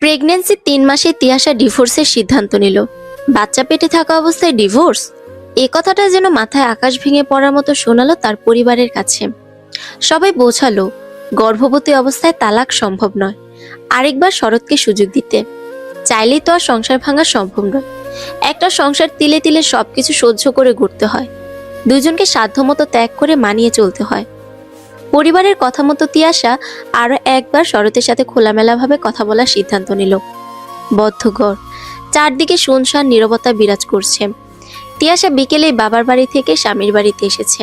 Pregnancy ৩ মাসে তিয়াশা ডিভোর্সের সিদ্ধান্ত নিল। বাচ্চা পেটে থাকা অবস্থায় ডিভোর্স, এ কথাটা যেন মাথায় আকাশ ভেঙে পড়ার মতো শোনালো তার পরিবারের কাছে। সবাই বোঝালো গর্ভবতী অবস্থায় তালাক সম্ভব নয়, আরেকবার শরৎকে সুযোগ দিতে। চাইলেই তো আর সংসার ভাঙা সম্ভব নয়। একটা সংসার তিলে তিলে সবকিছু সহ্য করে ঘুরতে হয়, দুজনকে সাধ্যমতো ত্যাগ করে মানিয়ে চলতে হয়। পরিবারের কথা মতো তিয়াশা আরো একবার শরতের সাথে খোলামেলাভাবে কথা বলার সিদ্ধান্ত নিল। বদ্ধঘর, চারদিকে শুনশান নীরবতা বিরাজ করছে। তিয়াশা বিকেলে বাবার বাড়ি থেকে স্বামীর বাড়িতে এসেছে।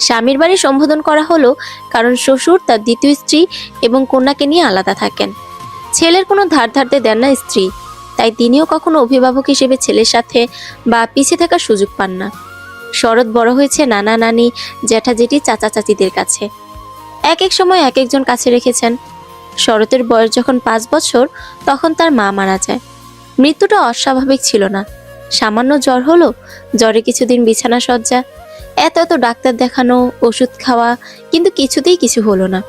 স্বামীর বাড়ি সম্বোধন করা হলো কারণ শ্বশুর তার দ্বিতীয় স্ত্রী এবং কন্যাকে নিয়ে আলাদা থাকেন। ছেলের কোনো ধার ধারতে দেন না স্ত্রী, তাই তিনিও কখনো অভিভাবক হিসেবে ছেলের সাথে বা পিছিয়ে থাকার সুযোগ পান না। শরৎ বড় হয়েছে নানা নানি, জ্যাঠা জেঠি, চাচা চাচিদের কাছে। এক এক সময় এক একজন কাছে রেখেছেন। শরতের বয়স যখন ৫ বছর, তখন তার মা মারা যায়। মৃত্যুটা অস্বাভাবিক ছিল না, সামান্য জ্বর হলো, জ্বরে কিছুদিন বিছানা সজ্জা, এত এত ডাক্তার দেখানো, ওষুধ খাওয়া, কিন্তু কিছুতেই কিছু হলো না।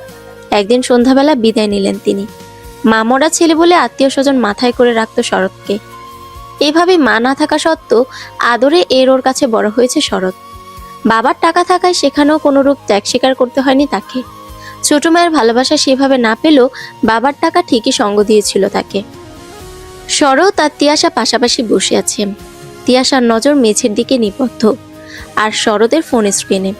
একদিন সন্ধ্যাবেলা বিদায় নিলেন তিনি। মা মরা ছেলে বলে আত্মীয় স্বজন মাথায় করে রাখতো শরৎকে। এভাবে মা না থাকা সত্ত্বেও আদরে ওর কাছে বড় হয়েছে শরৎ। বাবার টাকা থাকায় সেখানেও কোনোরূপ ত্যাগ স্বীকার করতে হয়নি তাকে। ছোট মায়ের ভালোবাসা সেভাবে না পেলেও বাবার টাকা ঠিকই সঙ্গ দিয়েছিল তাকে। শরৎ আর তিয়াশা পাশাপাশি বসে আছে। তিয়াশার নজর মেঝের দিকে নিবদ্ধ, আর শরতের ফোন স্ক্রিনে।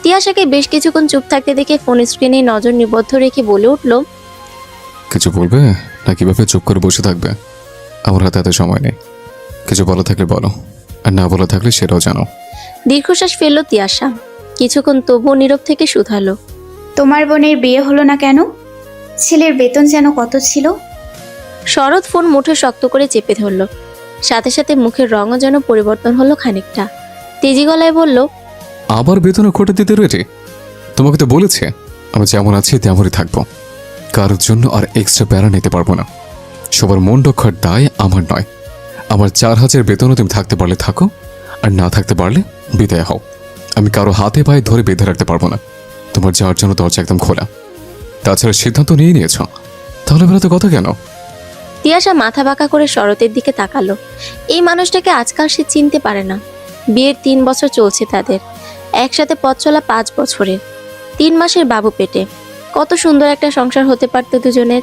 তিয়াশাকে বেশ কিছুক্ষণ চুপ থাকতে দেখে ফোন স্ক্রিনে নজর নিবদ্ধ রেখে বলে উঠল, কিছু বলবে না কিভাবে চুপ করে বসে থাকবে? আমার হাতে এত সময় নেই, কিছু বলা থাকলে বলো, আর না বলা থাকলে সেটাও জানো। দীর্ঘশ্বাস ফেলল তিয়াশা। কিছুক্ষণ তবুও নীরব থেকে শুধালো, তোমার বোনের বিয়ে হলো না কেন? ছেলের বেতন যেন কত ছিল? শরৎ ফোন মুঠে শক্ত করে চেপে ধরল। সাথে সাথে মুখের রঙও যেন পরিবর্তন হলো খানিকটা। তেজি গলায় বলল, আবার বেতনে খোটা দিতে রয়েছে? তোমাকে তো বলেছে আমি যেমন আছি তেমনই থাকবো, কারোর জন্য আর এক্সট্রা প্যারা নিতে পারবো না। সবার মন রক্ষার দায় আমার নয়। আমার ৪,০০০ বেতনও তুমি থাকতে পারলে থাকো, আর না থাকতে পারলে বিদায় হও। আমি কারো হাতে পায়ে ধরে বেঁধে রাখতে পারবো না। তোমার যাওয়ার জন্য দরজা একদম খোলা। তাছাড়া সিদ্ধান্ত নিয়ে নিয়েছ, তাহলে বেরোতে কথা কেন? তিয়াশা মাথা বাঁকা করে শরতের দিকে তাকালো। এই মানুষটাকে আজকাল সে চিনতে পারে না। বিয়ের ৩ বছর চলছে তাদের, একসাথে পথ চলা ৫ বছরের। ৩ মাসের বাবু পেটে। কত সুন্দর একটা সংসার হতে পারত দুজনের।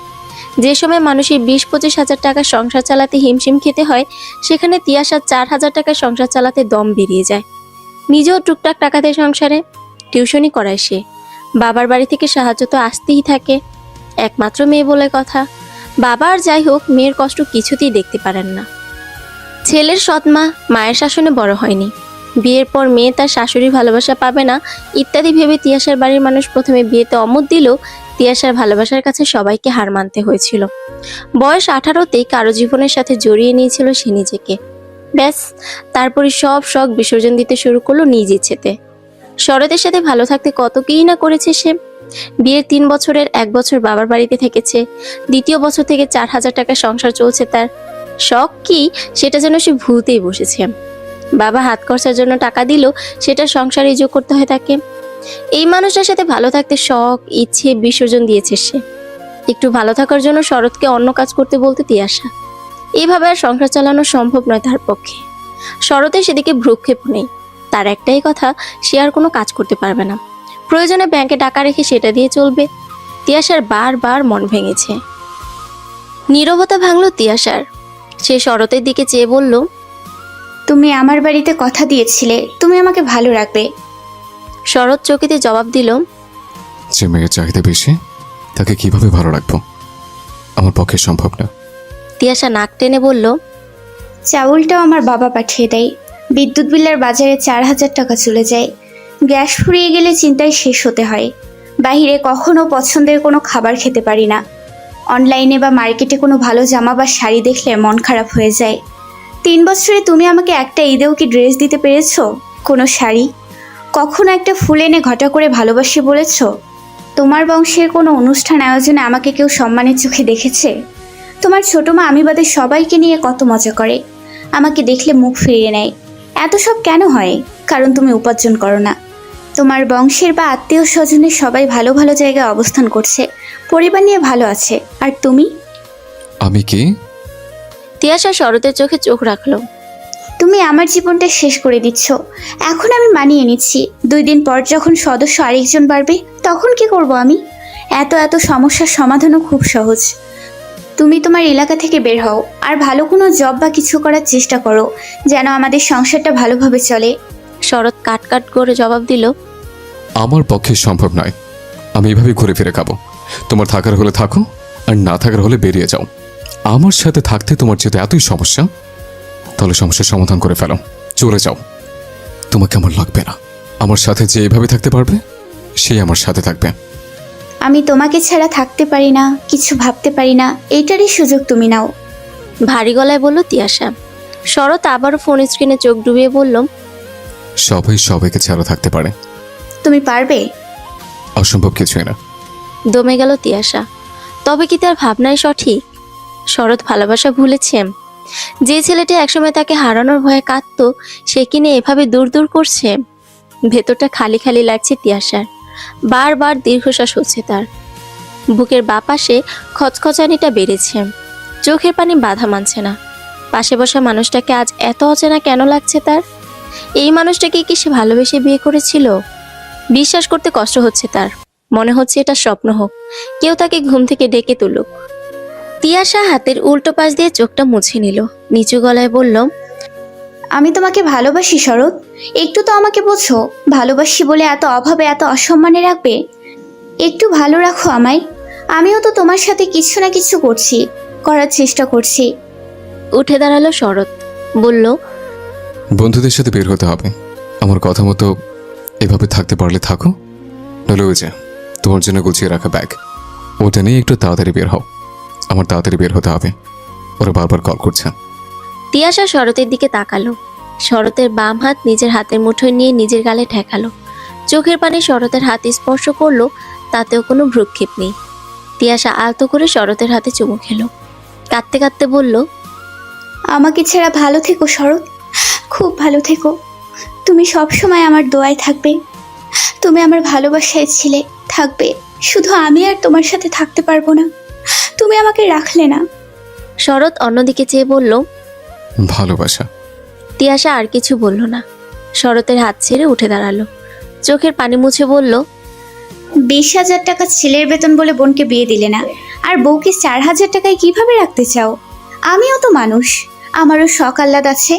যে সময় মানুষের ২০-২৫ হাজার টাকার সংসার চালাতে হিমশিম খেতে হয়, সেখানে তিয়াশার ৪,০০০ টাকার সংসার চালাতে দম বেরিয়ে যায়। নিজেও টুকটাক টাকা দেয় সংসারে, টিউশনি করায় সে। বাবার বাড়ি থেকে সাহায্য তো আসতেই থাকে। একমাত্র মেয়ে বলে কথা। বাবা আর যাই হোক, মেয়ের কষ্ট কিছুতেই দেখতে পারেন না। ছেলের সৎমা মায়ের শাসনে বড় হয়নি। বিয়ের পর মেয়ে তার শাশুড়ির ভালোবাসা পাবে না ইত্যাদি ভেবে তিয়াশার বাড়ির মানুষ প্রথমে বিয়েতে অমত দিলেও তিয়াশার ভালোবাসার কাছে সবাইকে হার মানতে হয়েছিল। বয়স ১৮তেই কারো জীবনের সাথে জড়িয়ে নিয়েছিল সে নিজেকে। ব্যাস, তারপরই সব শখ বিসর্জন দিতে শুরু করলো নিজ ইচ্ছেতে। শরতের সাথে ভালো থাকতে কত কিই না করেছে সে। বিয়ের ৩ বছরের ১ বছর বাবার বাড়িতে থেকেছে, দ্বিতীয় বছর থেকে ৪,০০০ টাকা সংসার চলছে তার। শখ কি সেটা যেন সে ভুলতেই বসেছে। বাবা হাত খরচার জন্য টাকা দিল, সেটা সংসারে যোগ করতে হয় তাকে। এই মানুষটার সাথে ভালো থাকতে শখ ইচ্ছে বিসর্জন দিয়েছে সে। একটু ভালো থাকার জন্য শরৎকে অন্য কাজ করতে বলতে তিয়াশা। এইভাবে আর সংসার চালানো সম্ভব নয় তার পক্ষে। শরতের সেদিকে ভ্রুক্ষেপ নেই। তার একটাই কথা, সে আর কোনো কাজ করতে পারবে না। প্রয়োজনে ব্যাংকে টাকা রেখে সেটা দিয়ে চলবে। তিয়াশার বারবার মন ভেঙেছে। নীরবতা ভাঙল তিয়াশার। সে শরতের দিকে চেয়ে বলল, তুমি আমার বাড়িতে কথা দিয়েছিলে তুমি আমাকে ভালো রাখবে। শরৎ চকিতে জবাব দিল, যে মেয়ের চাহিদা বেশি তাকে কিভাবে ভালো রাখবো? আমার পক্ষে সম্ভব না। তিয়াশা নাক টেনে বলল, চাউলটাও আমার বাবা পাঠিয়ে দেয়। বিদ্যুৎ বিলের বাজারে ৪,০০০ টাকা চলে যায়। গ্যাস ফুরিয়ে গেলে চিন্তায় শেষ হতে হয়। বাইরে কখনো পছন্দের কোনো খাবার খেতে পারি না। অনলাইনে বা মার্কেটে কোনো ভালো জামা বা শাড়ি দেখলে মন খারাপ হয়ে যায়। ৩ বছরে তুমি আমাকে একটা ঈদেও কি ড্রেস দিতে পেরেছো? কোনো শাড়ি? কখনো একটা ফুল এনে ঘটা করে ভালোবাসি বলেছো? তোমার বংশের কোনো অনুষ্ঠান আয়োজনে আমাকে কেউ সম্মানের চোখে দেখেছে? তোমার ছোট মা আমি বাদে সবাইকে নিয়ে কত মজা করে, আমাকে দেখলে মুখ ফিরিয়ে নেয়। এত সব কেন হয়? কারণ তুমি উপার্জন করো না। তোমার বংশের বা আত্মীয় স্বজনের সবাই ভালো ভালো জায়গায় অবস্থান করছে, পরিবার নিয়ে ভালো আছে, আর তুমি? আমি কি? তিয়াশা শরতের চোখে চোখ রাখলো। তুমি আমার জীবনটা শেষ করে দিচ্ছ। এখন আমি মানিয়ে নিচ্ছি, 2 দিন পর যখন সদস্য আরেকজন বাড়বে তখন কি করব আমি? এত এত সমস্যার সমাধানও খুব সহজ। তুমি তোমার এলাকা থেকে বের হও, আর ভালো কোনো জব বা কিছু করার চেষ্টা করো, যেন আমাদের সংসারটা ভালোভাবে চলে। শরৎ কাট কাট করে জবাব দিল। আমার পক্ষে সম্ভব নয়। আমি এভাবে ঘুরে ফিরে খাবো। তোমার থাকার হলে থাকো, আর না থাকার হলে বেরিয়ে যাও। আমার সাথে থাকতে তোমার যেহেতু এতই সমস্যা, তাহলে সমস্যার সমাধান করে ফেলো, চলে যাও। তোমাকে আমার লাগবে না। আমার সাথে যে এভাবে থাকতে পারবে সেই আমার সাথে থাকবে। আমি তোমাকে ছাড়া থাকতে পারি না, কিছু ভাবতে পারি না, এইটারই সুযোগ তুমি নাও। ভারী গলায় বলল তিয়াশা। শরৎ আবারও ফোন স্ক্রিনে চোখ ডুবিয়ে বলল, সবাই সবাইকে ছাড়া থাকতে পারে। তুমি পারবে? অসম্ভব কিছুই না। দমে গেল তিয়াশা। তবে কি তার ভাবনাই সঠিক? শরৎ ভালোবাসা ভুলেছে? যে ছেলেটি একসময় তাকে হারানোর ভয়ে কাঁদতো, সে কিনে এভাবে দূর দূর করছে। ভেতরটা খালি খালি লাগছে তিয়াশার। বারবার দীর্ঘশ্বাস হচ্ছে তার। বুকের বাঁ পাশে খচখচানিটা বেড়েছে। চোখের পানি বাধা মানছে না। পাশে বসা মানুষটাকে আজ এত অচেনা কেন লাগছে তার? এই মানুষটাকে কি সে ভালোবেসে বিয়ে করেছিল? বিশ্বাস করতে কষ্ট হচ্ছে তার। মনে হচ্ছে এটা স্বপ্ন হোক, কেউ তাকে ঘুম থেকে ডেকে তুলুক। তিয়াশা হাতের উল্টো পাশ দিয়ে চোখটা মুছে নিল, নিচু গলায় বলল, আমি তোমাকে ভালোবাসি শরৎ, একটু তো আমাকে বোঝো। ভালোবাসি বলে এত অভাবে এত অসম্মানে রাখবে? একটু ভালো রাখো আমায়। আমিও তো তোমার সাথে কিছু না কিছু করছি, করার চেষ্টা করছি। উঠে দাঁড়ালো শরৎ, বলল, বন্ধুদের সাথে বের হতে হবে। আমার কথা মতো এভাবে থাকতে পারলে থাকো, নইলে ওই যে তোমার জন্য গুছিয়ে রাখা ব্যাগ, ওটা নিয়ে একটু তাড়াতাড়ি বের হও। আমার তাড়াতাড়ি বের হতে হবে। ওরা বারবার কল করছে। তিয়াশা শরতের দিকে তাকালো। শরতের বাম হাত নিজের হাতের মুঠোয় নিয়ে নিজের গালে ঠেকালো। চোখের পানি শরতের হাতে স্পর্শ করলো, তাতেও কোনো ভ্রুক্ষেপ নেই। তিয়াশা আলতো করে শরতের হাতে চুমু খেলো। কাঁদতে কাঁদতে বলল, আমাকে ছাড়া ভালো থেকো শরৎ, খুব ভালো থেকো। তুমি সব সময় আমার দোয়ায় থাকবে। তুমি আমার ভালোবাসায় ছিলে, থাকবে। শুধু আমি আর তোমার সাথে থাকতে পারবো না। তুমি আমাকে রাখলে না। শরৎ অন্যদিকে চেয়ে বলল। ভালোবাসা। তিয়াশা আর কিছু বলল না। শরতের হাত ছেড়ে উঠে দাঁড়ালো। চোখের পানি মুছে বলল, 20,000 টাকা ছেলের বেতন বলে বোনকে বিয়ে দিলে না, আর বউকে 4,000 টাকায় কিভাবে রাখতে চাও? আমিও তো মানুষ, আমারও শখ আহ্লাদ আছে,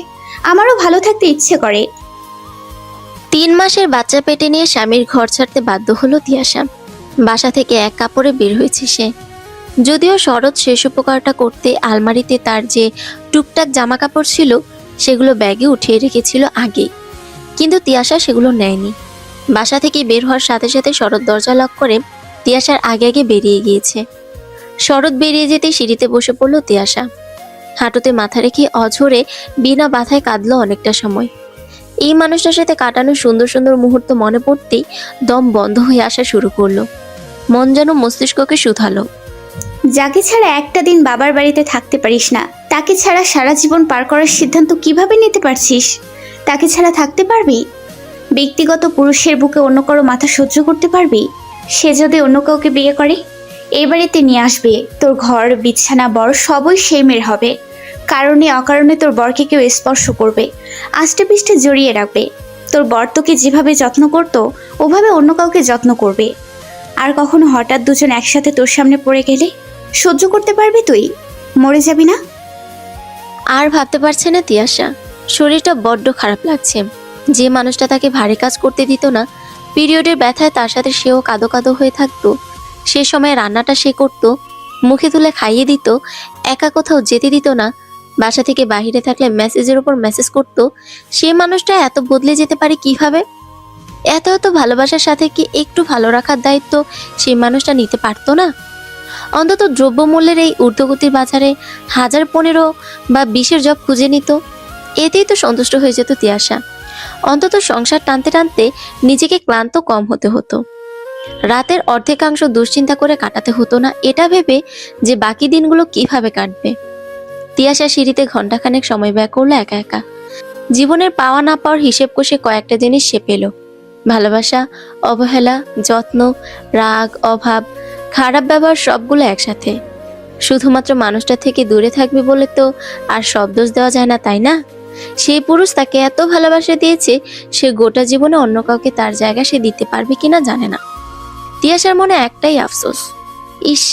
আমারও ভালো থাকতে ইচ্ছে করে। 3 মাসের বাচ্চা পেটে নিয়ে স্বামীর ঘর ছাড়তে বাধ্য হলো তিয়াশা। বাসা থেকে এক কাপড়ে বের হয়েছে সে। যদিও শরৎ শেষ উপকারটা করতে আলমারিতে তার যে টুকটাক জামা কাপড় ছিল সেগুলো ব্যাগে উঠিয়ে রেখেছিল আগেই, কিন্তু তিয়াশা সেগুলো নেয়নি। বাসা থেকে বের হওয়ার সাথে সাথে শরৎ দরজা লক করে তিয়াশার আগে আগে বেরিয়ে গিয়েছে। শরৎ বেরিয়ে যেতে সিঁড়িতে বসে পড়ল তিয়াশা। হাঁটুতে মাথা রেখে অঝরে বিনা বাধায় কাঁদলো অনেকটা সময়। এই মানুষটার সাথে কাটানো সুন্দর সুন্দর মুহূর্ত মনে পড়তেই দম বন্ধ হয়ে আসা শুরু করলো। মন যেন মস্তিষ্ককে শুধালো। যাকে ছাড়া একটা দিন বাবার বাড়িতে থাকতে পারিস না, তাকে ছাড়া সারা জীবন পার করার সিদ্ধান্ত কিভাবে নিতে পারছিস? তাকে ছাড়া থাকতে পারবি? ব্যক্তিগত পুরুষের বুকে অন্য কারো মাথা সহ্য করতে পারবি? সে যদি অন্য কাউকে বিয়ে করে, এই বাড়িতে নিয়ে আসবে, তোর ঘর বিছানা বর সবই সেই মেয়ের হবে। কারণে অকারণে তোর বরকে কেউ স্পর্শ করবে, আষ্টে পিষ্টে জড়িয়ে রাখবে। তোর বর তোকে যেভাবে যত্ন করতো ওভাবে অন্য কাউকে যত্ন করবে। আর কখনো হঠাৎ দুজন একসাথে তোর সামনে পড়ে গেলে সহ্য করতে পারবি তুই? মরে যাবি না? আর ভাবতে পারছে না তিয়াশা। শরীরটা বড্ড খারাপ লাগছে। যে মানুষটা তাকে ভারী কাজ করতে দিত না, পিরিয়ডের ব্যথায় তার সাথে সেও কাঁদো কাঁদো হয়ে থাকতো, সে সময় রান্নাটা সে করতো, মুখে তুলে খাইয়ে দিত, একা কোথাও যেতে দিত না, বাসা থেকে বাইরে থাকলে মেসেজের উপর মেসেজ করতো, সে মানুষটা এত বদলে যেতে পারে কিভাবে? এত এত ভালোবাসার সাথে কি একটু ভালো রাখার দায়িত্ব সেই মানুষটা নিতে পারতো না? অন্তত দ্রব্যমূল্যের এই ঊর্ধ্বগতির বাজারে 1015 বা 20-এর জব খুঁজে নিত, এতেই তো সন্তুষ্ট হয়ে যেত তিয়াশা। অন্তত সংসার টানতে টানতে নিজেকে ক্লান্ত কম হতে হতো। রাতের অর্ধেকাংশ দুশ্চিন্তা করে কাটাতে হতো না, এটা ভেবে যে বাকি দিনগুলো কিভাবে কাটবে। তিয়াশা সিঁড়িতে ঘন্টাখানেক সময় ব্যয় করলো একা একা। জীবনের পাওয়া না পাওয়ার হিসেব কষে কয়েকটা জিনিস সে পেল। ভালোবাসা, অবহেলা, যত্ন, রাগ, অভাব, খারাপ ব্যবহার সবগুলো একসাথে। শুধুমাত্র মানুষটা থেকে দূরে থাকবে বলে তো আর সব দোষ দেওয়া যায় না, তাই না? সেই পুরুষ তাকে এত ভালোবাসা দিয়েছে, সে গোটা জীবনে অন্য কাউকে তার জায়গা সে দিতে পারবে কিনা জানে না। তিয়াশার মনে একটাই আফসোস, ইস,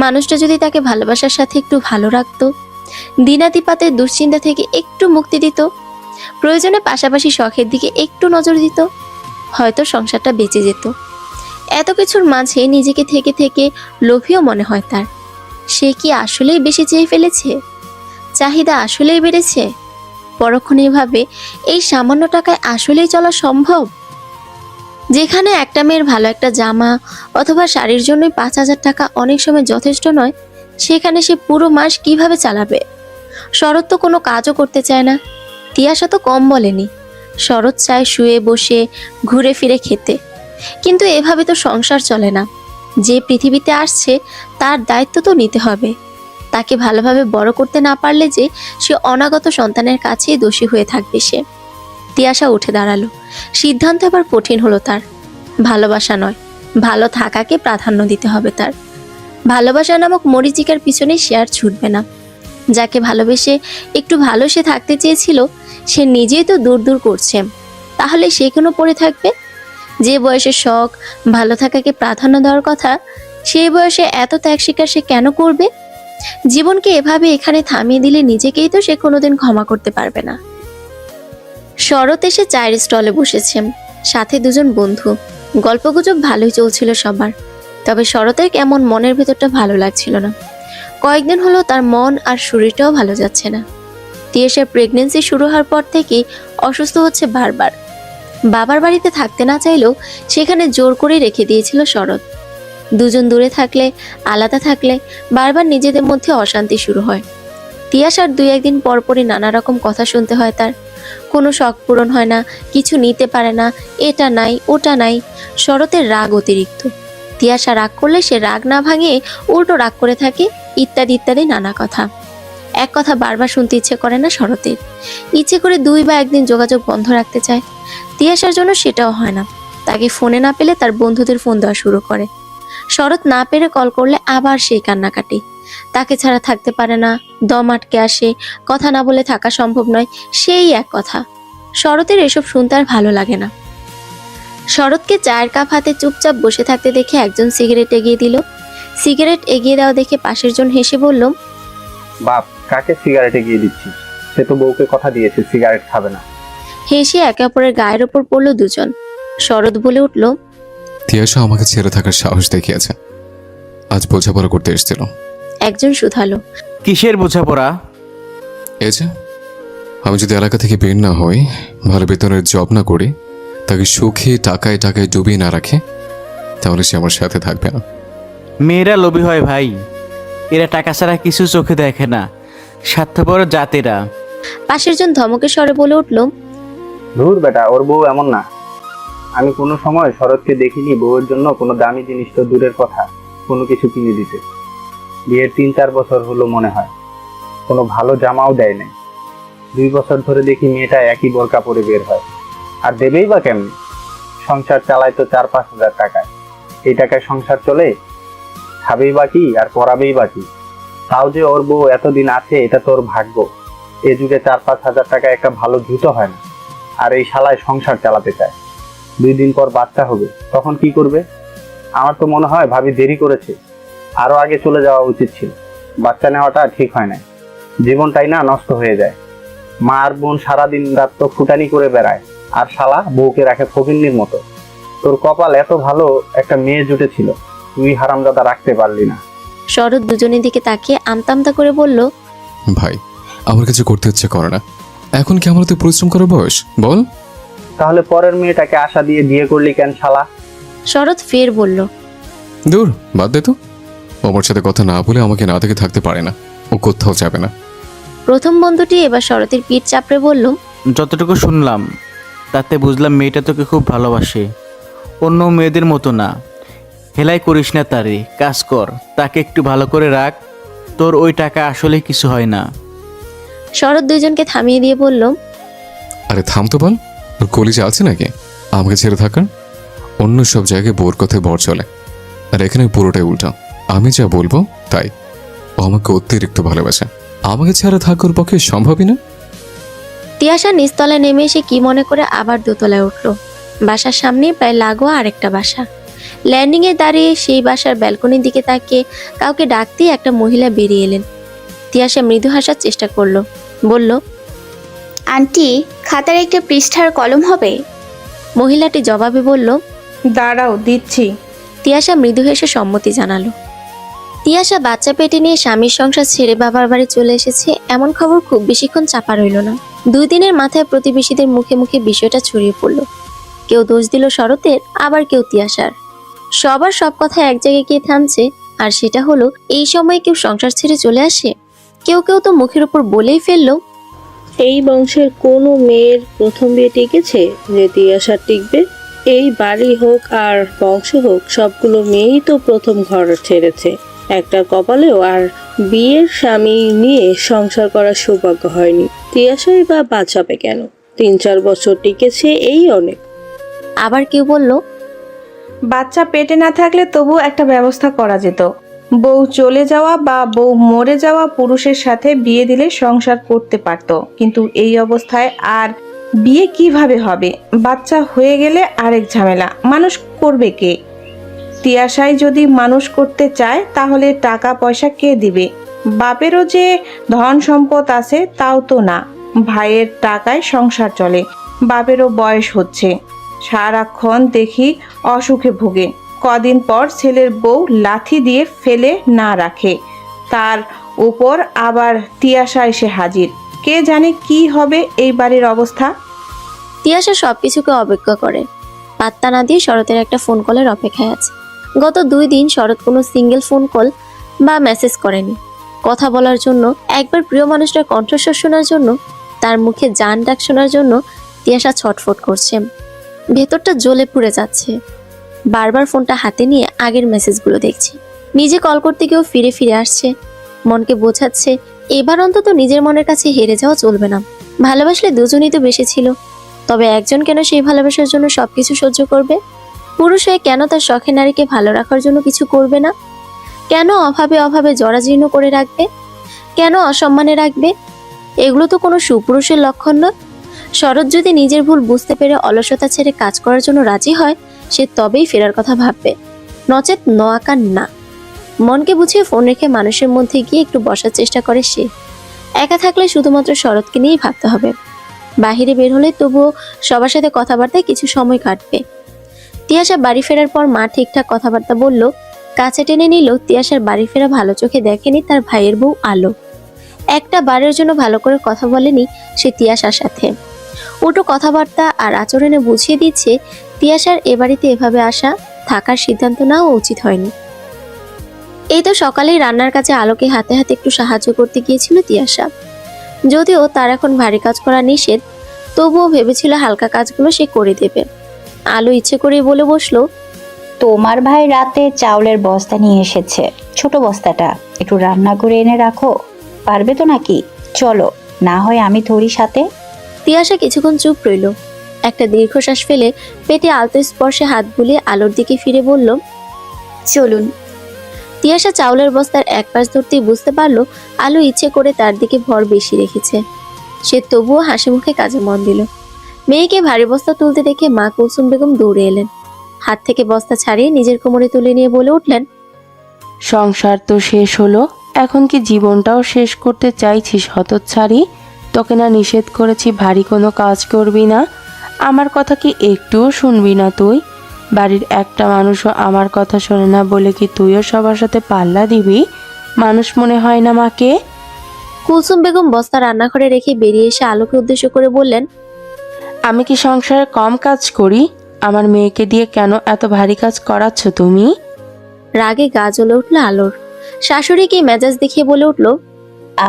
মানুষটা যদি তাকে ভালোবাসার সাথে একটু ভালো রাখতো, দিনাতিপাতের দুশ্চিন্তা থেকে একটু মুক্তি দিত, প্রয়োজনে পাশাপাশি শখের দিকে একটু নজর দিত, হয়তো সংসারটা বেঁচে যেত। এত কিছুর মাঝে নিজেকে থেকে থেকে লোভীও মনে হয় তার। সে কি আসলেই বেশি চেয়ে ফেলেছে? চাহিদা আসলেই বেড়েছে? পরক্ষণেই ভাবে, এই সামান্য টাকায় আসলেই চলা সম্ভব? যেখানে একটা মেয়ের ভালো একটা জামা অথবা শাড়ির জন্যই 5,000 টাকা অনেক সময় যথেষ্ট নয়, সেখানে সে পুরো মাস কিভাবে চালাবে? শরৎ তো কোনো কাজও করতে চায় না, তিয়াশা তো কম বলেনি। শরৎ চায় শুয়ে বসে ঘুরে ফিরে খেতে, কিন্তু এভাবে তো সংসার চলে না। যে পৃথিবীতে আসছে তার দায়িত্ব তো নিতে হবে। তাকে ভালোভাবে বড় করতে না পারলে যে সে অনাগত সন্তানের কাছেই দোষী হয়ে থাকবে সে। তিয়াশা উঠে দাঁড়ালো। সিদ্ধান্ত এবার কঠিন হলো তার। ভালোবাসা নয়, ভালো থাকাকে প্রাধান্য দিতে হবে তার। ভালোবাসা নামক মরীচিকার পিছনে সে আর ছুটবে না। যাকে ভালোবেসে একটু ভালো সে থাকতে চেয়েছিল, সে নিজেই তো দূর দূর করছে, তাহলে সে কেন পড়ে থাকবে? যে বয়সে শখ ভালো থাকাকে প্রাধান্য দেওয়ার কথা, সেই বয়সে এত ত্যাগ স্বীকার সে কেন করবে? জীবনকে এভাবে এখানে থামিয়ে দিলে নিজেকেই তো সে কোনোদিন ক্ষমা করতে পারবে না। শরৎ এসে চায়ের স্টলে বসেছে, সাথে দুজন বন্ধু। গল্পগুজব ভালোই চলছিল সবার, তবে শরতের কেমন মনের ভেতরটা ভালো লাগছিল না। কয়েকদিন হলো তার মন আর শরীরটাও ভালো যাচ্ছে না। তিয়াশার প্রেগনেন্সি শুরু হওয়ার পর থেকেই অসুস্থ হচ্ছে বারবার। বাবার বাড়িতে থাকতে না চাইলেও সেখানে জোর করে রেখে দিয়েছিল শরৎ। দুজন দূরে থাকলে, আলাদা থাকলে বারবার নিজেদের মধ্যে অশান্তি শুরু হয়। তিয়াশার 2-1 দিন পরপরই নানা রকম কথা শুনতে হয় তার। কোনো শখ পূরণ হয় না, কিছু নিতে পারে না, এটা নাই ওটা নাই। শরতের রাগ অতিরিক্ত। তিয়াশা রাগ করলে সে রাগ না ভাঙিয়ে উল্টো রাগ করে থাকে, ইত্যাদি ইত্যাদি নানা কথা। এক কথা বারবার শুনতে ইচ্ছে করে না শরতের। ইচ্ছে করে 2 বা 1 দিন যোগাযোগ বন্ধ রাখতে চায়। তিয়াশার জন্য সেটাও হয় না। তাকে ফোনে না পেলে তার বন্ধুদের ফোন দেওয়া শুরু করে। শরৎ না পেরে কল করলে আবার সেই কান্নাকাটি। তাকে ছাড়া থাকতে পারে না, দম আটকে আসে, কথা না বলে থাকা সম্ভব নয়, সেই এক কথা। শরতের এসব শুনতে আর ভালো লাগে না। শরৎকে চায়ের কাপ হাতে চুপচাপ বসে থাকতে দেখে একজন সিগারেট এগিয়ে দিল। সিগারেট এগিয়ে দেওয়া দেখে পাশের জন হেসে বলল, বাপ, কাকে সিগারেট এগিয়ে দিচ্ছিস? সে তো বউকে কথা দিয়েছে সিগারেট খাবে না। হেসে একে অপরের গায়ের ওপর পড়ল দুজন। শরৎ বলে উঠল, তিয়াশা আমাকে ছেড়ে থাকার সাহস দেখিয়েছে, আজ বোঝাপড়া করতে এসেছিল। একজন শুধালো, কিসের বোঝাপড়া? এই যে, আমি যদি এলাকা থেকে বের না হই, ভালো বেতনের জব না করি, তাকে সুখে টাকায় টাকায় ডুবিয়ে না রাখে, তাহলে সে আমার সাথে থাকবে না। মেয়েরা লোভী হয় ভাই, এরা টাকা ছাড়া কিছু চোখে দেখে না, স্বার্থপর জাতেরা। পাশের জন ধমকে স্বরে বলে উঠল, ধুর বেটা, ওর বউ এমন না। আমি কোনো সময় শরৎকে দেখিনি বউয়ের জন্য কোনো দামি জিনিস তো দূরের কথা, কোনো কিছু কিনে দিতে। বিয়ের 3-4 বছর হলো মনে হয়, কোনো ভালো জামাও দেয় নাই। 2 বছর ধরে দেখি মেয়েটা একই বোরকা পরে বের হয়। আর দেবেই বা কেমনি? সংসার চালায় তো 4-5 হাজার টাকায়। এই টাকায় সংসার চলে? খাবেই বা কি আর পরাবেই বা কি? তাও যে ওর বউ এতদিন আছে, এটা তোর ভাগ্য। এ যুগে 4-5 হাজার টাকা একটা ভালো জুতো হয় না। আর এই শালায় সংসার চালাতে চায়। 2 দিন পর বাচ্চা হবে, তখন কি করবে? আমার তো মনে হয় ভাবি দেরি করেছে, আরো আগে চলে যাওয়া উচিত ছিল। বাচ্চা নেওয়াটা ঠিক হয় না, জীবনটাই না নষ্ট হয়ে যায়। মা আর বোন সারাদিন রাত তো ফুটানি করে বেড়ায়, আর শালা বউকে রাখে ফকিন্নির মতো। তোর কপাল এত ভালো, একটা মেয়ে জুটেছিল, তুই হারামজাদা রাখতে পারলি না। শরৎ দুজনের দিকে তাকিয়ে আমতা আমতা করে বলল, ভাই, আমার কিছু করতে ইচ্ছে করে না। এখন কি আমার তো পরিশ্রম করার বয়স? বল। তাহলে পরের মেয়েটাকে আশা দিয়ে বিয়ে করলি কেন শালা? শরৎ ফের বলল, দূর, বাদ দে তো। ও আমার সাথে কথা না বলে আমাকে না দেখে থাকতে পারে না, ও কোথাও যাবে না। প্রথম বন্ধুটি এবার শরতের পিঠ চাপড়ে বলল, যতটুকু শুনলাম তাতে বুঝলাম মেয়েটা তোকে খুব ভালোবাসে, অন্য মেয়েদের মতো না। হেলাই করিস না তারে, কাজ কর, তাকে একটু ভালো করে রাখ, তোর ওই টাকা আসলে কিছু হয় না। শরৎ দুইজনকে থামিয়ে দিয়ে বলল, আরে থাম তো বল, তোর কলিজা আছে নাকি আমাকে ছেড়ে থাকার? অন্য সব জায়গায় বোর কথায় বর চলে, আর এখানে পুরোটাই উল্টা। আমি যা বলবো তাই। ও আমাকে অতিরিক্ত ভালোবাসে। আমাকে ছাড়া থাকার পক্ষে সম্ভবই না। তিয়াশা নিচতলায় নেমে এসে কি মনে করে আবার দোতলায় উঠল। বাসার সামনে প্রায় লাগোয়া আরেকটা বাসা। ল্যান্ডিংয়ে দাঁড়িয়ে সেই বাসার ব্যালকনির দিকে তাকিয়ে কাউকে ডাকতেই একটা মহিলা বেরিয়ে এলেন। তিয়াশা মৃদু হাসার চেষ্টা করলো, বলল, আন্টি, খাতার একটা পৃষ্ঠার কলম হবে? মহিলাটি জবাবে বলল, দাঁড়াও, দিচ্ছি। তিয়াশা মৃদু হেসে সম্মতি জানালো। তিয়াশা বাচ্চা পেটে নিয়ে স্বামীর সংসার ছেড়ে বাবার বাড়ি চলে এসেছে এমন খবর খুব বেশিক্ষণ চাপা রইল না। 2 দিনের মাথায় প্রতিবেশীদের মুখে মুখে বিষয়টা ছড়িয়ে পড়ল। কেউ দোষ দিল শরতের, আবার কেউ তিয়াশার। সবার সব কথা এক জায়গায় গিয়ে থামছে, আর সেটা হলো এই সময় কেউ সংসার ছেড়ে চলে আসে। কেউ কেউ তো মুখের উপর বলেই ফেললো, এই বংশের কোনো মেয়ের প্রথম বিয়ে টিকেছে যে তিয়াশা টিকবে? এই বাড়ি হোক আর বংশ হোক, সবগুলো মেয়েই তো প্রথম ঘর ছেড়েছে। একটা কপালেও আর বিয়ের স্বামী নিয়ে সংসার করার সৌভাগ্য হয়নি। তিয়াশাই বা বাঁচাবে কেন? 3-4 বছর টিকেছে, এই অনেক। আবার কেউ বলল, বাচ্চা পেটে না থাকলে তবু একটা ব্যবস্থা করা যেত। বউ চলে যাওয়া বা বউ মরে যাওয়া পুরুষের সাথে বিয়ে দিলে সংসার করতে পারত, কিন্তু এই অবস্থায় আর বিয়ে কিভাবে হবে? বাচ্চা হয়ে গেলে আরেক ঝামেলা। মানুষ করবে কে? তিয়াশাই যদি মানুষ করতে চায় তাহলে টাকা পয়সা কে দিবে? বাপেরও যে ধন সম্পদ আছে তাও তো না। ভাইয়ের টাকায় সংসার চলে। বাপেরও বয়স হচ্ছে, সারাক্ষণ দেখি অসুখে ভোগে। কদিন পর ছেলের বউ লাথি দিয়ে ফেলে না রাখে, তার উপর আবার তিয়াশা এসে হাজির। কে জানে কি হবে এই বাড়ির অবস্থা। তিয়াশা সবকিছুকে অবজ্ঞা করে পাত্তা না দিয়ে শরতের একটা ফোন কলের অপেক্ষায় আছে। গত 2 দিন শরৎ কোনো সিঙ্গেল ফোন কল বা মেসেজ করেনি। কথা বলার জন্য, একবার প্রিয় মানুষটার কণ্ঠস্বর শোনার জন্য, তার মুখে জান ডাক শোনার জন্য তিয়াশা ছটফট করছে। ভেতরটা জ্বলে পুড়ে যাচ্ছে। বারবার ফোনটা হাতে নিয়ে আগের মেসেজগুলো দেখছে। নিজে কল করতে গিয়েও ফিরে ফিরে আসছে। মনকে বোঝাচ্ছে এবার অন্তত নিজের মনের কাছে হেরে যাওয়া চলবে না। ভালোবাসলে দুজনই তো বেশি ছিল, তবে একজন কেন সেই ভালোবাসার জন্য সবকিছু সহ্য করবে? পুরুষ হয়ে কেন তার শখের নারীকে ভালো রাখার জন্য কিছু করবে না? কেন অভাবে অভাবে জরাজীর্ণ করে রাখবে? কেন অসম্মানে রাখবে? এগুলো তো কোনো সুপুরুষের লক্ষণ নয়। শরৎ যদি নিজের ভুল বুঝতে পেরে অলসতা ছেড়ে কাজ করার জন্য রাজি হয়, সে তবেই ফেরার কথা ভাববে, নচেত নোয়াকার না। মনকে বুঝিয়ে ফোন রেখে মানুষের মধ্যে গিয়ে একটু বসার চেষ্টা করে সে। একা থাকলে শুধুমাত্র শরৎকে নিয়েই ভাবতে হবে। বাহিরে বের হলে তবুও সবার সাথে কথাবার্তায় কিছু সময় কাটবে। তিয়াশা বাড়ি ফেরার পর মা ঠিকঠাক কথাবার্তা বলল, কাছে টেনে নিল। তিয়াশার বাড়ি ফেরা ভালো চোখে দেখেনি তার ভাইয়ের বউ আলো। একটা বারের জন্য ভালো করে কথা বলেনি সে তিয়াশার সাথে। উল্টো কথাবার্তা আর আচরণে বুঝিয়ে দিচ্ছে তিয়াশার এ বাড়িতে এভাবে আসা, থাকার সিদ্ধান্ত নেওয়া উচিত হয়নি। এই তো সকালেই রান্নার কাজে আলোকে হাতে হাতে একটু সাহায্য করতে গিয়েছিল তিয়াশা। যদিও তার এখন ভারী কাজ করা নিষেধ, তবুও ভেবেছিল হালকা কাজগুলো সে করে দেবে। আলো ইচ্ছে করে বলে বসলো, তোমার ভাই রাতে চাউলের বস্তা নিয়ে এসেছে, ছোট বস্তাটা একটু রান্না করে এনে রাখো, পারবে তো নাকি? চলো, না হয় আমি ধরি সাথে। তিয়াশা কিছুক্ষণ চুপ রইল। একটা দীর্ঘশ্বাস ফেলে পেটে আলতো স্পর্শে হাত বুলিয়ে আলোর দিকে ফিরে বলল, চলুন। তিয়াশা চাউলের বস্তার এক পাশ ধরতেই বুঝতে পারলো আলো ইচ্ছে করে তার দিকে ভর বেশি রেখেছে। সে তবুও হাসি মুখে কাজে মন দিল। মেয়েকে ভারী বস্তা তুলতে দেখে মা কুলসুম বেগম দৌড়ে এলেন। হাত থেকে বস্তা ছাড়িয়ে নিজের কোমরে তুলে নিয়ে বলে উঠলেন, সংসার তো শেষ হলো, এখন কি জীবনটাও শেষ করতে চাইছিস হতচ্ছাড়ি? তোকে না নিষেধ করেছি ভারী কোনো কাজ করবি না? আমার কথা কি একটুও শুনবি না তুই? বাড়ির একটা মানুষও আমার কথা শোনে না বলে কি তুইও সবার সাথে পাল্লা দিবি? মানুষ মনে হয় না মাকে? কুলসুম বেগম বস্তা রান্নাঘরে রেখে বেরিয়ে এসে আলোকে উদ্দেশ্য করে বললেন, আমি কি সংসারে কম কাজ করি? আমার মেয়েকে দিয়ে কেন এত ভারী কাজ করাচ্ছ তুমি? রাগে গা জ্বলে উঠল আলোর। শাশুড়িকে মেজাজ দেখিয়ে বলে উঠল,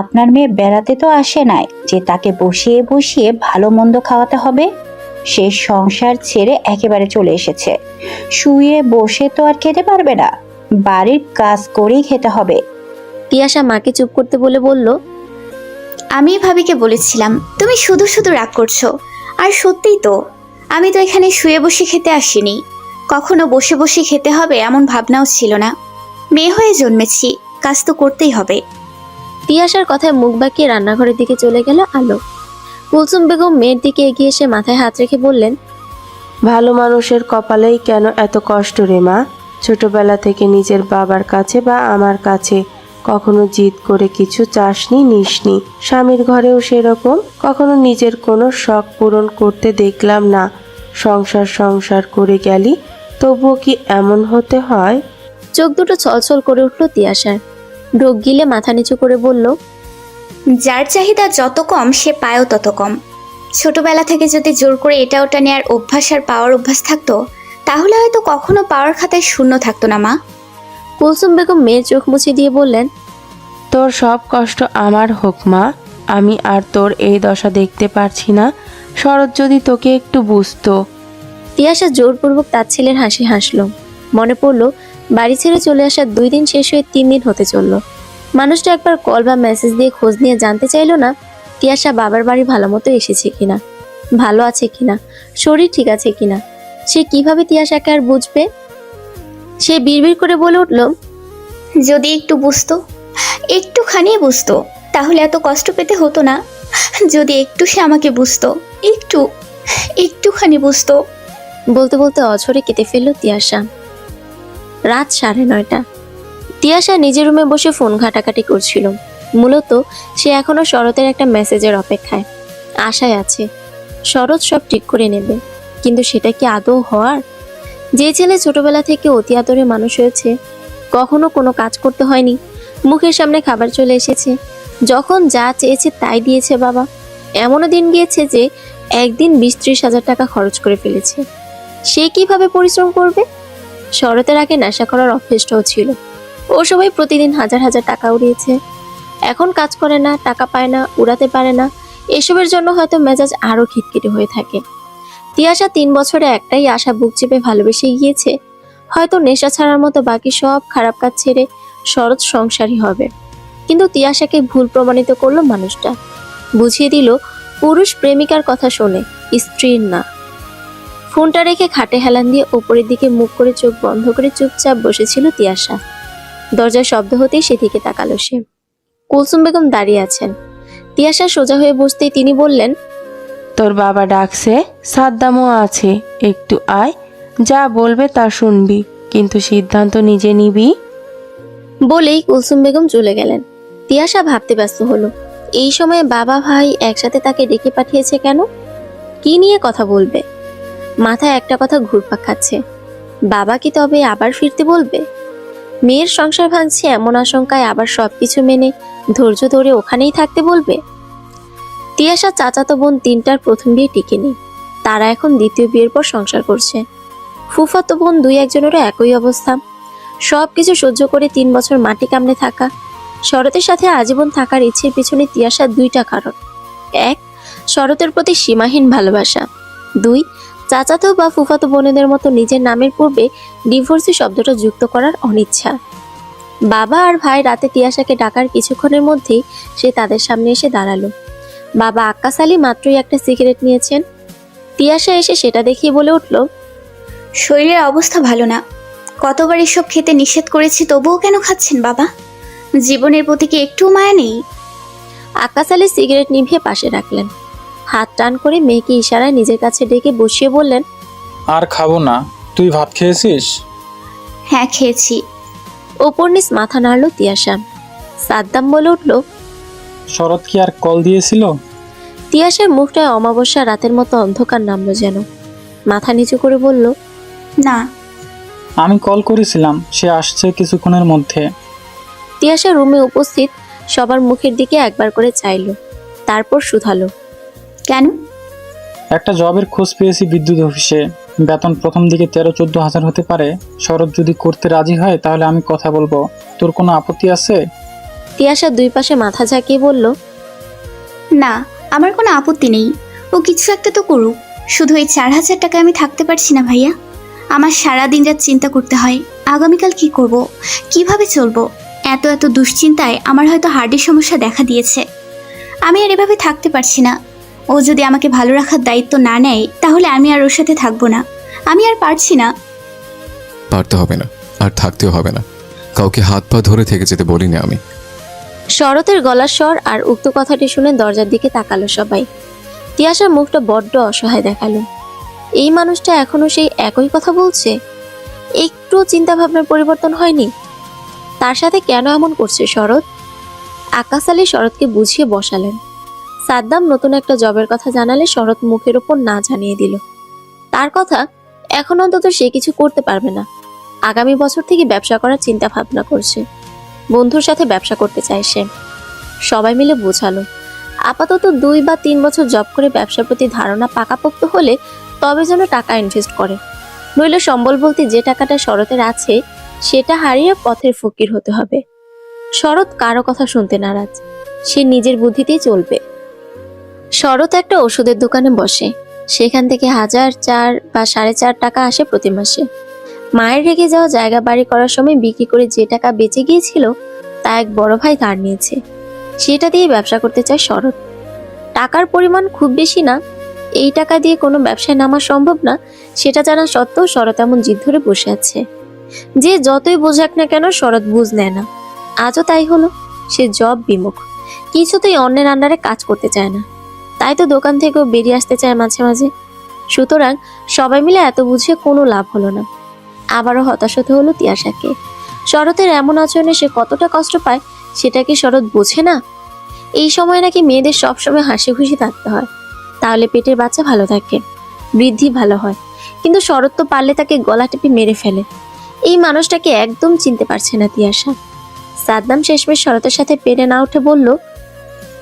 আপনার মেয়ে বেড়াতে তো আসে নাই যে তাকে বসিয়ে বসিয়ে ভালো মন্দ খাওয়াতে হবে। সে সংসার ছেড়ে একেবারে চলে এসেছে। শুয়ে বসে তো আর খেতে পারবে না, বাড়ির কাজ করেই খেতে হবে। তিয়াশা মাকে চুপ করতে বলে বলল, আমি ভাবিকে বলেছিলাম তুমি শুধু শুধু রাগ করছো। আর সত্যিই তো, আমি তো এখানে শুয়ে বসে খেতে আসিনি। কখনো বসে বসে খেতে হবে এমন ভাবনাও ছিল না। মেয়ে হয়ে জন্মেছি, কাজ তো করতেই হবে। তিয়াশার কথায় মুখ বাঁকিয়ে রান্নাঘরের দিকে চলে গেল আলো। কুলসুম বেগম মেয়ের দিকে এগিয়ে এসে মাথায় হাত রেখে বললেন, ভালো মানুষের কপালেই কেন এত কষ্ট রে মা? ছোটবেলা থেকে নিজের বাবার কাছে বা আমার কাছে কখনো জিদ করে কিছু চাসনি নিসনি। স্বামীর ঘরেও সেরকম কখনো নিজের কোনো শখ পূরণ করতে দেখলাম না। সংসার করে গেলি, তবুও কি এমন হতে হয়? চোখ দুটো ছলছল করে উঠল তিয়াশার। ঢোক গিলে মাথা নিচু করে বলল, যার চাহিদা যত কম সে পায়ও তত কম। ছোটবেলা থেকে যদি জোর করে এটা ওটা নেওয়ার অভ্যাস আর পাওয়ার অভ্যাস থাকতো, তাহলে হয়তো কখনো পাওয়ার খাতায় শূন্য থাকতো না মা। কুলসুম বেগম মেয়ের চোখ মুছে দিয়ে বললেন, তোর সব কষ্ট আমার হোক মা, আমি আর তোর এই দশা দেখতে পারছি না। শরৎ যদি তোকে একটু বুঝতো। তিয়াশা জোরপূর্বক তার ছেলের হাসি হাসল। মনে পড়ল বাড়ি ছেড়ে চলে আসার 2 দিন শেষ হয়ে 3 দিন হতে চলল। মানুষটা একবার কল বা মেসেজ দিয়ে খোঁজ নিয়ে জানতে চাইলো না তিয়াশা বাবার বাড়ি ভালো মতো এসেছে কিনা, ভালো আছে কিনা, শরীর ঠিক আছে কিনা। সে কিভাবে তিয়াশাকে আর বুঝবে? সে বিড়বিড় করে বলে উঠল, যদি একটু বুঝতো, একটুখানি বুঝতো, তাহলে এত কষ্ট পেতে হতো না। যদি একটু সে আমাকে বুঝতো, একটুখানি বুঝতো। বলতে বলতে অঝরে কেটে ফেলল তিয়াশা। রাত 9:30। তিয়াশা নিজের রুমে বসে ফোন ঘাটাঘাটি করছিল। মূলত সে এখনো শরতের একটা মেসেজের অপেক্ষায়, আশায় আছে শরৎ সব ঠিক করে নেবে। কিন্তু সেটা কি আদৌ হওয়ার? যে ছেলে ছোটবেলা থেকে অতি আদরে মানুষ হয়েছে, কখনো কোনো কাজ করতে হয়নি, মুখের সামনে খাবার চলে এসেছে, যখন যা চেয়েছে তাই দিয়েছে বাবা, এমনও দিন গিয়েছে যে একদিন 20-30 হাজার টাকা খরচ করে ফেলেছে, সে কিভাবে পরিশ্রম করবে? শরতের আগে নেশা করার অভ্যেসটাও ছিল। ও সবাই প্রতিদিন হাজার হাজার টাকা উড়িয়েছে। এখন কাজ করে না, টাকা পায় না, উড়াতে পারে না। এসবের জন্য হয়তো মেজাজ আরো খিটখিটে হয়ে থাকে। তিয়াশা 3 বছরে একটাই আশা বুক চেপে ভালোবেসে গিয়েছে, হয়তো নেশা ছাড়ার মতো বাকি সব খারাপ কাজ ছেড়ে শরৎ সংসারী হবে। কিন্তু তিয়াশাকে ভুল প্রমাণিত করলো মানুষটা। বুঝিয়ে দিল পুরুষ প্রেমিকার কথা শোনে, স্ত্রীর না। ফোনটা রেখে খাটে হেলান দিয়ে ওপরের দিকে মুখ করে চোখ বন্ধ করে চুপচাপ বসেছিল তিয়াশা। দরজার শব্দ হতেই সেদিকে তাকালো সে। কুলসুম বেগম দাঁড়িয়ে আছেন। তিয়াশা সোজা হয়ে বসতেই তিনি বললেন, তোর বাবা ডাকছে, সাদ্দামও আছে, একটু আয়, যা বলবে তা শুনবি, কিন্তু সিদ্ধান্ত নিজে নিবি। বলেই কুলসুম বেগম চলে গেলেন। তিয়াশা ভাবতে ব্যস্ত হলো, এই সময়ে বাবা ভাই একসাথে তাকে ডেকে পাঠিয়েছে কেন? কি নিয়ে কথা বলবে? মাথায় একটা কথা ঘুরপাক খাচ্ছে, বাবা কি তবে আবার ফিরতে বলবে? মেয়ের সংসার ভাঙছে এমন আশঙ্কায় আবার সবকিছু মেনে ধৈর্য ধরে ওখানেই থাকতে বলবে? তিয়াশা চাচাতো বোন 3টার প্রথম বিয়ে টিকেনি, তারা এখন দ্বিতীয় বিয়ের পর সংসার করছে। ফুফাতো বোন 2-1জনেরও একই অবস্থা। সবকিছু সহ্য করে 3 বছর মাটি কামড়ে থাকা। শরতের সাথে আজীবন থাকার ইচ্ছের পিছনে তিয়াশার 2টা কারণ। 1, শরতের প্রতি সীমাহীন ভালোবাসা। 2, চাচাতো বা ফুফাতো বোনেদের মতো নিজের নামের পূর্বে ডিভোর্সি শব্দটা যুক্ত করার অনিচ্ছা। বাবা আর ভাই রাতে তিয়াশাকে ডাকার কিছুক্ষণের মধ্যেই সে তাদের সামনে এসে দাঁড়ালো। বাবা আক্কাস আলী মাত্রই একটা সিগারেট নিয়েছেন। তিয়াশা এসে সেটা দেখিয়ে বলে উঠল, শরীরের অবস্থা ভালো না, কতবার এসব খেতে নিষেধ করেছি, তবুও কেন খাচ্ছেন বাবা? জীবনের প্রতি কি একটু মায়া নেই? আক্কাস আলী সিগারেট নিভিয়ে পাশে রাখলেন। হাত টান করে মেয়েকে ইশারায় নিজের কাছে ডেকে বসিয়ে বললেন, আর খাবো না, তুই ভাত খেয়েছিস? হ্যাঁ খেয়েছি। ওপর নিচ মাথা নাড়ল তিয়াশা। সাদ্দাম বলে উঠল, শরৎ কি আর কল দিয়েছিল? তিয়াশার মুখটায় অমাবস্যা রাতের মতো অন্ধকার নামলো যেন। মাথা নিচু করে বলল, না। আমি কল করেছিলাম, সে আসছে কিছুক্ষণের মধ্যে। তিয়াশা রুমে উপস্থিত সবার মুখের দিকে একবার করে চাইল, তারপর শুধালো, কেন? একটা জবের খোঁজ পেয়েছি বিদ্যুৎ অফিসে, বেতন প্রথম দিকে 13-14 হাজার হতে পারে। শরৎ যদি করতে রাজি হয় তাহলে আমি কথা বলবো, তোর কোনো আপত্তি আছে? তিয়াশা 2 পাশে মাথা ঝাঁকিয়ে বলল, না, আমার কোনো আপত্তি নেই। ও কিছু একটা তো করুক। শুধু এই 4,000 টাকায় আমি থাকতে পারছি না ভাইয়া। আমার সারা দিন রাত চিন্তা করতে হয়, আগামীকাল কি করব, কিভাবে চলবো। এত এত দুশ্চিন্তায় আমার হয়তো হার্টের সমস্যা দেখা দিয়েছে। আমি আর এভাবে থাকতে পারছি না। ও যদি আমাকে ভালো রাখার দায়িত্ব না নেয়, তাহলে আমি আর ওর সাথে থাকবো না। আমি আর পারছি না। পারতে হবে না, আর থাকতেও হবে না। কাউকে হাত পা ধরে থেকে যেতে বলিনি আমি। শরতের গলার স্বর আর উক্ত কথাটি শুনে দরজার দিকে তাকালো সবাই। তিয়াশার মুখটা বড্ড অসহায় দেখালো। এই মানুষটা এখনো সেই একই কথা বলছে, একটু চিন্তা ভাবনার পরিবর্তন হয়নি। তার সাথে কেন এমন করছে শরৎ? আকাশ আলী শরৎকে বুঝিয়ে বসালেন। সাদ্দাম নতুন একটা জবের কথা জানালে শরৎ মুখের ওপর না জানিয়ে দিল। তার কথা এখন অন্তত সে কিছু করতে পারবে না। আগামী বছর থেকে ব্যবসা করার চিন্তা ভাবনা করছে। বন্ধুর সাথে ব্যবসা করতে চায় সে। সবাই মিলে বোঝালো আপাতত 2 বা 3 বছর জব করে ব্যবসার প্রতি ধারণা পাকাপোক্ত হলে তবে যেন টাকা ইনভেস্ট করে, নইলে সম্বল বলতে যে টাকাটা শরতের আছে সেটা হারিয়ে পথের ফকির হতে হবে। শরৎ কারো কথা শুনতে নারাজ, সে নিজের বুদ্ধিতেই চলবে। শরৎ একটা ওষুধের দোকানে বসে, সেখান থেকে 1000, 4 বা 4.5 টাকা আসে প্রতি মাসে। মায়ের রেখে যাওয়া জায়গা বাড়ি করার সময় বিক্রি করে যে টাকা বেঁচে গিয়েছিল তা এক বড় ভাই ধার নিয়েছে, সেটা দিয়ে ব্যবসা করতে চায় শরৎ। টাকার পরিমাণ খুব বেশি না, এই টাকা দিয়ে কোনো ব্যবসায় নামা সম্ভব না সেটা জানা সত্ত্বেও শরৎ এমন জিদ ধরে বসে আছে। যে যতই বোঝাক না কেন শরৎ বুঝ নেয় না। আজও তাই হলো, সে জব বিমুখ, কিছুতেই অন্যের আন্ডারে কাজ করতে চায় না। তাই তো দোকান থেকেও বেরিয়ে আসতে চায় মাঝে মাঝে। সুতরাং সবাই মিলে এত বুঝে কোনো লাভ হলো না। আবারও হতাশ হতে হলো তিয়াশাকে। শরতের এমন আচরণে সে কতটা কষ্ট পায় সেটা কি শরৎ বোঝে না? এই সময় নাকি মেয়েদের সবসময় হাসি খুশি থাকতে হয়, তাহলে পেটের বাচ্চা ভালো থাকে, বৃদ্ধি ভালো হয়। কিন্তু শরৎ তো পারলে তাকে গলা টিপে মেরে ফেলে। এই মানুষটাকে একদম চিনতে পারছে না তিয়াশা। সাদ্দাম শেষমেশ শরতের সাথে পেরে না উঠে বলল,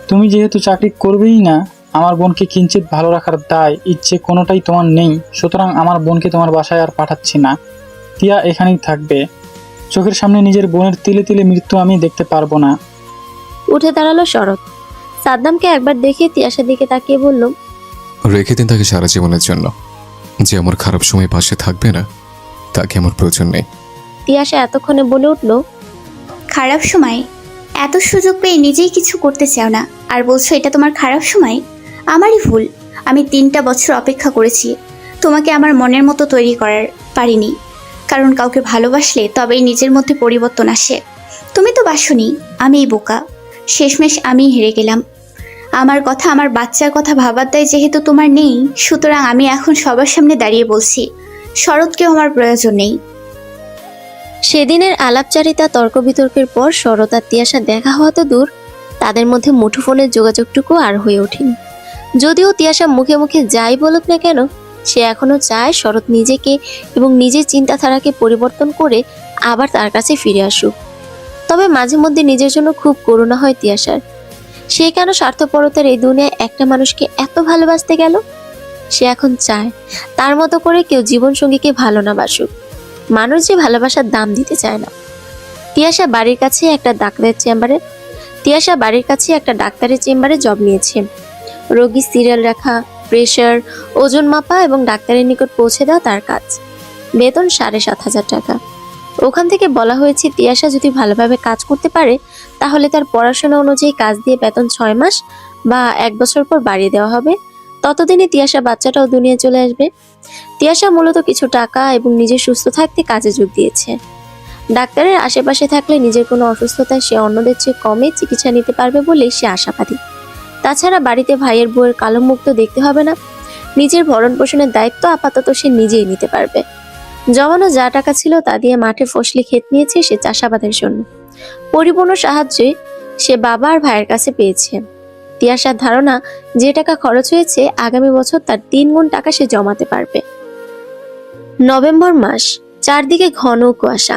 তুমি যেহেতু চাকরি করবেই না, আমার বোনকে কিঞ্চিত ভালো রাখার দায় ইচ্ছে কোনোটাই তোমার নেই, সুতরাং আমার বোনকে তোমার বাসায় আর পাঠাচ্ছি না। তিয়া এখানেই থাকবে। চোখের সামনে নিজের বোনের তিলে তিলে মৃত্যু আমি দেখতে পারবো না। উঠে দাঁড়ালো শরৎ। সাদ্দামকে একবার দেখে তিয়াশার দিকে তাকিয়ে বলল, রেখে দিন তাকে সারা জীবনের জন্য। যে আমার খারাপ সময় পাশে থাকবে না তাকে আমার প্রয়োজন নেই। তিয়াশা এতক্ষণে বলে উঠল, খারাপ সময়? এত সুযোগ পেয়ে নিজেই কিছু করতে চাও না আর বলছো এটা তোমার খারাপ সময়? আমারই ভুল। আমি 3টা বছর অপেক্ষা করেছি তোমাকে আমার মনের মতো তৈরি করার, পারিনি। কারণ কাউকে ভালোবাসলে তবেই নিজের মধ্যে পরিবর্তন আসে। তুমি তো বাসনি, আমিই বোকা। শেষমেশ আমি হেরে গেলাম। আমার কথা, আমার বাচ্চার কথা ভাবার দায় যেহেতু তোমার নেই, সুতরাং আমি এখন সবার সামনে দাঁড়িয়ে বলছি শরৎকেও আমার প্রয়োজন নেই। সেদিনের আলাপচারিতা তর্ক বিতর্কের পর শরৎ আর তিয়াশা দেখা হওয়া তো দূর, তাদের মধ্যে মুঠোফোনের যোগাযোগটুকু আর হয়ে ওঠেনি। যদিও তিয়াশা মুখে মুখে যাই বলুক না কেন, সে এখনো চায় শরৎ নিজেকে এবং নিজের চিন্তাধারাকে পরিবর্তন করে আবার তার কাছে ফিরে আসুক। তবে মাঝে মধ্যে নিজের জন্য খুব করুণা হয় তিয়াশার। সে কেন স্বার্থপরতার এই দুনিয়ায় একটা মানুষকে এত ভালোবাসতে গেল? সে এখন চায় তার মতো করে কেউ জীবনসঙ্গীকে ভালো না বাসুক। মানুষ যে ভালোবাসার দাম দিতে চায় না। তিয়াশা বাড়ির কাছে একটা ডাক্তারের চেম্বারে জব নিয়েছে। রোগী সিরিয়াল রাখা, প্রেশার, ওজন মাপা এবং ডাক্তারের নিকট পৌঁছে দেওয়া তার কাজ। বেতন 7,500 টাকা। ওখান থেকে বলা হয়েছে তিয়াশা যদি ভালোভাবে কাজ করতে পারে তাহলে তার পড়াশোনা অনুযায়ী কাজ দিয়ে বেতন 6 মাস বা 1 বছর পর বাড়িয়ে দেওয়া হবে। ততদিনে তিয়াশা বাচ্চাটাও দুনিয়া চলে আসবে। তিয়াশা মূলত কিছু টাকা এবং নিজে সুস্থ থাকতে কাজে যোগ দিয়েছে। ডাক্তারের আশেপাশে থাকলে নিজের কোনো অসুস্থতায় সে অন্যদের চেয়ে কমে চিকিৎসা নিতে পারবে বলেই সে আশাবাদী। তাছাড়া বাড়িতে ভাইয়ের বউয়ের কালো মুখ তো দেখতে হবে না। নিজের ভরণ পোষণের দায়িত্ব আপাতত সে নিজেই নিতে পারবে। জমানো যা টাকা ছিল তা দিয়ে মাঠে ফসলি ক্ষেত নিয়েছে সে চাষাবাদের জন্য। পরিপূর্ণ সাহায্যে সে বাবা আর ভাইয়ের কাছে পেয়েছে। তিয়াশার ধারণা যে টাকা খরচ হয়েছে আগামী বছর তার 3 গুণ টাকা সে জমাতে পারবে। নভেম্বর মাস, চারদিকে ঘন কুয়াশা,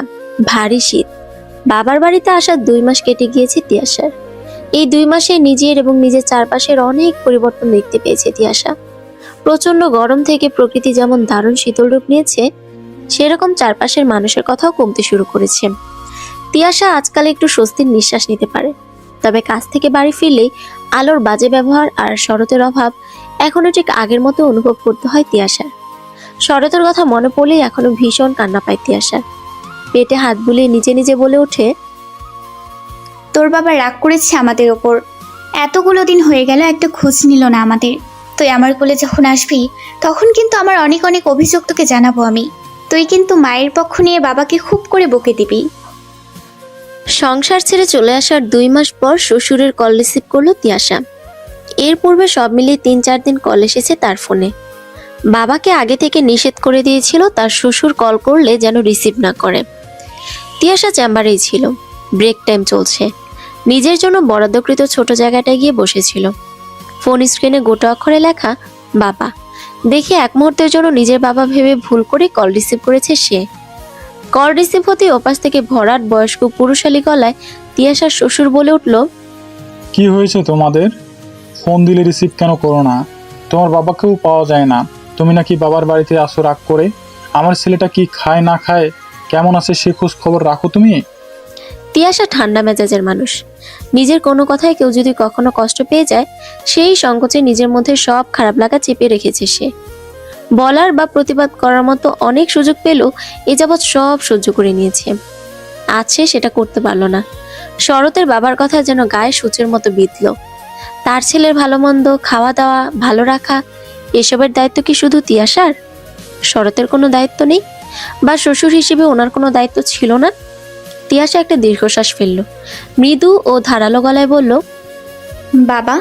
ভারী শীত। বাবার বাড়িতে আসার 2 মাস কেটে গিয়েছে তিয়াশার। এই 2 মাসে নিজের এবং নিজের চারপাশের অনেক পরিবর্তন দেখতে পেয়েছে তিয়াশা। প্রচন্ড গরম থেকে প্রকৃতি যেমন দারুণ শীতল রূপ নিয়েছে, সেরকম চারপাশের মানুষের কথাও কমতে শুরু করেছে। তিয়াশা আজকাল একটু স্বস্তির নিঃশ্বাস নিতে পারে। তবে কাজ থেকে বাড়ি ফিরলেই আলোর বাজে ব্যবহার আর শরতের অভাব এখনো ঠিক আগের মতো অনুভব করতে হয় তিয়াশার। শরতের কথা মনে পড়লেই এখনো ভীষণ কান্না পায় তিয়াশার। পেটে হাত বুলিয়ে নিজে নিজে বলে ওঠে, তোর বাবা রাগ করেছে আমাদের ওপর। এতগুলো দিন হয়ে গেল একটা খোঁজ নিল না আমাদের। তুই আমার কোলে যখন আসবি তখন কিন্তু আমার অনেক অনেক অভিযোগ তোকে জানাবো আমি। তুই কিন্তু মায়ের পক্ষ নিয়ে বাবাকে খুব করে বকে দিবি। সংসার ছেড়ে চলে আসার 2 মাস পর শ্বশুরের কল রিসিভ করলো তিয়াশা। এর পূর্বে সব মিলিয়ে 3-4 দিন কল এসেছে তার ফোনে। বাবাকে আগে থেকে নিষেধ করে দিয়েছিল তার শ্বশুর কল করলে যেন রিসিভ না করে। তিয়াশা চেম্বারেই ছিল, ব্রেক টাইম চলছে। নিজের জন্য বরাদ্দকৃত ছোট জায়গাটায় গিয়ে বসেছিল। ফোন স্ক্রিনে গোটা অক্ষরে লেখা বাবা। দেখে এক মুহূর্তের জন্য নিজের বাবা ভেবে ভুল করে কল রিসিভ করেছে সে। কল রিসিভ হতেই ওপাশ থেকে ভরাট বয়স্ক পুরুষালী গলায় তিয়াশার শ্বশুর বলে উঠল, কি হয়েছে তোমাদের? ফোন দিলে রিসিভ কেন করো না? তোমার বাবাকেও পাওয়া যায় না। তুমি নাকি বাবার বাড়িতে আসো রাগ করে। আমার ছেলেটা কি খায় না খায়, কেমন আছে সে খোঁজ খবর রাখো তুমি? তিয়াশা ঠান্ডা মেজাজের মানুষ। নিজের কোনো কথায় কেউ যদি কখনো কষ্ট পেয়ে যায়, সেই সংকোচে নিজের মধ্যে সব খারাপ লাগা চেপে রেখেছে সে। বলার বা প্রতিবাদ করার মতো অনেক সুযোগ পেলেও এ যাবৎ সব সহ্য করে নিয়েছে। আজ সে সেটা করতে পারল না। শরতের বাবার কথা যেন গায়ে সূচের মতো বিঁধল। তার ছেলের ভালো মন্দ, খাওয়া দাওয়া, ভালো রাখা, এসবের দায়িত্ব কি শুধু তিয়াশার? শরতের কোনো দায়িত্ব নেই? বা শ্বশুর হিসেবে ওনার কোনো দায়িত্ব ছিল না? তিয়াশা একটা দীর্ঘশ্বাস ফেলল, মৃদু ও ধারালো গলায় বলল, বাবা,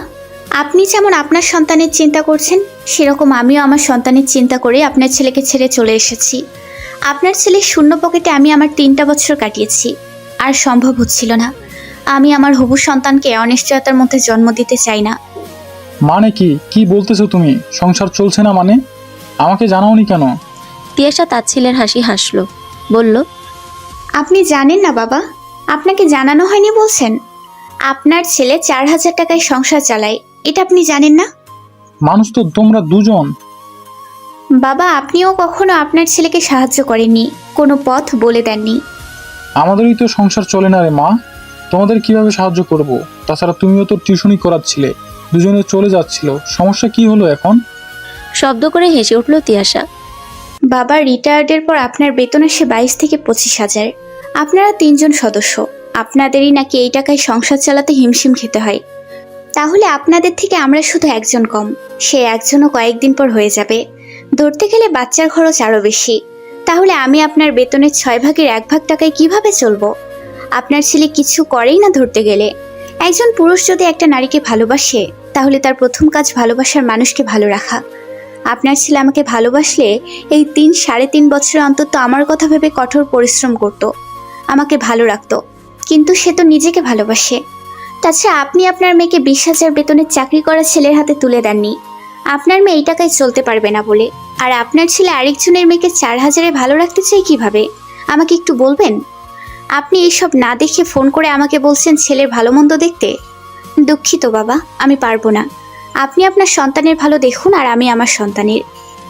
আপনি যেমন আপনার সন্তানের চিন্তা করছেন, সেরকম আমিও আমার সন্তানের চিন্তা করে আপনার ছেলেকে ছেড়ে চলে এসেছি। আপনার ছেলের শূন্য পকেটে আমি আমার 3টা বছর কাটিয়েছি, আর সম্ভব হচ্ছিল না। আমি আমার হবু সন্তানকে অনিশ্চয়তার মধ্যে জন্ম দিতে চাই না। মানে কি কি বলতেছো তুমি? সংসার চলছে না মানে? আমাকে জানাওনি কেন? তিয়াশা তাচ্ছিলের হাসি হাসল, বলল, আপনি জানেন না বাবা? আপনাকে জানানো হয়নি বলছেন? আপনার ছেলে 4000 টাকায় সংসার চালায়, এটা আপনি জানেন না? মানুষ তো তোমরা দুজন। বাবা, আপনিও কখনো আপনার ছেলেকে সাহায্য করেননি, কোনো পথ বলে দেননি। আমাদেরই তো সংসার চলে না রে মা, তোমাদের কিভাবে সাহায্য করব? তাছাড়া তুমিও তো টিউশনি করাচ্ছিলে, দুজনে চলে যাচ্ছিল, সমস্যা কি হলো এখন? শব্দ করে হেসে উঠল তিয়াশা। বাবা রিটায়ার্ডের পর আপনার বেতন আসে 22 থেকে 25,000। আপনারা 3জন সদস্য, আপনাদেরই নাকি এই টাকায় সংসার চালাতে হিমশিম খেতে হয়। তাহলে আপনাদের থেকে আমরা শুধু একজন কম, সে একজনও কয়েকদিন পর হয়ে যাবে। ধরতে গেলে বাচ্চার খরচ আরও বেশি। তাহলে আমি আপনার বেতনের 6 ভাগের 1 ভাগ টাকায় কিভাবে চলবো? আপনার ছেলে কিছু করেই না ধরতে গেলে। একজন পুরুষ যদি একটা নারীকে ভালোবাসে, তাহলে তার প্রথম কাজ ভালোবাসার মানুষকে ভালো রাখা। আপনার ছেলে আমাকে ভালোবাসলে এই 3-3.5 বছর অন্তত আমার কথা ভেবে কঠোর পরিশ্রম করত, আমাকে ভালো রাখতো। কিন্তু সে তো নিজেকে ভালোবাসে। তাছাড়া আপনি আপনার মেয়েকে 20,000 বেতনের চাকরি করা ছেলের হাতে তুলে দেননি, আপনার মেয়ে এই টাকায় চলতে পারবে না বলে। আর আপনার ছেলে আরেকজনের মেয়েকে 4,000-এ ভালো রাখতে চাই কিভাবে? আমাকে একটু বলবেন? আপনি এসব না দেখে ফোন করে আমাকে বলছেন ছেলের ভালো মন্দ দেখতে। দুঃখিত বাবা, আমি পারবো না। আপনি আপনার সন্তানের ভালো দেখুন, আর আমি আমার সন্তানের।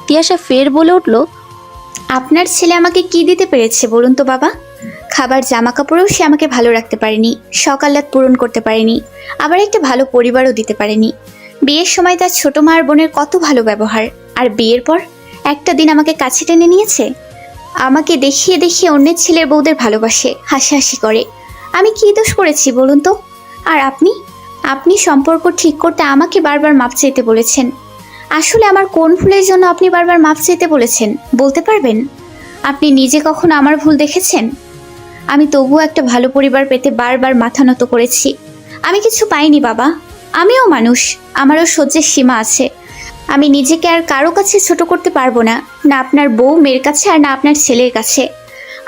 তিয়াশা ফের বলে উঠল, আপনার ছেলে আমাকে কি দিতে পেরেছে বলুন তো বাবা? খাবার, জামা কাপড়েও সে আমাকে ভালো রাখতে পারেনি, সকালাত পূরণ করতে পারেনি, আবার একটা ভালো পরিবারও দিতে পারেনি। বিয়ের সময় তার ছোট মার বোনের কত ভালো ব্যবহার, আর বিয়ের পর একটা দিন আমাকে কাছে টেনে নিয়েছে। আমাকে দেখিয়ে দেখিয়ে অন্যের ছেলের বউদের ভালোবাসে, হাসাহাসি করে। আমি কি দোষ করেছি বলুন তো? আর আপনি সম্পর্ক ঠিক করতে আমাকে বারবার মাপ চাইতে বলেছেন। আসলে আমার কোন ভুলের জন্য আপনি বারবার মাপ চাইতে বলেছেন বলতে পারবেন? আপনি নিজে কখনো আমার ভুল দেখেছেন? আমি তবুও একটা ভালো পরিবার পেতে বারবার মাথা নত করেছি। আমি কিছু পাইনি বাবা, আমিও মানুষ, আমারও সহ্যের সীমা আছে। আমি নিজেকে আর কারো কাছে ছোট করতে পারবো না, না আপনার বউ মেয়ের কাছে, আর না আপনার ছেলের কাছে।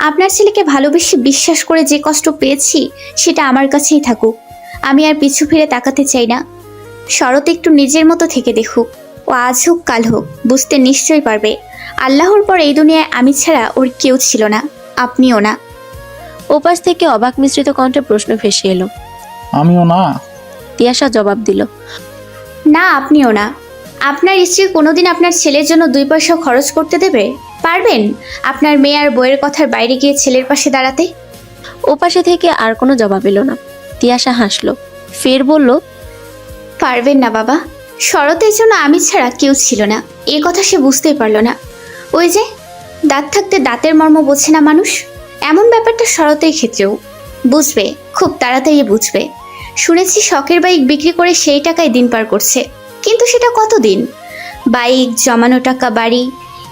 আপনার ছেলেকে ভালোবেসে বিশ্বাস করে যে কষ্ট পেয়েছি, সেটা আমার কাছেই থাকুক। আমি আর পিছু ফিরে তাকাতে চাই না। শরৎ একটু নিজের মতো থেকে দেখুক, ও আজ হোক কাল হোক বুঝতে নিশ্চয়ই পারবে। আল্লাহর পর এই দুনিয়ায় আমি ছাড়া ওর কেউ ছিল না, আপনিও না। ওপাশ থেকে অবাক মিশ্রিত কণ্ঠে প্রশ্ন ভেসে এলো। আমিও না। তিয়াশা জবাব দিল, না, আপনিও না। আপনার স্ত্রী কোনোদিন আপনার ছেলের জন্য 2 পয়সা খরচ করতে দেবে? পারবেন আপনার মেয়ে আর বইয়ের কথার বাইরে গিয়ে ছেলের পাশে দাঁড়াতে? ওপাশে থেকে আর কোনো জবাব এলো না। তিয়াশা হাসলো, ফের বলল, পারবেন না বাবা। শরতের জন্য আমি ছাড়া কেউ ছিল না, এই কথা সে বুঝতেই পারলো না। ওই যে দাঁত থাকতে দাঁতের মর্ম বোঝে না মানুষ, এমন ব্যাপারটা শরতের ক্ষেত্রেও বুঝবে, খুব তাড়াতাড়ি বুঝবে। শুনেছি শখের বাইক বিক্রি করে সেই টাকায় দিন পার করছে, কিন্তু সেটা কতদিন? বাইক, জমানো টাকা, বাড়ি,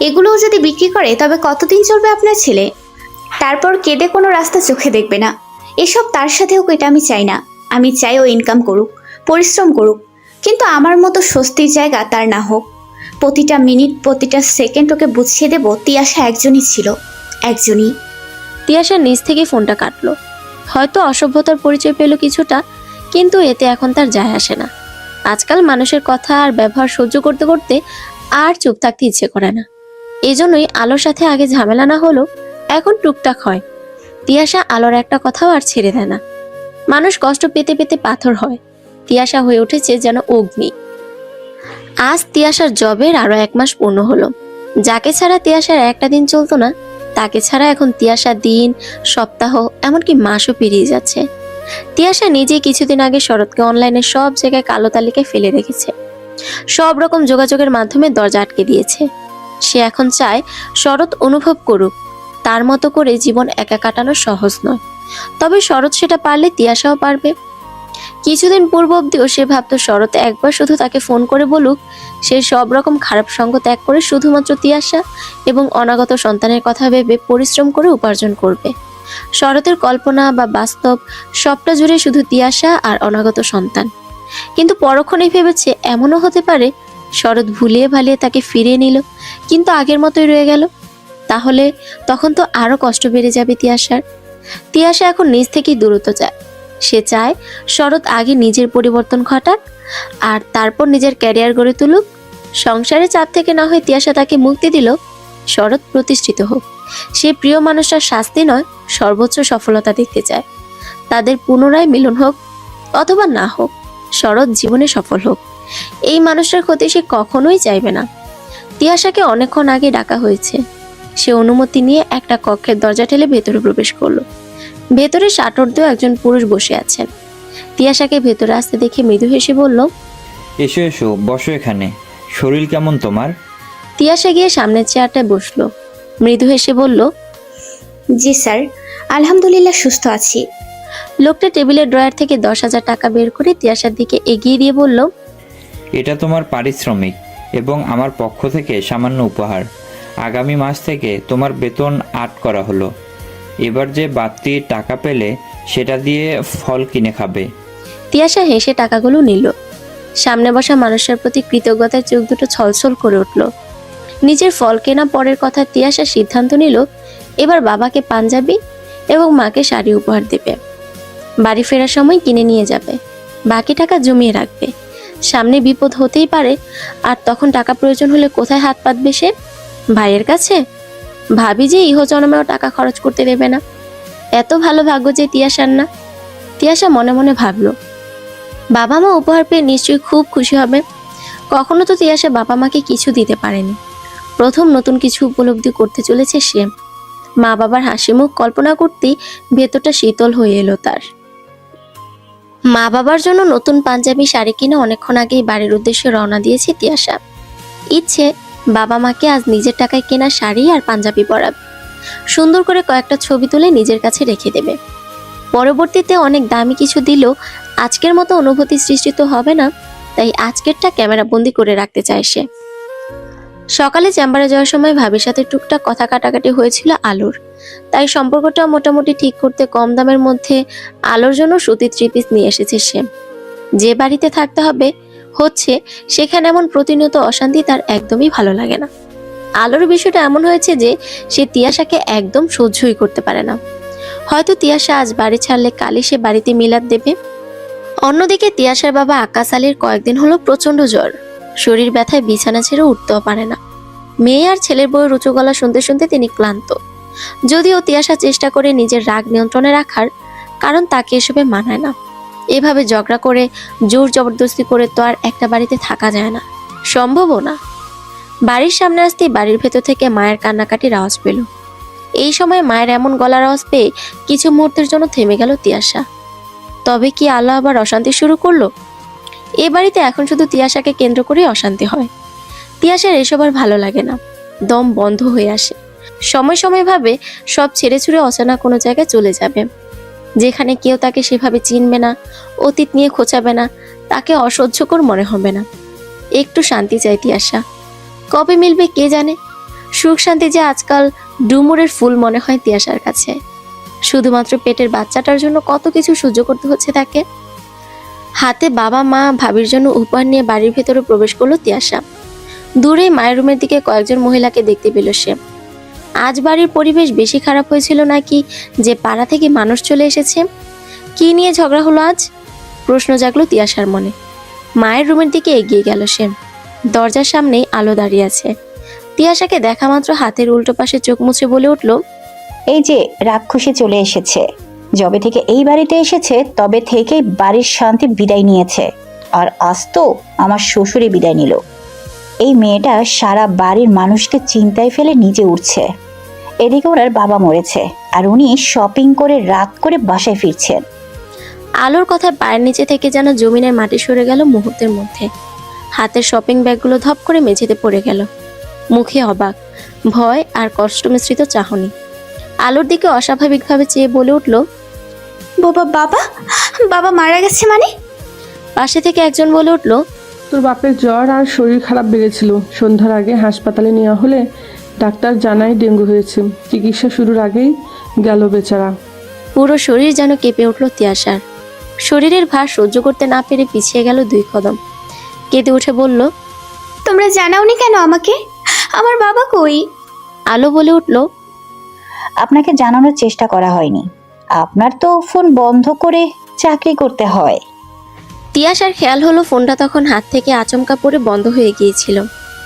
এগুলোও যদি বিক্রি করে তবে কতদিন চলবে আপনার ছেলে? তারপর কেঁদে কোনো রাস্তা চোখে দেখবে না। এসব তার সাথে হোক এটা আমি চাই না। আমি চাই ও ইনকাম করুক, পরিশ্রম করুক, কিন্তু আমার মতো স্বস্তির জায়গা তার না হোক। প্রতিটা মিনিট, প্রতিটা সেকেন্ড ওকে বুঝিয়ে দেব তিয়াশা একজনই ছিল, একজনই। তিয়াশা নিজ থেকে ফোনটা কাটলো। হয়তো অসভ্যতার পরিচয় পেল কিছুটা, কিন্তু এতে এখন তার যায় আসে না। আজকাল মানুষের কথা আর ব্যবহার সহ্য করতে করতে আর চুপ থাকতে ইচ্ছে করে না। এজন্যই আলোর সাথে আগে ঝামেলা না হলো, এখন টুকটাক হয়। তিয়াশা আলোর একটা কথাও আর ছেড়ে দেয় না। মানুষ কষ্ট পেতে পেতে পাথর হয়, তিয়াশা হয়ে উঠেছে যেন অগ্নি। আজ তিয়াশার জবের আরো 1 মাস পূর্ণ হলো। যাকে ছাড়া তিয়াশার একটা দিন চলতো না, তাকে ছাড়া এখন তিয়াশা দিন, সপ্তাহ, এমনকি মাসও পেরিয়ে যাচ্ছে। তিয়াশা নিজে কিছুদিন আগে শরৎকে অনলাইনে সব জায়গায় কালো তালিকায় ফেলে রেখেছে। সব রকম যোগাযোগের মাধ্যমে দরজা আটকে দিয়েছে। সে এখন চায় শরৎ অনুভব করুক তার মতো করে জীবন একা কাটানো সহজ নয়। তবে শরৎ সেটা পারলে তিয়াশাও পারবে। কিছুদিন পূর্ব অব্দিও সে ভাবতো শরৎ একবার শুধু তাকে ফোন করে বলুক সে সব রকম খারাপ সঙ্গ ত্যাগ করে শুধুমাত্র তিয়াশা এবং অনাগত সন্তানের কথা ভেবে পরিশ্রম করে উপার্জন করবে। শরতের কল্পনা বা বাস্তব সবটা জুড়ে শুধু তিয়াশা আর অনাগত সন্তান। কিন্তু পরক্ষণেই ভেবেছে এমনও হতে পারে শরৎ ভুলিয়ে ভালিয়ে তাকে ফিরিয়ে নিল, কিন্তু আগের মতোই রয়ে গেল। তাহলে তখন তো আরো কষ্ট বেড়ে যাবে তিয়াশার। তিয়াশা এখন নিজ থেকেই দূরত্ব চায়। সে চায় শরৎ আগে নিজের পরিবর্তন ঘটাক, আর তারপর নিজের ক্যারিয়ার গড়ে তুলুক। সংসারের চাপ থেকে না হয় তিয়াশা তাকে মুক্তি দিল, শরৎ প্রতিষ্ঠিত হোক। সে প্রিয় মানুষটার শাস্তি নয়, সর্বোচ্চ সফলতা দেখতে চায়। তাদের পুনরায় মিলন হোক অথবা না হোক, শরৎ জীবনে সফল হোক। এই মানুষটার ক্ষতি সে কখনোই চাইবে না। তিয়াশাকে অনেকক্ষণ আগে ডাকা হয়েছে। সে অনুমতি নিয়ে একটা কক্ষের দরজা ঠেলে ভেতরে প্রবেশ করলো। ভেতরে শাটর দিয়ে একজন পুরুষ বসে আছেন। তিয়াশাকে ভেতরে আসতে দেখে মৃদু হেসে বলল, এসো এসো, বসো এখানে। শরীর কেমন তোমার? তিয়াশা গিয়ে সামনের চেয়ারটায় বসলো। মৃদু হেসে বলল, জি স্যার, আলহামদুলিল্লাহ সুস্থ আছি। লোকটা টেবিলের ড্রয়ার থেকে 10,000 টাকা বের করে তিয়াশার দিকে এগিয়ে দিয়ে বলল, এটা তোমার পারিশ্রমিক এবং আমার পক্ষ থেকে সামান্য উপহার। আগামী মাস থেকে তোমার বেতন 8 করা হলো। এবার যে বাড়তি টাকা পেলে সেটা দিয়ে ফল কিনে খাবে। তিয়াশা হেসে টাকাগুলো নিল। সামনে বসা মানুষের প্রতি কৃতজ্ঞতার চোখ দুটো ছলছল করে উঠল। নিজের ফল কেনা পরের কথা তিয়াশা সিদ্ধান্ত নিল এবার বাবাকে পাঞ্জাবি এবং মাকে শাড়ি উপহার দেবে। বাড়ি ফেরার সময় কিনে নিয়ে যাবে, বাকি টাকা জমিয়ে রাখবে। সামনে বিপদ হতেই পারে, আর তখন টাকা প্রয়োজন হলে কোথায় হাত পাতবে সে? ভাইয়ের কাছে? ভাবি যে ইহজন্মেও টাকা খরচ করতে দেবে না। এত ভালো ভাগ্য যে তিয়াশার না। তিয়াশা মনে মনে ভাবলো, বাবা মা উপহার পেয়ে নিশ্চয়ই খুব খুশি হবে। কখনো তো তিয়াশা বাবা মাকে কিছু দিতে পারেনি। প্রথম নতুন কিছু উপলব্ধি করতে চলেছে সে। মা বাবার হাসি মুখ কল্পনা করতেই ভেতরটা শীতল হয়ে এলো তার। মা বাবার জন্য নতুন পাঞ্জাবি শাড়ি কিনে অনেকক্ষণ আগেই বাড়ির উদ্দেশ্যে রওনা দিয়েছে তিয়াশা। ইচ্ছে বাবা মাকে আজ নিজের টাকায় কেনা শাড়ি আর পাঞ্জাবি পরাবে। সুন্দর করে কয়েকটা ছবি তুলে নিজের কাছে রেখে দেবে। পরবর্তীতে অনেক দামি কিছু দিলেও আজকের মতো অনুভূতি সৃষ্টি তো হবে না, তাই আজকেরটা ক্যামেরা বন্দি করে রাখতে চায় সে। সকালে চেম্বারে যাওয়ার সময় ভাবির সাথে টুকটাক কথা কাটাকাটি হয়েছিল আলোর, তাই সম্পর্কটা মোটামুটি ঠিক করতে কম দামের মধ্যে আলোর জন্য সুতির 3 পিস নিয়ে এসেছে সে। যে বাড়িতে থাকতে হবে হচ্ছে সেখানে এমন প্রতিনিয়ত অশান্তি তার একদমই ভালো লাগে না। আলোর বিষয়টা এমন হয়েছে যে সে তিয়াশাকে একদম সহ্যই করতে পারে না। হয়তো তিয়াশা আজ বাড়ি ছাড়লে কালই সে বাড়িতে মিলাদ দেবে। অন্যদিকে তিয়াশার বাবা আকাশ আলীর কয়েকদিন হলো প্রচন্ড জ্বর। শরীর ব্যথায় বিছানা ছেড়ে উঠতেও পারে না। মেয়ে আর ছেলের বউয়ের উঁচু গলা শুনতে শুনতে তিনি ক্লান্ত। যদিও তিয়াশা চেষ্টা করে নিজের রাগ নিয়ন্ত্রণে রাখার, কারণ তাকে এসবে মানায় না। এভাবে ঝগড়া করে জোর জবরদস্তি করে তো আর একটা বাড়িতে থাকা যায় না, সম্ভবও না। বাড়ির সামনে আসতেই বাড়ির ভেতর থেকে মায়ের কান্নাকাটির আওয়াজ পেল। এই সময় মায়ের এমন গলার আওয়াজ পেয়ে কিছু মুহূর্তের জন্য থেমে গেল তিয়াশা। তবে কি আলো আবার অশান্তি শুরু করলো? এ বাড়িতে এখন শুধু তিয়াশাকে কেন্দ্র করে অশান্তি হয়। তিয়াশার এসব আর ভালো লাগে না, দম বন্ধ হয়ে আসে। সময় সময় ভাবে সব ছেড়ে ছুড়ে অচেনা কোনো জায়গায় চলে যাবে, যেখানে কেউ তাকে সেভাবে চিনবে না, অতীত নিয়ে খোঁচাবে না, তাকে অসহ্যকর মনে হবে না। একটু শান্তি চাই তিয়াশা। কবে মিলবে কে জানে। সুখ শান্তি যে আজকাল ডুমুরের ফুল মনে হয় তিয়াশার কাছে। শুধুমাত্র পেটের বাচ্চাটার জন্য কত কিছু সহ্য করতে হচ্ছে তাকে। হাতে বাবা মা ভাবির জন্য উপহার নিয়ে বাড়ির ভেতরে প্রবেশ করলো তিয়াশা। দূরে মায়ের রুমের দিকে কয়েকজন মহিলাকে দেখতে পেল সে। আজ বাড়ির পরিবেশ বেশি খারাপ হয়েছিল নাকি যে পাড়া থেকে মানুষ চলে এসেছে? কি নিয়ে ঝগড়া হলো আজ? প্রশ্ন জাগলো তিয়াশার মনে। মায়ের রুমের দিকে এগিয়ে গেল সে। দরজার সামনেই আলো দাঁড়িয়ে আছে। তিয়াশাকে দেখা মাত্র হাতের উল্টো পাশে চোখ মুছে বলে উঠল, এই যে রাক্ষসী চলে এসেছে। যবে থেকে এই বাড়িতে এসেছে তবে থেকেই বাড়ির শান্তি বিদায় নিয়েছে, আর আজ তো আমার শ্বশুরে বিদায় নিল। এই মেয়েটা সারা বাড়ির মানুষকে চিন্তায় ফেলে নিজে উঠছে। এদিকে ওনার বাবা মরেছে, আর উনি শপিং করে রাত করে বাসায় ফিরছেন। আলোর কথায় পায়ের নিচে থেকে যেন জমিনের মাটি সরে গেল মুহূর্তের মধ্যে। হাতের শপিং ব্যাগগুলো ধপ করে মেঝেতে পড়ে গেল। মুখে অবাক, ভয় আর কষ্ট মিশ্রিত চাহনি। আলোর দিকে অস্বাভাবিকভাবে চেয়ে বলে উঠল, বাবা বাবা বাবা মারা গেছে মানে? পাশে থেকে একজন বলে উঠল, তোর বাপের জ্বর আর শরীর খারাপ বেড়েছিল। সন্ধ্যার আগে হাসপাতালে নেওয়া হলে ডাক্তার জানায় ডেঙ্গু হয়েছে। চিকিৎসা শুরুর আগেই গেল বেচারা। পুরো শরীর যেন কেঁপে উঠল তিয়াশার। শরীরের ভার সহ্য করতে না পেরে পিছিয়ে গেল 2 কদম। কেঁদে উঠে বলল, তোমরা জানাওনি কেন আমাকে? আমার বাবা কই? আলো বলে উঠল, আপনাকে জানানোর চেষ্টা করা হয়নি। আপনার তো ফোন বন্ধ করে চাকরি করতে হয়। তিয়াশার খেয়াল হলো ফোনটা তখন হাত থেকে আচমকা পড়ে বন্ধ হয়ে গিয়েছিল।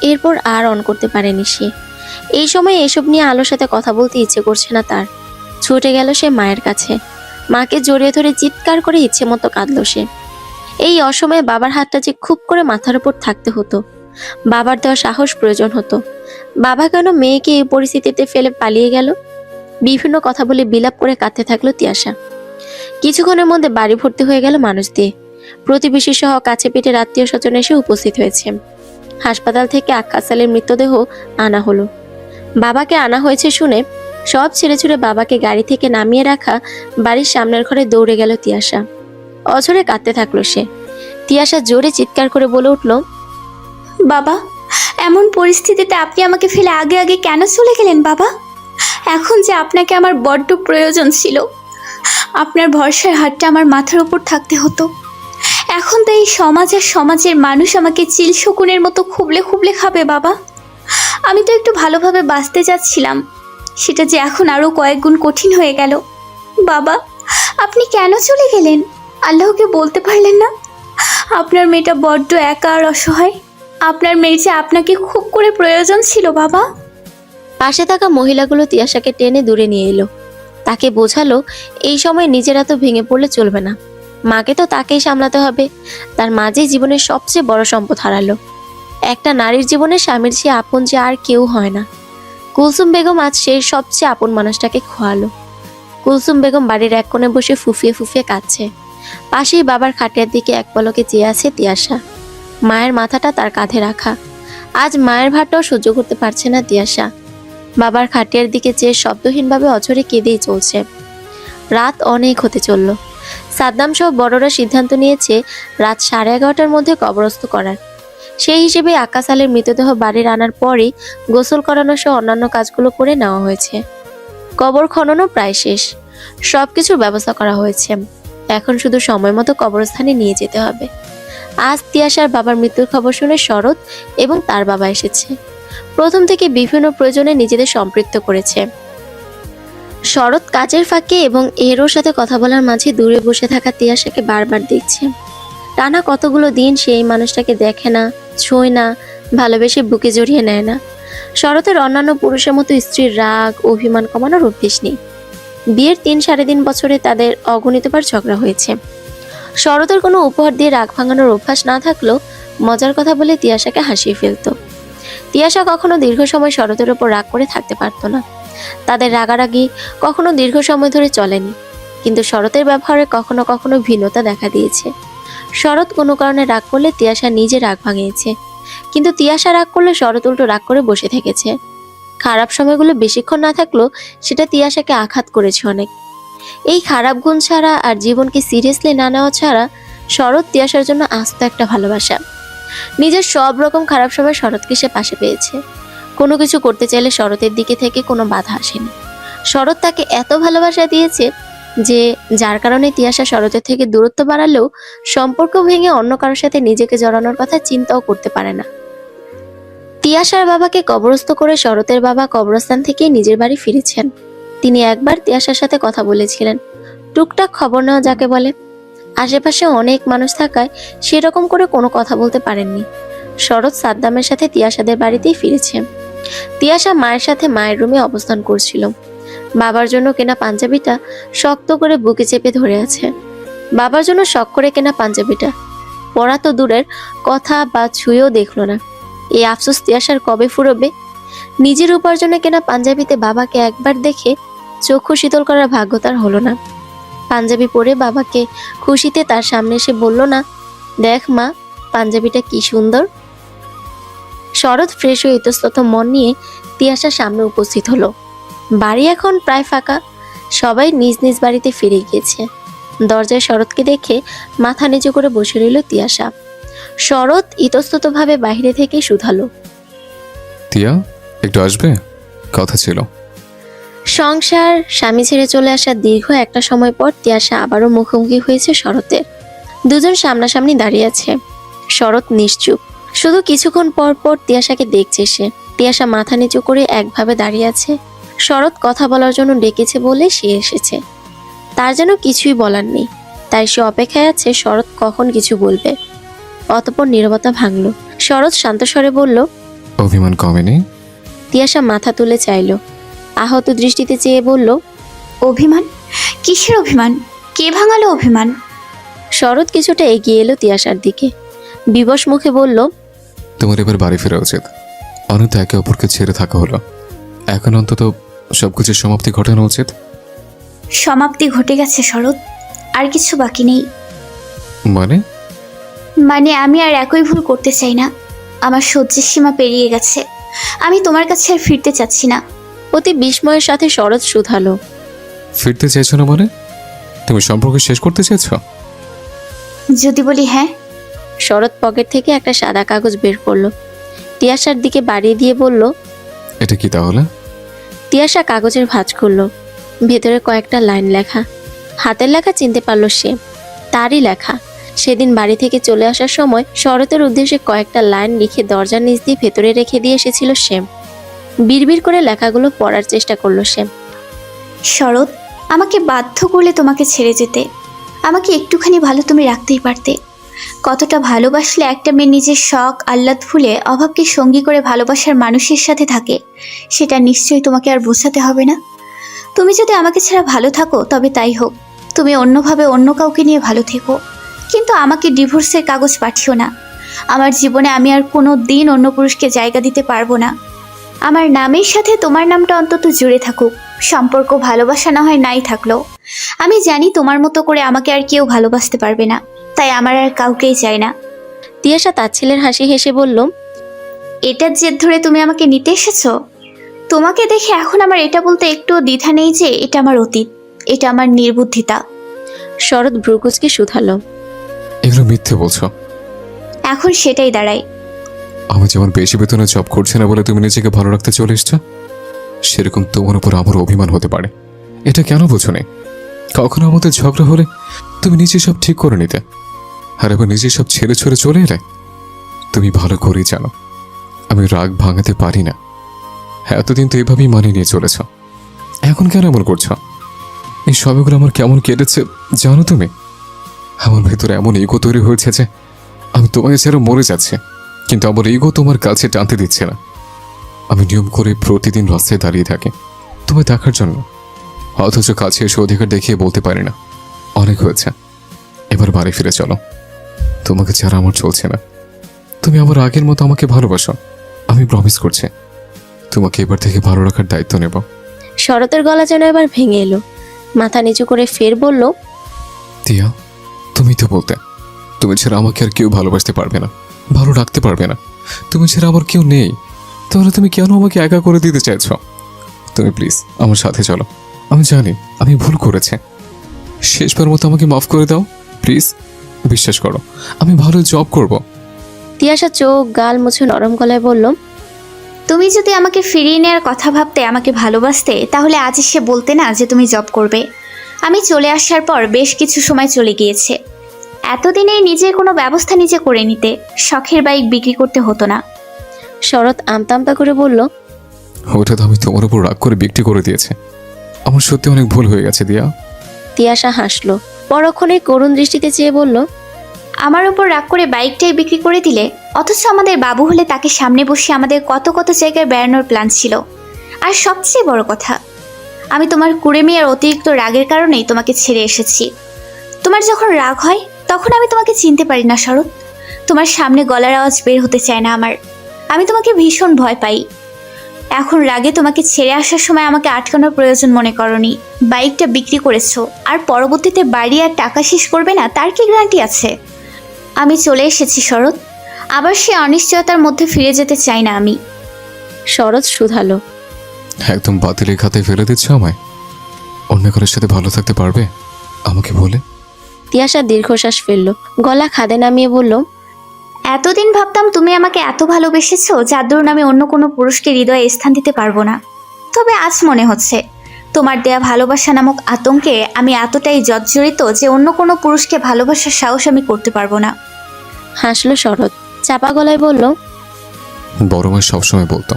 এরপর আর অন করতে পারেনি সে। এই সময় এসব নিয়ে আলোর সাথে কথা বলতে ইচ্ছে করছে না তার। ছুটে গেল সে মায়ের কাছে। মাকে জড়িয়ে ধরে চিৎকার করে ইচ্ছে মতো কাঁদল সে। এই অসময়ে বাবার হাতটা যে খুব করে মাথার উপর থাকতে হতো। বাবার দেওয়া সাহস প্রয়োজন হতো। বাবা কেন মেয়েকে এই পরিস্থিতিতে ফেলে পালিয়ে গেল? বিভিন্ন কথা বলে বিলাপ করে কাঁদতে থাকলো তিয়াশা। কিছুক্ষণের মধ্যে বাড়ি ভর্তি হয়ে গেল মানুষ দিয়ে। প্রতিবেশী সহ কাছে পিঠের আত্মীয় স্বজন এসে উপস্থিত হয়েছে। হাসপাতাল থেকে আক্কাস আলীর মৃতদেহ আনা হলো। বাবাকে আনা হয়েছে শুনে সব ছেড়ে ছুড়ে বাবাকে গাড়ি থেকে নামিয়ে রাখা বাড়ির সামনের ঘরে দৌড়ে গেল তিয়াশা। অঝরে কাঁদতে থাকলো সে। তিয়াশা জোরে চিৎকার করে বলে উঠল, বাবা, এমন পরিস্থিতিতে আপনি আমাকে ফেলে আগে আগে কেন চলে গেলেন বাবা? এখন যে আপনাকে আমার বড্ড প্রয়োজন ছিল। আপনার ভরসার হাতটা আমার মাথার উপর থাকতে হতো। এখন তো এই সমাজ আর সমাজের মানুষ আমাকে চিল শকুনের মতো খুবলে খুবলে খাবে বাবা। আমি তো একটু ভালোভাবে বাঁচতে যাচ্ছিলাম, সেটা যে এখন আরও কয়েক গুণ কঠিন হয়ে গেল। বাবা, আপনি কেন চলে গেলেন? আল্লাহকে বলতে পারলেন না? আপনার মেয়েটা বড্ড একা আর অসহায়। আপনার মেয়ের যে আপনাকে খুব করে প্রয়োজন ছিল বাবা। পাশে থাকা মহিলাগুলো তিয়াশাকে টেনে দূরে নিয়ে এলো। তাকে বোঝালো এই সময় নিজেরা তো ভেঙে পড়লে চলবে না। মাকে তো তাকেই সামলাতে হবে। তার মাঝে জীবনের সবচেয়ে বড় সম্পদ হারালো। একটা নারীর জীবনে স্বামীর চেয়ে আপন যে আর কেউ হয় না। কুলসুম বেগম আজ সেই সবচেয়ে আপন মানুষটাকে খোয়ালো। কুলসুম বেগম বাড়ির এক কোণে বসে ফুফিয়ে ফুফিয়ে কাঁদছে। পাশেই বাবার খাটিয়ার দিকে এক পলকে চেয়ে আছে তিয়াশা। মায়ের মাথাটা তার কাঁধে রাখা। আজ মায়ের ভারটাও সহ্য করতে পারছে না তিয়াশা। বাবার খাটিয়ার দিকে চেয়ে শব্দহীনভাবে অঝরে কেঁদেই চলছে। রাত অনেক হতে চলল। সাদ্দাম সহ বড়রা সিদ্ধান্ত নিয়েছে রাত 11:30টার মধ্যে কবরস্থ করার। সেই হিসেবে আক্কাস আলীর মৃতদেহ বাড়ির আনার পরই গোসল করানো সহ অন্যান্য কাজগুলো করে নেওয়া হয়েছে। কবর খননও প্রায় শেষ। সবকিছুর ব্যবস্থা করা হয়েছে। এখন শুধু সময় মতো কবরস্থানে নিয়ে যেতে হবে। আজ তিয়াশার বাবার মৃত্যুর খবর শুনে শরৎ এবং তার বাবা এসেছে। প্রথম থেকে বিভিন্ন প্রয়োজনে নিজেদের সম্পৃক্ত করেছে। শরৎ কাজের ফাঁকে এবং এরোর সাথে কথা বলার মাঝে দূরে বসে থাকা তিয়াশাকে বারবার দেখছে। টানা কতগুলো দিন সেই মানুষটাকে দেখে না, ছোঁয় না, ভালোবেসে বুকে জড়িয়ে নেয় না। শরতের অন্যান্য পুরুষের মতো স্ত্রীর রাগ অভিমান কমানোর অভ্যেস নেই। বিয়ের 3-3.5 বছরে তাদের অগণিতবার ঝগড়া হয়েছে। শরতের কোনো উপহার দিয়ে রাগ ভাঙানোর অভ্যাস না থাকলেও মজার কথা বলে তিয়াশাকে হাসিয়ে ফেলত। তিয়াশা কখনো দীর্ঘ সময় শরতের ওপর রাগ করে থাকতে পারত না। তাদের রাগারাগি কখনো দীর্ঘ সময় ধরে চলেনি, কিন্তু শরতের ব্যবহারে কখনো কখনো ভিন্নতা দেখা দিয়েছে। শরৎ কোনো কারণে রাগ করলে তিয়াশা নিজে রাগ ভাঙিয়েছে, কিন্তু তিয়াশা রাগ করলে শরৎ উল্টো রাগ করে বসে থেকেছে। খারাপ সময়গুলো বেশিক্ষণ না থাকলেও সেটা তিয়াশাকে আঘাত করেছে অনেক। এই খারাপ গুণ ছাড়া আর জীবনকে সিরিয়াসলি না নেওয়া ছাড়া শরৎ তিয়াশার জন্য আস্ত একটা ভালোবাসা। নিজের সব রকম খারাপ সময় শরৎকে সে পাশে পেয়েছে। কোনো কিছু করতে চাইলে শরতের দিকে থেকে কোনো বাধা আসেনি। শরৎ তাকে এত ভালোবাসা দিয়েছে যে যার কারণে তিয়াশা শরতের থেকে দূরত্ব বাড়ালেও সম্পর্ক ভেঙে অন্য কারোর সাথে নিজেকে জড়ানোর কথা চিন্তাও করতে পারে না। তিয়াশার বাবাকে কবরস্থ করে শরতের বাবা কবরস্থান থেকে নিজের বাড়ি ফিরেছেন। তিনি একবার তিয়াশার সাথে কথা বলেছিলেন, টুকটাক খবর নেওয়া যাকে বলে। আশেপাশে অনেক মানুষ থাকায় সেরকম করে কোনো কথা বলতে পারেননি। শরৎ সাদ্দামের সাথে তিয়াশাদের বাড়িতেই ফিরেছে। তিয়াশা মায়ের সাথে মায়ের রুমে অবস্থান করছিল। বাবার জন্য কেনা পাঞ্জাবিটা শক্ত করে বুকে চেপে ধরে আছে। বাবার জন্য শখ করে কেনা পাঞ্জাবিটা পরা তো দূরের কথা, বা ছুঁয়েও দেখলো না। এই আফসোস তিয়াশার কবে ফুরবে? নিজের উপার্জনে কেনা পাঞ্জাবিতে বাবাকে একবার দেখে চক্ষু শীতল করার ভাগ্য তার হলো না। পাঞ্জাবি পরে বাবাকে খুশিতে তার সামনে এসে বলল না, দেখ মা, পাঞ্জাবিটা কি সুন্দর। শরৎ ফ্রেশ হয়ে ইতস্তত মন নিয়ে তিয়াশার সামনে উপস্থিত হলো। বাড়ি এখন প্রায় ফাঁকা, সবাই নিজ নিজ বাড়িতে ফিরে গিয়েছে। দরজায় শরৎকে দেখে মাথা নিচু করে বসে রইল তিয়াশা। শরৎ ইতস্ততভাবে বাইরে থেকে শুধালো, তিয়া, একটু আসবে, কথা ছিল। সংসার স্বামী ছেড়ে চলে আসার দীর্ঘ একটা সময় পর তিয়াশা আবারও মুখোমুখি হয়েছে শরতের। দুজন সামনাসামনি দাঁড়িয়ে আছে। শরৎ নিশ্চুপ, শুধু কিছুক্ষণ পর পর তিয়াশাকে দেখছে সে। তিয়াশা মাথা নিচু করে একভাবে দাঁড়িয়ে আছে। শরৎ কথা বলার জন্য ডেকেছে বলে সে এসেছে। তার যেন কিছুই বলার নেই, তাই সে অপেক্ষায় আছে শরৎ কখন কিছু বলবে। অতঃপর নীরবতা ভাঙল। শরৎ শান্ত স্বরে বলল, অভিমান কমেনি? তিয়াশা মাথা তুলে চাইল, আহত দৃষ্টিতে চেয়ে বলল, অভিমান? কিসের অভিমান? কে ভাঙালো অভিমান? শরৎ কিছুটা এগিয়ে এলো তিয়াশার দিকে, বিবশ মুখে বলল, তোমার এবার বাড়ি ফেরা উচিত। অনন্ত একে অপরকে ছেড়ে থাকা হলো, এখন অন্তত সবকিছুর সমাপ্তি ঘটানো উচিত। সমাপ্তি ঘটে গেছে শরৎ, আর কিছু বাকি নেই। মানে আমি আর একই ভুল করতে চাই না। আমার সহ্যের সীমা পেরিয়ে গেছে। আমি তোমার কাছে আর ফিরতে চাচ্ছি না। অতি বিস্ময়ের সাথে শরৎ শুধালো, ফিরতে চাইছো না মানে? তুমি সম্পর্ক শেষ করতে চাইছো? যদি বলি হ্যাঁ। শরৎ পকেট থেকে একটা সাদা কাগজ বের করলো, তিয়াশার দিকে বাড়িয়ে দিয়ে বলল, এটা কি তাহলে? তিয়াশা কাগজের ভাঁজ খুলল। ভেতরে কয়েকটা লাইন লেখা। হাতের লেখা চিনতে পারল সে, তারই লেখা। সেদিন বাড়ি থেকে চলে আসার সময় শরতের উদ্দেশ্যে কয়েকটা লাইন লিখে দরজার নিচ দিয়ে ভেতরে রেখে দিয়ে এসেছিল সে। বিড়বিড় করে লেখাগুলো পড়ার চেষ্টা করলো সে। শরৎ, আমাকে বাধ্য করলে তোমাকে ছেড়ে যেতে। আমাকে একটুখানি ভালো তুমি রাখতেই পারতে। কতটা ভালোবাসলে একটা মেয়ে নিজের শখ আহ্লাদ ভুলে অভাবকে সঙ্গী করে ভালোবাসার মানুষের সাথে থাকে, সেটা নিশ্চয়ই তোমাকে আর বোঝাতে হবে না। তুমি যদি আমাকে ছাড়া ভালো থাকো তবে তাই হোক, তুমি অন্যভাবে অন্য কাউকে নিয়ে ভালো থেকো, কিন্তু আমাকে ডিভোর্সের কাগজ পাঠিও না। আমার জীবনে আমি আর কোনো দিন অন্য পুরুষকে জায়গা দিতে পারবো না। আমার নামের সাথে তোমার নামটা অন্তত জুড়ে থাকুক। সম্পর্ক ভালোবাসা না হয় নাই থাকলো, আমি জানি তোমার মতো করে আমাকে আর কেউ ভালোবাসতে পারবে না, তাই আমার আর কাউকেই চাই না। তিয়াশা তাচ্ছিলের হাসি হেসে বলল, এটার জেদ ধরে তুমি আমাকে নিতে এসেছো? তোমাকে দেখে এখন আমার এটা বলতে একটুও দ্বিধা নেই যে এটা আমার অতীত, এটা আমার নির্বুদ্ধিতা। শরৎ ভ্রুকুচকে শুধালো, এগুলো মিথ্যে বলছো? এখন সেটাই দাঁড়ায়। আমি যেমন বেশি বেতনে জব করছি না বলে তুমি নিজেকে ভালো রাখতে চলে এসছো, সেরকম তোমার উপর আমার অভিমান হতে পারে। এটা কেন বোঝো না? কখনো আমাদের ঝগড়া হলে তুমি নিজে সব ঠিক করে নিতে, আর এবার নিজে সব ছেড়ে ছড়ে চলে এলে। তুমি ভালো করেই জানো আমি রাগ ভাঙাতে পারি না। এতদিন তো এভাবেই মানিয়ে নিয়ে চলেছ, এখন কেন এমন করছো? এই সবগুলো আমার কেমন কেটেছে জানো তুমি? আমার ভেতরে এমন ইগো তৈরি হয়েছে যে আমি তোমাকে ছেড়ে মরে যাচ্ছি, কিন্তু আমার ইগো তোমার কাছে টানতে দিচ্ছে না। আমি নিয়ম করে প্রতিদিন রাস্তায় দাঁড়িয়ে থাকি তোমায় দেখার জন্য, অথচ কাছে এসে অধিকার দেখিয়ে বলতে পারি না। অনেক হয়েছে, এবার বাড়ি ফিরে চলো। তোমাকে ছাড়া আমার চলছে না। তুমি আমার আগের মতো আমাকে ভালোবাসো, আমি প্রমিস করছি তোমাকে এবার থেকে ভালো রাখার দায়িত্ব নেব। শরতের গলা যেন এবার ভেঙে এলো। মাথা নিচু করে ফের বলল, তিয়া, তুমি তো বলতে তুমি ছাড়া আমাকে আর কেউ ভালোবাসতে পারবে না, ভালো রাখতে পারবে না। তুমি ছাড়া আমার কেউ নেই, তাহলে তুমি কেন আমাকে একা করে দিতে চাইছ? তুমি প্লিজ আমার সাথে চলো। আমি জানি আমি ভুল করেছি, শেষবার মতো আমাকে মাফ করে দাও প্লিজ। বিশ্বাস করো আমি ভালো জব করব। তিয়াশা চোখ গাল মুছে নরম গলায় বলল, তুমি যদি আমাকে ফিরিয়ে নেওয়ার কথা ভাবতে, আমাকে ভালোবাসতে, তাহলে আজ এসে বলতে না যে তুমি জব করবে। আমি চলে আসার পর বেশ কিছু সময় চলে গিয়েছে। এতদিনেই নিজের কোনো ব্যবস্থা নিজে করে নিতে, শখের বাইক বিক্রি করতে হতো না। শরৎ আমতা আমতা করে বলল, ওটা তো আমি তোমার উপর রাগ করে বিক্রি করে দিয়েছে। আমার সত্যি অনেক ভুল হয়ে গেছে দিয়া। তিয়াশা হাসলো, পরক্ষণে করুণ দৃষ্টিতে চেয়ে বলল, আমার উপর রাগ করে বাইকটাই বিক্রি করে দিলে, অথচ আমাদের বাবু হলে তাকে সামনে বসে আমাদের কত কত জায়গায় বেড়ানোর প্ল্যান ছিল। আর সবচেয়ে বড় কথা, আমি তোমার কুড়েমি আর অতিরিক্ত রাগের কারণেই তোমাকে ছেড়ে এসেছি। তোমার যখন রাগ হয় তখন আমি তোমাকে চিনতে পারি না শরৎ। তোমার সামনে গলার আওয়াজ বের হতে চায় না আমার। আমি তোমাকে ভীষণ ভয় পাই। এখন রাগে তোমাকে ছেড়ে আসার সময় আমাকে আটকানোর প্রয়োজন মনে করনি। বাইকটা বিক্রি করেছো, আর পরবর্তীতে বাড়ি আর টাকা শেষ করবে না তার কি গ্যারান্টি আছে? আমি চলে এসেছি শরৎ, আবার সে অনিশ্চয়তার মধ্যে ফিরে যেতে চাই না আমি। শরৎ শুধালো, একদম বাতিলের খাতায় ফেলে দিচ্ছ আমায়? অন্য কারোর সাথে ভালো থাকতে পারবে আমাকে বলে? তিয়াশা দীর্ঘশ্বাস ফেলল, গলা খাদে নামিয়ে বলল, এতদিন ভাবতাম তুমি আমাকে এত ভালোবেসেছো যার দরুন আমি অন্য কোনো পুরুষকে হৃদয়ে স্থান দিতে পারবো না। তবে আজ মনে হচ্ছে তোমার দেয়া ভালোবাসা নামক আতঙ্কে আমি এতটাই জর্জরিত যে অন্য কোনো পুরুষকে ভালোবাসার সাহস আমি করতে পারবো না। হাসলো শরৎ, চাপা গলায় বলল, বড় মা সবসময় বলতো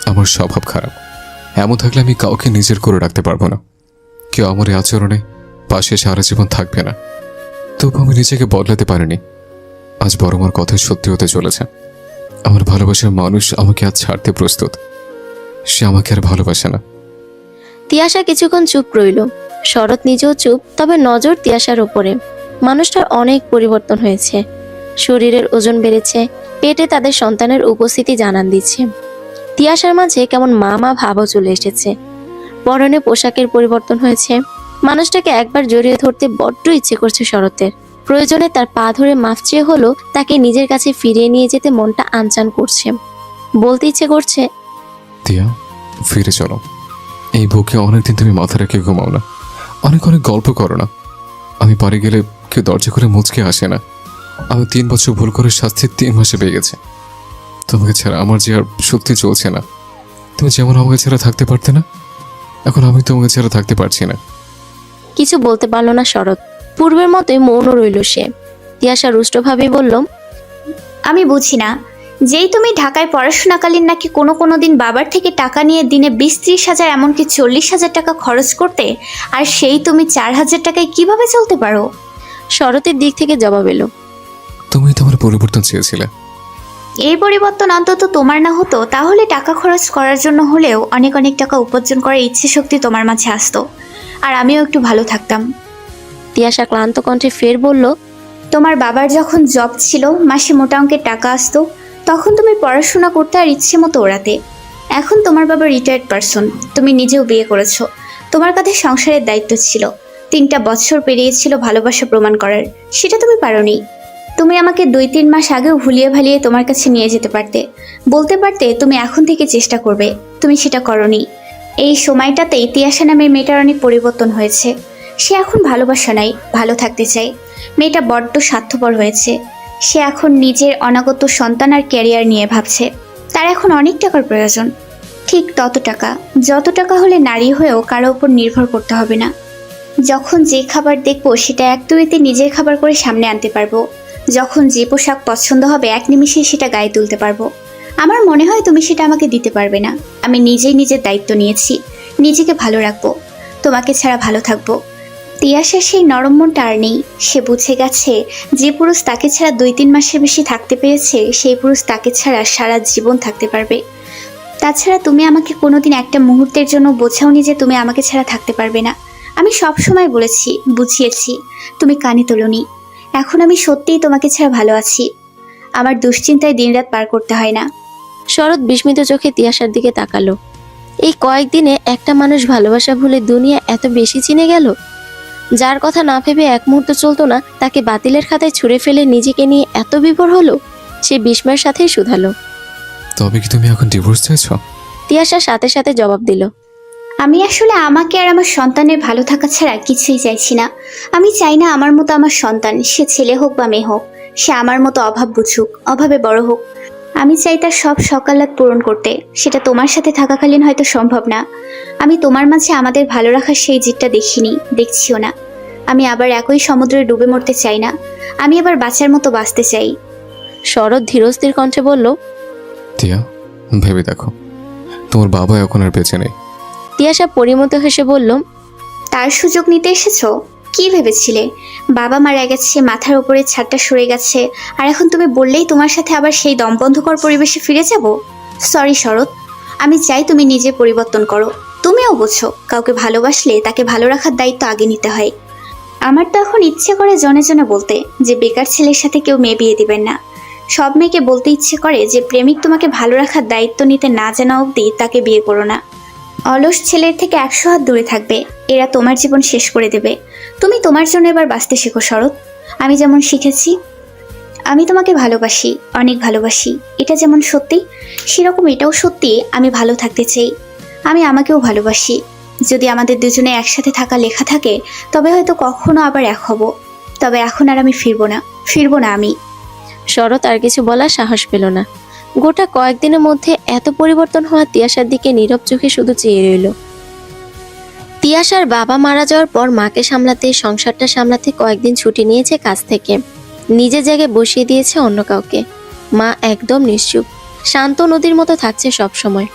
আমার স্বভাব খারাপ। এমন থাকলে আমি কাউকে নিজের করে রাখতে পারবো না। কেউ আমার এই আচরণে পাশে সারা জীবন থাকবে না। তবু আমি নিজেকে বদলাতে পারিনি। আজ বড় মার কথাই সত্যি হতে চলেছে। আমার ভালোবাসার মানুষ আমাকে আজ ছাড়তে প্রস্তুত। সে আমাকে আর ভালোবাসে না। তিয়াশা কিছুক্ষণ চুপ রইল। শরৎ নিজেও চুপ, তবে নজর তিয়াশার উপরে। মানুষটার অনেক পরিবর্তন হয়েছে। শরীরের ওজন বেড়েছে, পেটে তাদের সন্তানের উপস্থিতি জানান দিচ্ছে। তিয়াশার মাঝে কেমন মা মা ভাবও চলে এসেছে। পরনে পোশাকের পরিবর্তন হয়েছে। মানুষটাকে একবার জড়িয়ে ধরতে বড্ড ইচ্ছে করছে শরতের। প্রয়োজনে তার পা ধরে মাফ চেয়ে হলো তাকে নিজের কাছে ফিরিয়ে নিয়ে যেতে মনটা আনচান করছে। বলতে ইচ্ছে করছে, তিয়া, ফিরে চলো। এই বুকে অনেকদিন তুমি মাথা রেখে ঘুমাও না, অনেক অনেক গল্প করো না। আমি বাড়ি গেলে কেউ দরজা করে মুচকে আসে না। আমি 3 বছর ভুল করে শাস্তি 3 মাসে পেয়ে গেছে। তোমাকে ছাড়া আমার যে আর সত্যি চলছে না। তুমি যেমন আমাকে ছাড়া থাকতে পারতে না, এখন আমি তোমাকে ছাড়া থাকতে পারছি না। কিছু বলতে পারল না শরৎ। পূর্বের মতোই মৌন রইল সে। তিয়াশা রুষ্টভাবে বলল, আমি বুঝি না, যেই তুমি ঢাকায় পড়াশোনাকালীন নাকি কোনো কোনো দিন বাবার থেকে টাকা নিয়ে দিনে 20-30 হাজার এমনকি 40,000 টাকা খরচ করতে, আর সেই তুমি 4,000 টাকায় কিভাবে চলতে পারো? শরতের দিক থেকে জবাব এলো, তুমি তোমার পরিবর্তন চেয়েছিলে। এই পরিবর্তন অন্তত তোমার না হতো তাহলে টাকা খরচ করার জন্য হলেও অনেক অনেক টাকা উপার্জন করার ইচ্ছে শক্তি তোমার মাঝে আসতো, আর আমিও একটু ভালো থাকতাম। তিয়াশা ক্লান্ত কণ্ঠে ফের বলল, তোমার বাবার যখন জব ছিল, মাসে মোটা অঙ্কের টাকা আসতো, তখন তুমি পড়াশোনা করতে আর ইচ্ছে মতো ওড়াতে। এখন তোমার বাবা রিটায়ার্ড পারসন, তুমি নিজেও বিয়ে করেছো, তোমার কাঁধে সংসারের দায়িত্ব ছিল। 3টা বছর পেরিয়েছিল ভালোবাসা প্রমাণ করার, সেটা তুমি পারোনি। তুমি আমাকে 2-3 মাস আগেও ভুলিয়ে ভালিয়ে তোমার কাছে নিয়ে যেতে পারতে, বলতে পারতে তুমি এখন থেকে চেষ্টা করবে। তুমি সেটা করনি। এই সময়টাতেই তিয়াশা নামের মেয়েটার অনেক পরিবর্তন হয়েছে। সে এখন ভালোবাসা নাই, ভালো থাকতে চায়। মেয়েটা বড্ড স্বার্থপর হয়েছে। সে এখন নিজের অনাগত সন্তান আর ক্যারিয়ার নিয়ে ভাবছে। তার এখন অনেক টাকার প্রয়োজন, ঠিক তত টাকা যত টাকা হলে নারী হয়েও কারো উপর নির্ভর করতে হবে না। যখন যে খাবার দেখবো সেটা 1-2তে নিজের খাবার করে সামনে আনতে পারবো। যখন যে পোশাক পছন্দ হবে 1 নিমিষেই সেটা গায়ে তুলতে পারবো। আমার মনে হয় তুমি সেটা আমাকে দিতে পারবে না। আমি নিজেই নিজের দায়িত্ব নিয়েছি, নিজেকে ভালো রাখবো, তোমাকে ছাড়া ভালো থাকবো। তিয়াশার সেই নরম মনটা আর নেই। সে বুঝে গেছে যে পুরুষ তাকে ছাড়া 2-3 মাসের বেশি থাকতে পেরেছে, সেই পুরুষ তাকে ছাড়া সারা জীবন থাকতে পারবে। তাছাড়া তুমি আমাকে কোনোদিন একটা মুহূর্তের জন্য বোঝাওনি যে তুমি আমাকে ছাড়া থাকতে পারবে না। আমি সব সময় বলেছি, বুঝিয়েছি, তুমি কানে তোলোনি। এখন আমি সত্যিই তোমাকে ছাড়া ভালো আছি। আমার দুশ্চিন্তায় দিনরাত পার করতে হয় না। শরৎ বিস্মিত চোখে তিয়াশার দিকে তাকালো। এই কয়েকদিনে একটা মানুষ ভালোবাসা ভুলে দুনিয়া এত বেশি চিনে গেল। যার কথা না ভেবে এক মুহূর্ত চলতো না, তাকে বাতিলের খাতায় ছুঁড়ে ফেলে নিজেকে নিয়ে এত বিভোর হলো। সে বিস্ময়ের সাথেই শুধালো, তবে কি তুমি এখন ডিভোর্স চাইছো? তিয়াশা সাথে সাথে জবাব দিল, আমি আসলে আমাকে আর আমার সন্তানের ভালো থাকা ছাড়া কিছুই চাইছি না। আমি চাই না আমার মতো আমার সন্তান, সে ছেলে হোক বা মেয়ে হোক, সে আমার মতো অভাব বুঝুক, অভাবে বড় হোক। আমি চাই তার সব সকালাত পূরণ করতে। সেটা তোমার সাথে থাকাকালীন হয়তো সম্ভব না। আমি তোমার মাঝে আমাদের ভালো রাখার সেই জিদটা দেখিনি, দেখছিও না। আমি আবার একই সমুদ্রে ডুবে মরতে চাই না। আমি আবার বাঁচার মতো বাঁচতে চাই। শরৎ ধীরস্থির কণ্ঠে বলল। টিয়া, ভেবে দেখো, তোমার বাবা এখন আর বেঁচে নেই। তিয়াশা পরিমতো হেসে বলল। তার সুযোগ নিতে এসেছো? কি ভেবেছিলে বাবা মারা গেছে, মাথার উপরে ছাদটা সরে গেছে, আর এখন তুমি বললেই তোমার সাথে আবার সেই দমবন্ধকর পরিবেশে ফিরে যাব? সরি শরৎ, আমি চাই তুমি নিজে পরিবর্তন করো। তুমিও বোঝো, কাউকে ভালোবাসলে তাকে ভালো রাখার দায়িত্ব আগে নিতে হয়। আমার তো এখন ইচ্ছে করে জনে জনে বলতে যে বেকার ছেলের সাথে কেউ মেয়ে বিয়ে দিবেন না। সব মেয়েকে বলতে ইচ্ছে করে যে প্রেমিক তোমাকে ভালো রাখার দায়িত্ব নিতে না জানা অবধি তাকে বিয়ে করো না। অলস ছেলের থেকে 100 হাত দূরে থাকবে, এরা তোমার জীবন শেষ করে দেবে। তুমি তোমার জন্য এবার বাঁচতে শেখো শরৎ। আমি যেমন শিখেছি। আমি তোমাকে ভালোবাসি, অনেক ভালোবাসি। এটা যেমন সত্যি, সেরকম এটাও সত্যি আমি ভালো থাকতে চাই। আমি আমাকেও ভালোবাসি। যদি আমাদের দুজনে একসাথে থাকা লেখা থাকে তবে হয়তো কখনো আবার এক হব। তবে এখন আর আমি ফিরবো না আমি। শরৎ আর কিছু বলার সাহস পেল না। গোটা কয়েকদিনের মধ্যে এত পরিবর্তন হওয়া তিয়াশার দিকে নীরব চোখে শুধু চেয়ে রইল। তিয়াশার বাবা মারা যাওয়ার পর মাকে সামলাতে, সংসারটা সামলাতে কয়েকদিন ছুটি নিয়েছে কাজ থেকে। নিজের জায়গায় বসিয়ে দিয়েছে অন্য কাউকে। মা একদম নিশ্চুপ, শান্ত নদীর মতো থাকছে সব সময়।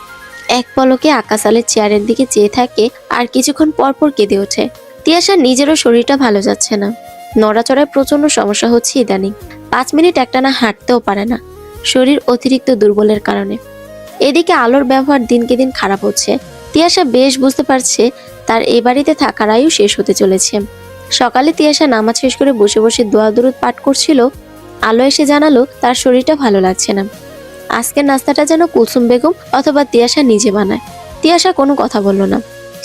এক পলকে আকাশালের চেয়ারের দিকে চেয়ে থাকে, আর কিছুক্ষণ পর পর কেঁদে ওঠে। তিয়াশার নিজেরও শরীরটা ভালো যাচ্ছে না। নড়াচড়ায় প্রচন্ড সমস্যা হচ্ছে ইদানিং। 5 মিনিট একটানা হাঁটতেও পারে না, শরীর অতিরিক্ত দুর্বলের কারণে। এদিকে আলোর ব্যবহার দিনকে দিন খারাপ হচ্ছে। তিয়াশা বেশ বুঝতে পারছে তার এ বাড়িতে থাকার আয়ু শেষ হতে চলেছে। সকালে তিয়াশা নামাজ শেষ করে বসে বসে দোয়া দরুদ পাঠ করছিল। আলো এসে জানালো তার শরীরটা ভালো লাগছে না। আজকের নাস্তাটা যেন কুলসুম বেগম অথবা তিয়াশা নিজে বানায়। তিয়াশা কোনো কথা বলল না।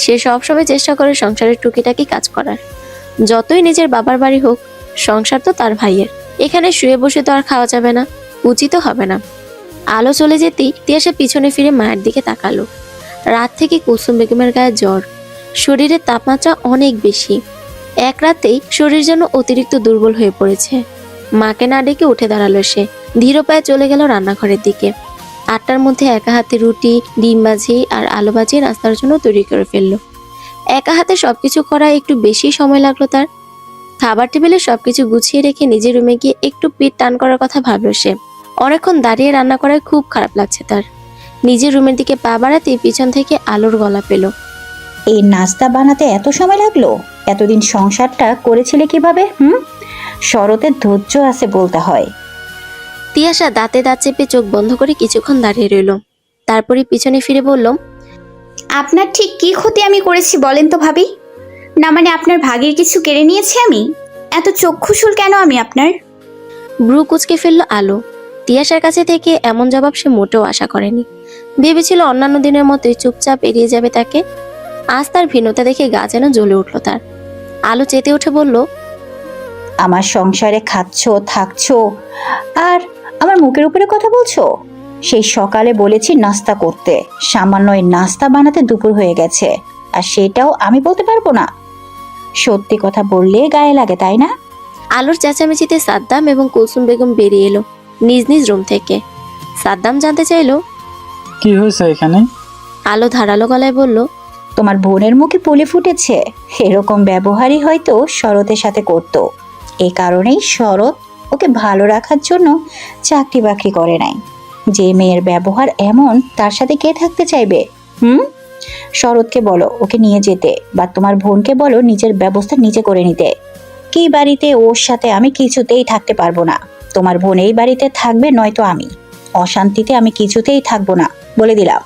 সে সবসময় চেষ্টা করে সংসারের টুকিটাকি কাজ করার। যতই নিজের বাবার বাড়ি হোক, সংসার তো তার ভাইয়ের। এখানে শুয়ে বসে তো আর খাওয়া যাবে না, উচিত হবে না। আলো চলে যেতেই তিয়াশা পিছনে ফিরে মায়ের দিকে তাকালো। রাত থেকে কুলসুম বেগমের গায়ে জ্বর, শরীরের তাপমাত্রা অনেক বেশি। এক রাতেই শরীর যেন অতিরিক্ত দুর্বল হয়ে পড়েছে। মাকে না ডেকে উঠে দাঁড়ালো সে। ধীর পায়ে চলে গেল রান্নাঘরের দিকে। 8টার মধ্যে একা হাতে রুটি, ডিম ভাজি আর আলু ভাজি নাস্তার জন্য তৈরি করে ফেললো। একা হাতে সবকিছু করা একটু বেশি সময় লাগলো তার। খাবার টেবিলে সবকিছু গুছিয়ে রেখে নিজের রুমে গিয়ে একটু পিঠ টান করার কথা ভাবলো সে। অনেকক্ষণ দাঁড়িয়ে রান্না করায় খুব খারাপ লাগছে তার। নিজের রুমের দিকে পা বাড়াতেই পিছন থেকে আলোর গলা পেল। এই নাস্তা বানাতে এত সময় লাগলো? এতদিন সংসারটা করেছিলে কিভাবে? শরতের ধৈর্য আছে বলতে হয়। তিয়াশা দাঁতে দাঁত চেপে চোখ বন্ধ করে কিছুক্ষণ দাঁড়িয়ে রইল। তারপরে পিছনে ফিরে বলল, আপনার ঠিক কি ক্ষতি আমি করেছি বলেন তো ভাবি? না মানে আপনার ভাগের কিছু কেড়ে নিয়েছি আমি? এত চক্ষুশূল কেন আমি আপনার? ব্রু কুচকে ফেললো আলো। তিয়াশার কাছে থেকে এমন জবাব সে মোটেও আশা করেনি। ভেবেছিল অন্যান্য দিনের মতোই চুপচাপ এড়িয়ে যাবে তাকে। আজ তার ভিন্নতা দেখে গা যেন জ্বলে উঠল তার। আলো চেতে উঠে বলল, আমার সংসারে খাচ্ছো, থাকছো, আর আমার মুখের উপরে কথা বলছো? সেই সকালে বলেছি নাস্তা করতে, সামান্য এই নাস্তা বানাতে দুপুর হয়ে গেছে, আর সেটাও আমি বলতে পারবো না? সত্যি কথা বললে গায়ে লাগে, তাই না? আলোর চেঁচামেচিতে সাদ্দাম এবং কুলসুম বেগম বেরিয়ে এলো নিজ নিজ রুম থেকে। সাদ্দাম জানতে চাইলো, কি হয়েছে এখানে? আলো ধারালো গলায় বলল, তোমার বোনের মুখে পুলি ফুটেছে। এরকম ব্যবহারই হয়তো শরতের সাথে করত। এই কারণেই শরৎ ওকে ভালো রাখার জন্য চাকরি বাকরি করে নাই। যে মেয়ের ব্যবহার এমন, তার সাথে কে থাকতে চাইবে? শরৎকে বলো ওকে নিয়ে যেতে, বা তোমার বোনকে বলো নিজের ব্যবস্থা নিজে করে নিতে। কি বাড়িতে ওর সাথে আমি কিছুতেই থাকতে পারবো না। তোমার বোন এই বাড়িতে থাকবে, নয়তো আমি। অশান্তিতে আমি কিছুতেই থাকবো না, বলে দিলাম।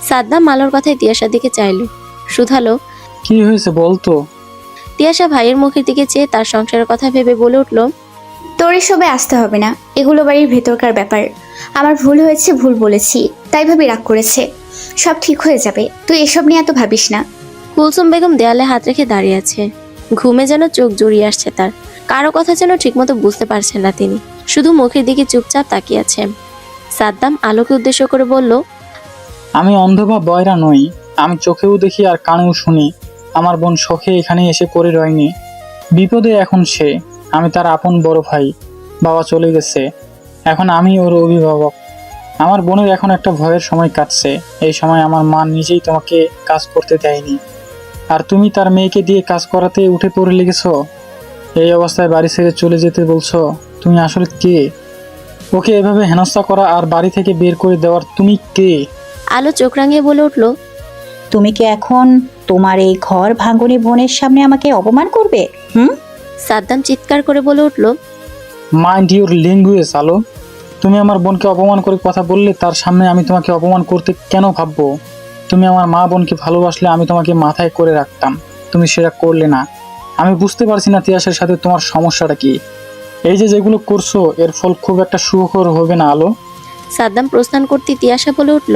সাদ্দাম আলোর কথায় তিয়াশার দিকে চাইলো, শুধালো, কি হয়েছে বলতো? তিয়াশা ভাইয়ের মুখের দিকে চেয়ে তার সংসারের কথা ভেবে বলে উঠল, তোর এসবে আসতে হবে না, এগুলো বাড়ির ভেতরকার ব্যাপার। আমার ভুল হয়েছে, ভুল বলেছি, তাই ভাবি রাগ করেছে। সব ঠিক হয়ে যাবে, তুই এসব নিয়ে এত ভাবিস না। কুলসুম বেগম দেয়ালে হাত রেখে দাঁড়িয়ে আছে। ঘুমে যেন চোখ জড়িয়ে আসছে তার। কারো কথা যেন ঠিকমতো বুঝতে পারছেন না তিনি, শুধু মুখের দিকে চুপচাপ তাকিয়ে আছে। সাদ্দাম আলোকে উদ্দেশ্য করে বলল, আমি অন্ধ বা বয়রা নই, আমি চোখেও দেখি আর কানেও শুনি। আমার বোন শখে এখানে এসে পড়ে রয়নি, বিপদে এখন সে। আমি তার আপন বড় ভাই। বাবা চলে গেছে, এখন আমি ওর অভিভাবক। আমার বোনের এখন একটা ভয়ের সময় কাটছে। এই সময় আমার মা নিজেই তোমাকে কাজ করতে দেয়নি, আর তুমি তার মেয়েকে দিয়ে কাজ করাতে উঠে পড়ে লেগেছো। এই অবস্থায় বাড়ি ছেড়ে চলে যেতে বলছো? তুমি আসলে কে? ওকে এভাবে হেনস্থা করা আর বাড়ি থেকে বের করে দেওয়ার তুমি কে? আলো চোখ রাঙিয়ে বলে উঠল, তুমি কি এখন তোমার এই ঘর ভাঙনি বোনের সামনে আমাকে অপমান করবে? সাদ্দাম চিৎকার করে বলে উঠল, মাইন্ড ইউর ল্যাঙ্গুয়েজ আলো। তুমি আমার বোনকে অপমান করে কথা বললে, তার সামনে আমি তোমাকে অপমান করতে কেন ভাববো? তুমি আমার মা বোনকে ভালোবাসলে আমি তোমাকে মাথায় করে রাখতাম, তুমি সেটা করলে না। আমি বুঝতে পারছি না তিয়াসের সাথে তোমার সমস্যাটা কি। এই যে যেগুলো করছো এর ফল খুব একটা সুখকর হবে না আলো। সাদ্দাম প্রস্থান করতে তিয়াশা বলে উঠল,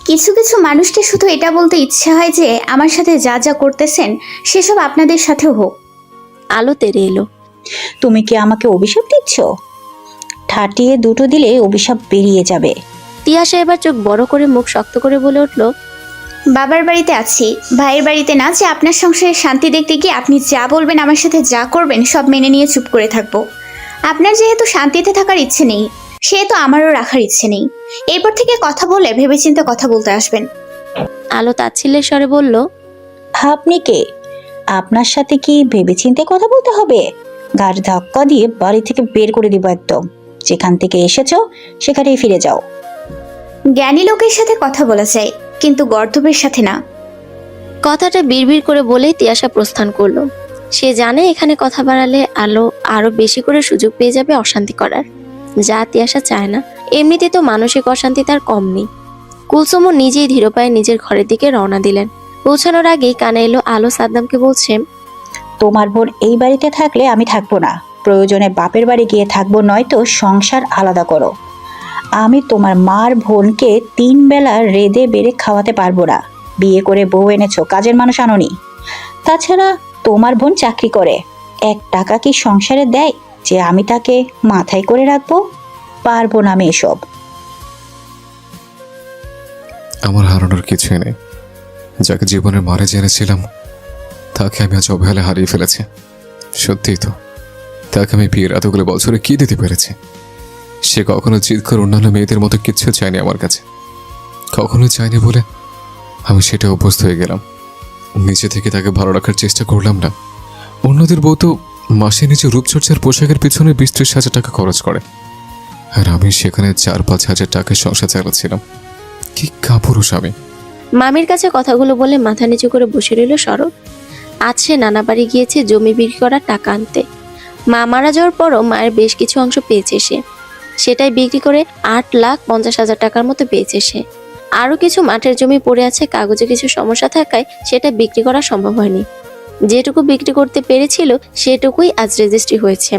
কিছু কিছু মানুষকে শুধু এটা বলতে ইচ্ছে হয় যে আমার সাথে যা যা করতেছেন সেসব আপনাদের সাথেও হোক। আলো তেরে এলো। তুমি কি আমাকে অভিশাপ দিচ্ছ? ঠাটিয়ে দুটো দিলে অভিশাপ বেরিয়ে যাবে। তিয়াশা এবার চোখ বড় করে মুখ শক্ত করে বলে উঠল, বাবার বাড়িতে আছি, ভাইয়ের বাড়িতে না, যে আপনার সংসারে শান্তি দেখতে গিয়ে আপনি যা বলবেন, আমার সাথে যা করবেন সব মেনে নিয়ে চুপ করে থাকবো। আপনার যেহেতু শান্তিতে থাকার ইচ্ছে নেই, সেহেতু আমারও রাখার ইচ্ছে নেই। এরপর থেকে কথা বলে ভেবেচিন্তে কথা বলতে আসবেন। আলো তাচ্ছিল্যের স্বরে বলল, আপনি কে? আপনার সাথে কি ভেবেচিন্তে কথা বলতে হবে? গাড়ি ধাক্কা দিয়ে বাড়ি থেকে বের করে দিব একদম। যেখান থেকে এসেছো সেখানেই ফিরে যাও। জ্ঞানী লোকের সাথে কথা বলা যায়, কিন্তু গর্দবের সাথে না। কথাটা বিড়বিড় করে বলেই তিয়াশা প্রস্থান করলো। সে জানে এখানে কথা বাড়ালে আলো আরো বেশি করে সুযোগ পেয়ে যাবে অশান্তি করার, যা তিয়াশা চায় না। এমনিতে তো মানসিক অশান্তি তার কম নেই। কুলসুমও নিজেই ধীর পায়ে নিজের ঘরের দিকে রওনা দিলেন। পৌঁছানোর আগেই কানে এলো আলো সাদ্দামকে বলছে, তোমার বোন এই বাড়িতে থাকলে আমি থাকবো না। প্রয়োজনে বাপের বাড়ি গিয়ে থাকবো, নয়তো সংসার আলাদা করো। আমি তোমার মার বোনকে 3 বেলা রেঁধে বেড়ে খাওয়াতে পারবো না। বিয়ে করে বউ এনেছো, কাজের মানুষ আনোনি। তাছাড়া তোমার বোন চাকরি করে, 1 টাকা কি সংসারে দেয় যে আমি তাকে মাথায় করে রাখবো? পারবো না আমি এসব। আমার হারানোর কিছুই নেই। যাকে জীবনের মারে জেনেছিলাম তাকে আমি আজ অবহেলা হারিয়ে ফেলেছি। সত্যিই তো, তাকে আমি বিয়ের এতগুলো বছরে কি দিতে পেরেছি? সে কখনো জিদ করে অন্যান্য মেয়েদের মতো কিচ্ছু চায়নি আমার কাছে, কখনো চায়নি বলে আমি সেটা অভ্যস্ত হয়ে গেলাম। নিজে থেকে তাকে ভালো রাখার চেষ্টা করলাম না। অন্যদের বউ তো মাসে নিচে রূপচর্চার পোশাকের পিছনে 20-30 হাজার টাকা খরচ করে, আর আমি সেখানে 4-5 হাজার টাকায় সংসার চালাচ্ছিলাম। কি কাপুরুষ আমি! মামির কাছে কথাগুলো বলে মাথা নিচু করে বসে রইল শরৎ। আজ সে নানা বাড়ি গিয়েছে জমি বিক্রি করার টাকা আনতে। মা মারা যাওয়ার পরও মায়ের বেশ কিছু অংশ পেয়েছে সে, সেটাই বিক্রি করে 8,50,000 টাকার মতো পেয়েছে সে। আরও কিছু মাঠের জমি পড়ে আছে, কাগজে কিছু সমস্যা থাকায় সেটা বিক্রি করা সম্ভব হয়নি। যেটুকু বিক্রি করতে পেরেছিল সেটুকুই আজ রেজিস্ট্রি হয়েছে।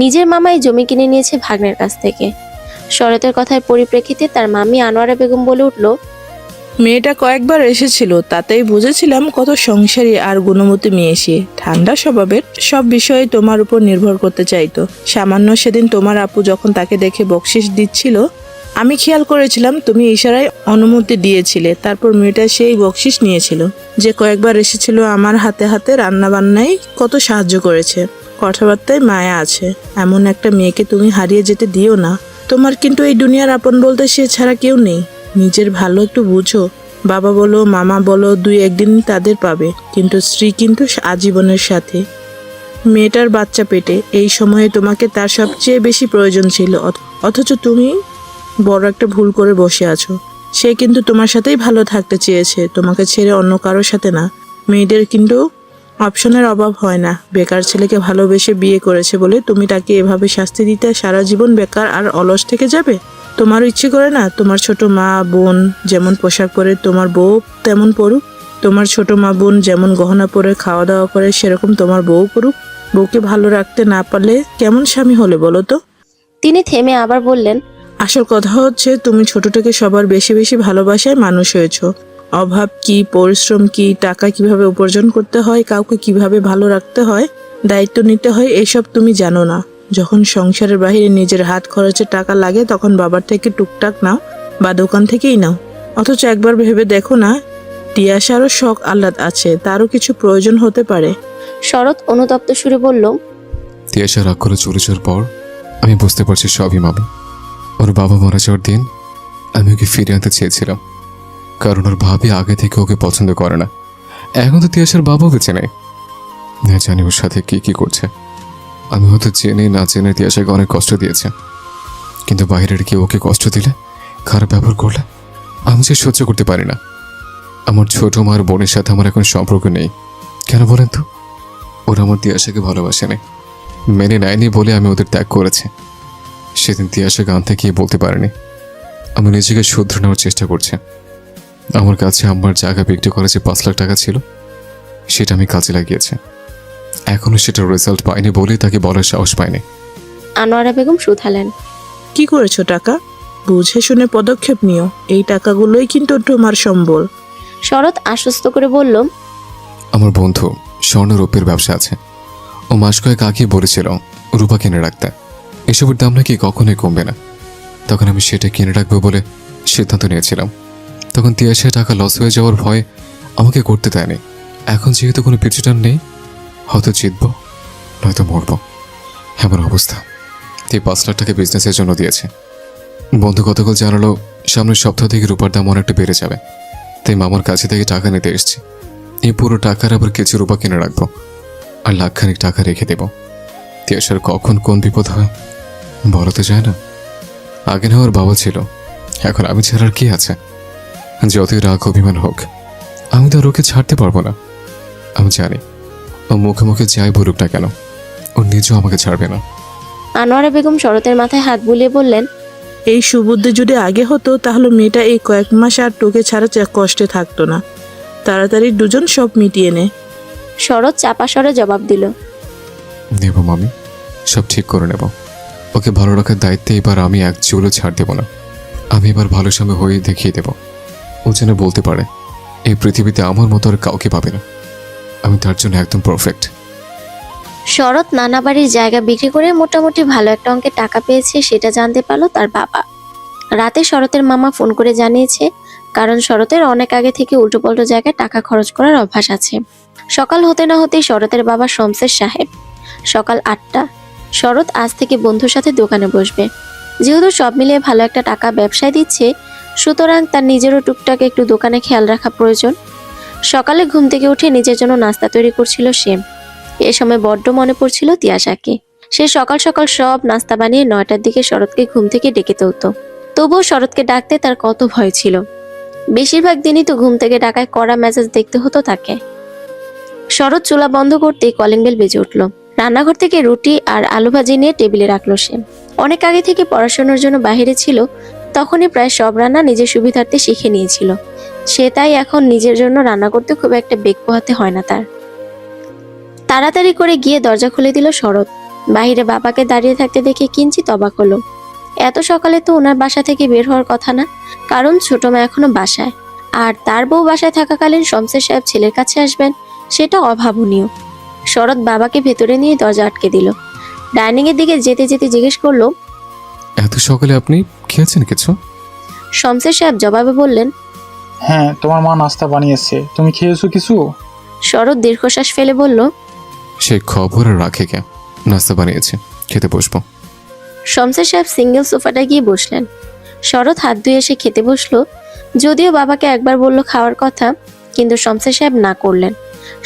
নিজের মামাই জমি কিনে নিয়েছে ভাগ্নের কাছ থেকে। শরতের কথার পরিপ্রেক্ষিতে তার মামি আনোয়ারা বেগম বলে উঠল, মেয়েটা কয়েকবার এসেছিল, তাতেই বুঝেছিলাম কত সংসারী আর গুণমতী মেয়ে সে। ঠান্ডা স্বভাবের, সব বিষয়ে তোমার উপর নির্ভর করতে চাইতো। সামান্য সেদিন তোমার আপু যখন তাকে দেখে বকশিশ দিচ্ছিল, আমি খেয়াল করেছিলাম তুমি ইশারায় অনুমতি দিয়েছিলে। তারপর মেয়েটা সেই বকশিশ নিয়েছিল। যে কয়েকবার এসেছিল আমার হাতে হাতে রান্না বান্নায় কত সাহায্য করেছে, কথাবার্তায় মায়া আছে। এমন একটা মেয়েকে তুমি হারিয়ে যেতে দিও না। তোমার কিন্তু এই দুনিয়ার আপন বলতে সে ছাড়া কেউ নেই। নিজের ভালো একটু বুঝো। বাবা বলো মামা বলো 2-1 দিন তাদের পাবে, কিন্তু স্ত্রী কিন্তু আজীবনের সাথে। মেয়েটার বাচ্চা পেটে, এই সময়ে তোমাকে তার সবচেয়ে বেশি প্রয়োজন ছিল, অথচ তুমি বড় একটা ভুল করে বসে আছো। সে কিন্তু তোমার সাথেই ভালো থাকতে চেয়েছে, তোমাকে ছেড়ে অন্য কারোর সাথে না। মেয়েদের কিন্তু অপশনের অভাব হয় না। বেকার ছেলেকে ভালোবেসে বিয়ে করেছে বলে তুমি তাকে এভাবে শাস্তি দিতে সারা জীবন বেকার আর অলস থেকে যাবে? তোমারও ইচ্ছে করে না তোমার ছোট মা বোন যেমন পোশাক পরে তোমার বউ তেমন পরুক? তোমার ছোট মা বোন যেমন গহনা পরে খাওয়া দাওয়া করে সেরকম তোমার বউ পরুক? বউকে ভালো রাখতে না পারলে কেমন স্বামী হলে বলো তো? তিনি থেমে আবার বললেন, আসল কথা হচ্ছে তুমি ছোট থেকে সবার বেশি বেশি ভালোবাসায় মানুষ হয়েছো। অভাব কি, পরিশ্রম কি, টাকা কিভাবে উপার্জন করতে হয়, কাউকে কিভাবে ভালো রাখতে হয়, দায়িত্ব নিতে হয়, এসব তুমি জানো না। যখন সংসারের বাইরে নিজের হাত খরচে টাকা লাগে তখন বাবার থেকে টুকটাক নাও বা দোকান থেকেই নাও। অথচ একবার ভেবে দেখো না, তিয়াশারও শখ আহ্লাদ আছে, তারও কিছু প্রয়োজন হতে পারে। শরৎ অনুতপ্ত সুরে বলল, তিয়াশা রাগ করে চলে যাওয়ার পর আমি বুঝতে পারছি সবই মামি। ওর বাবা মারা যাওয়ার দিন আমি ওকে ফিরে আনতে চেয়েছিলাম, কারণ ওর ভাবি আগে থেকে ওকে পছন্দ করে না। এখন তো তিয়াসার বাবা বেঁচে নেই, না জানি ওর সাথে কি কি করছে। আমি হয়তো জেনে না জেনে তিয়াসাকে অনেক কষ্ট দিয়েছে, কিন্তু বাইরের কেউ ওকে কষ্ট দিলে, খারাপ ব্যবহার করলে আমি যে সহ্য করতে পারি না। আমার ছোট মার বোনের সাথে আমার এখন সম্পর্ক নেই। কেন বলেন তো? ওরা আমার তিয়াসাকে ভালোবাসে নেই, মেনে নেয়নি বলে আমি ওদের ত্যাগ করেছি। সেদিন তিয়াসাকে আনতে গিয়ে বলতে পারিনি। আমি নিজেকে শুধরে নেওয়ার চেষ্টা করছি। আমার কাছে আমার জায়গা বিক্রি করে যে 5 লাখ টাকা ছিল, সেটা আমি কাজে লাগিয়েছি। এখনো সেটার রেজাল্ট পাইনি বলেই তাকে বলার সাহস পাইনি। আনোয়ারা বেগম শুধালেন। কি করেছো টাকা? বুঝে শুনে পদক্ষেপ নিও, এই টাকাগুলোই কিন্তু তোমার সম্বল। শরৎ আশ্বস্ত করে বলল, আমার বন্ধু স্বর্ণ রূপের ব্যবসা আছে। ও মাস কয়েক আগে বলেছিল রূপা কিনে রাখতে। এসবের দাম নাকি কখনোই কমবে না। তখন আমি সেটা কিনে রাখবো বলে সিদ্ধান্ত নিয়েছিলাম। তখন তিয়াসে টাকা লস হয়ে যাওয়ার ভয় আমাকে করতে দেয়নি। এখন যেহেতু কোনো পিছুটান নেই, হয়তো জিতবো নয়তো মরবো, এমন অবস্থা। এই 5 লাখ টাকা বিজনেসের জন্য দিয়েছে। বন্ধু গতকাল জানালো সামনের সপ্তাহ থেকে রূপার দাম অনেকটা বেড়ে যাবে, তাই মামার কাছে থেকে টাকা নিতে এসেছি। এই পুরো টাকার আবার কিছু রূপা কিনে রাখবো, আর লাখখানিক টাকা রেখে দেব। তিয়াসার কখন কোন বিপদ হয় বলা তো যায় না। আগে না ওর বাবা ছিল, এখন আমি ছাড়া আর কি আছে? যতই রাগ অভিমান হোক, আমি তো আর ওকে ছাড়তে পারবো না। আমি জানি ও মুখে মুখে যাই বলুক না কেন, ও নিজেও আমাকে ছাড়বে না। আনোয়ারা বেগম শরতের মাথায় হাত বুলিয়ে বললেন, এই সুবুদ্ধি যদি আগে হতো তাহলে মেয়েটা এই কয়েক মাস আর তোকে ছাড়া কষ্টে থাকতো না। তাড়াতাড়ি দুজন সব মিটিয়ে নে। শরৎ চাপা স্বরে জবাব দিল, নেব মামি, সব ঠিক করে নেব। ওকে ভালো রাখার দায়িত্বে এবার আমি এক চুলও ছাড় দেব না। আমি এবার ভালো স্বামী হয়ে দেখিয়ে দেব। ও যেন বলতে পারে এই পৃথিবীতে আমার মতো আর কাউকে পাবে না, আমি তার জন্য একদম পারফেক্ট। শরৎ নানা বাড়ির জায়গা বিক্রি করে মোটামুটি ভালো একটা অঙ্কের টাকা পেয়েছে, সেটা জানতে পারলো তার বাবা। রাতে শরতের মামা ফোন করে জানিয়েছে, কারণ শরতের অনেক আগে থেকে উল্টোপাল্টো জায়গায় টাকা খরচ করার অভ্যাস আছে। সকাল হতে না হতেই শরতের বাবা শমশের সাহেব। সকাল 8টা। শরৎ আজ থেকে বন্ধুর সাথে দোকানে বসবে। যেহেতু সব মিলিয়ে ভালো একটা টাকা ব্যবসায় দিচ্ছে, সুতরাং তার নিজেরও টুকটাক একটু দোকানে খেয়াল রাখা প্রয়োজন। সকালে ঘুম থেকে উঠে নিজের জন্য নাস্তা তৈরি করছিল সে। এ সময় বড্ড মনে পড়ছিল তিয়াসাকে। সে সকাল সকাল সব নাস্তা বানিয়ে 9টার দিকে শরৎকে ঘুম থেকে ডেকে তুলতো। তবুও শরৎকে ডাকতে তার কত ভয় ছিল। বেশিরভাগ দিনই তো ঘুম থেকে ডাকায় কড়া মেজাজ দেখতে হতো তাকে। শরৎ চুলা বন্ধ করতেই কলিং বেল বেজে উঠল। রান্নাঘর থেকে রুটি আর আলু ভাজি নিয়ে টেবিলে রাখলো সে। অনেক আগে থেকে পড়াশোনার জন্য বাইরে ছিল, তখনই প্রায় সব রান্না নিজের সুবিধার্থে শিখে নিয়েছিল সে। তাই এখন নিজের জন্য রান্না করতে খুব একটা বেগ পোহাতে হয় না তার। তাড়াতাড়ি করে গিয়ে দরজা খুলে দিল শরৎ। বাইরে বাবাকে দাঁড়িয়ে থাকতে দেখে কিঞ্চিত অবাক হলো। এত সকালে তো ওনার বাসা থেকে বের হওয়ার কথা না, কারণ ছোট মা এখনো বাসায়, আর তার বউ বাসায় থাকাকালীন শমশের সাহেব ছেলের কাছে আসবেন, সেটা অভাবনীয়। শরৎ বাবাকে ভেতরে নিয়ে দরজা আটকে দিল। ডাইনিং এর দিকে যেতে যেতে জিজ্ঞেস করলো, এত সকালে আপনি খেয়েছেন কিছু? শমশের সাহেব জবাবে বললেন, হ্যাঁ, তোমার মা নাস্তা বানিয়েছে, তুমি খেয়েছো কিছু? শরৎ দীর্ঘশ্বাস ফেলে বলল, সে খবর আর রাখে কে, নাস্তা বানিয়েছে, খেতে বসবো। শমশের সাহেব সিঙ্গেল সোফাটা গিয়ে বসলেন। শরৎ হাত ধুয়ে এসে খেতে বসলো। যদিও বাবাকে একবার বলল খাওয়ার কথা, কিন্তু শমশের সাহেব না করলেন।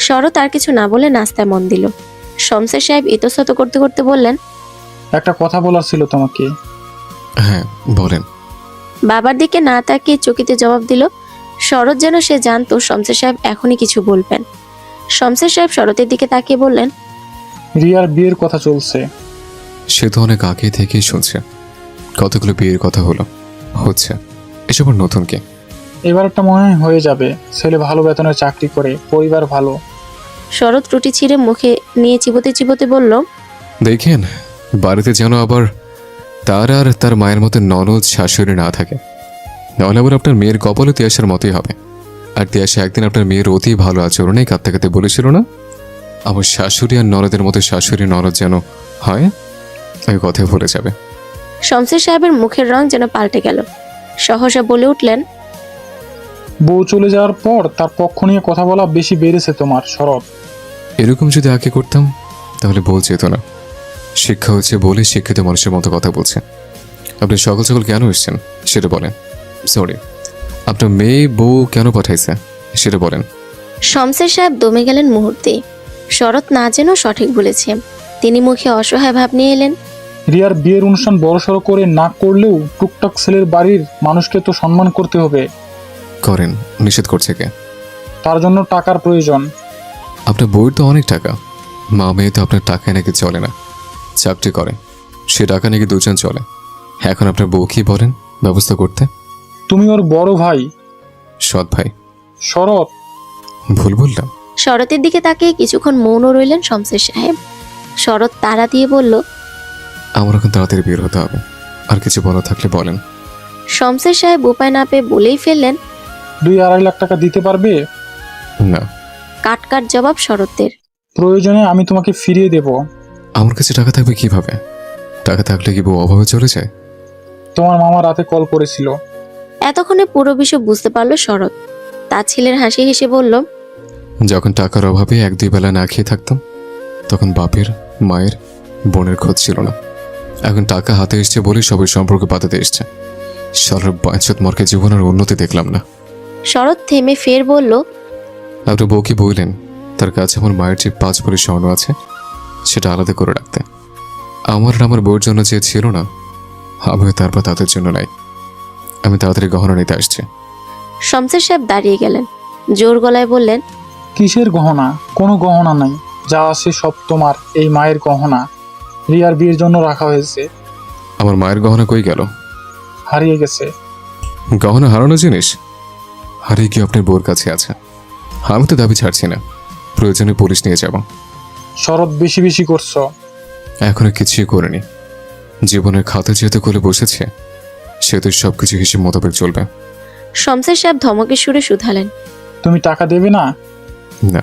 শরৎ আর কিছু না বলে নাস্তায় মন দিল। শমশের সাহেব ইতস্তত করতে করতে বললেন, একটা কথা বলার ছিল তোমাকে। হ্যাঁ বলেন। বাবার দিকে না তাকিয়ে চকিতে জবাব দিল। শরৎ যেন সে জানতো শমশের সাহেব এখনই কিছু বলবেন। শমশের সাহেব শরতের দিকে তাকিয়ে বললেন, রিয়ার বিয়ের কথা চলছে। সে তো অনেক আগে থেকেই শুনছে। কতগুলো বিয়ের কথা হচ্ছে, এসব আর নতুন কি? এবার একটা মনে হয় হয়ে যাবে। ছেলে ভালো বেতনের চাকরি করে, পরিবার ভালো। শরৎ রুটি ছিঁড়ে মুখে নিয়ে চিবোতে চিবোতে বলল, দেখেন বাড়িতে যেন আবার তার আর তার মায়ের মতো ননদ শাশুড়ি না থাকে, নাহলে আবার আপনার মেয়ের কপালে তিয়াসার মতোই হবে। আর তিয়াসা একদিন আপনার মেয়ের অতি ভালো আচরণে কাঁদতে কাঁদতে বলেছিল না, আমার শাশুড়ি আর ননদের মতো শাশুড়ি ননদ যেন হয়, ওই কথাই ভুলে যাবে। শমশের সাহেবের মুখের রং যেন পাল্টে গেল। সহসা বলে উঠলেন, বউ চলে যাওয়ার পর তার পক্ষ নিয়ে কথা বলা বেশি বেড়েছে তোমার, শরৎ। এরকম যদি আগে করতাম তাহলে বল যেত না। শিক্ষা হচ্ছে বলে শিক্ষিত মানুষের মতো কথা বলছে। আপনি সকাল সকাল কেন এসছেন সেটা বলেন। সরি, আপনার মেয়ে বউ কেন পাঠাইছে সেটা বলেন। শমশের সাহেব দমে গেলেন মুহূর্তেই। শরৎ না যেন সঠিক বলেছে। তিনি মুখে অসহায় ভাব নিয়ে এলেন। রিয়ার বিয়ের অনুষ্ঠান বড়সড় করে না করলেও টুকটাক ছেলের বাড়ির মানুষকে তো সম্মান করতে হবে। করেন, নিষেধ করছে কে? তার জন্য টাকার প্রয়োজন। আপনার বউয়ের তো অনেক টাকা। মা মেয়ে তো আপনার টাকায় নাকি চলে না, চাকরি করে, সে টাকা নাকি দুজন চলে। এখন আপনার বউ কি বলেন ব্যবস্থা করতে? তুমি ওর বড় ভাই। সৎ ভাই। শরৎ। ভুল বললাম? শরতের দিকে তাকিয়ে কিছুক্ষণ মৌন রইলেন শমশের সাহেব। শরৎ তাড়া দিয়ে বলল, আমার এখন তাড়াতাড়ি বের হতে হবে, আর কিছু বলা থাকলে বলেন। শমশের সাহেব উপায় না পেয়ে বলেই ফেললেন, 2-2.5 লাখ টাকা দিতে পারবে? না। কাট কাট জবাব শরতের। প্রয়োজনে আমি তোমাকে ফিরিয়ে দেব। আমার কাছে টাকা থাকবে কিভাবে? টাকা থাকলে কি বউ অভাবে চলে যায়? তোমার মামা রাতে কল করেছিল। এতক্ষণে পুরো বিষয় বুঝতে পারল শরৎ। তার ছেলের হাসি হেসে বলল, যখন টাকার অভাবে 1-2 বেলা না খেয়ে থাকতাম, তখন বাপের, মায়ের, বোনের খোঁজ ছিল না। এখন টাকা হাতে এসছে বলে সবাই সম্পর্ক বাঁধাতে এসছে। সারার বাঞ্ছত মর্কে জীবনের উন্নতি দেখলাম না। শরৎ থেমে ফের বলল, আপনার বউকে বললেন তার কাছে আমার মায়ের যে 5 ভরি স্বর্ণ আছে সেটা আলাদা করে রাখতে। আমার আর আমার বউর জন্য যে ছিল না, আমিও তারপর তাদের জন্য নাই। আমি তাড়াতাড়ি গহনা নিতে আসছি। শমশের সাহেব দাঁড়িয়ে গেলেন। জোর গলায় বললেন, কিসের গহনা? কোনো গহনা নাই, যা আছে সব তোমার এই মায়ের গহনা। রিয়ার বিয়ের জন্য রাখা হয়েছে। আমার মায়ের গহনা কই গেল? হারিয়ে গেছে। গহনা হারানো জিনিস হারিয়ে গিয়ে আপনার বউর কাছে আছে। আমি তো দাবি ছাড়ছি না, প্রয়োজনে পুলিশ নিয়ে যাব। শরৎ, বেশি বেশি করছো। এখনো কিছুই করিনি। জীবনের খাতে যেহেতু করে বসেছে, সেহেতু সবকিছু হিসেব মোতাবেক চলবে। শমশের সাহেব ধমকের সুরে শুধালেন। তুমি টাকা দেবে না? না।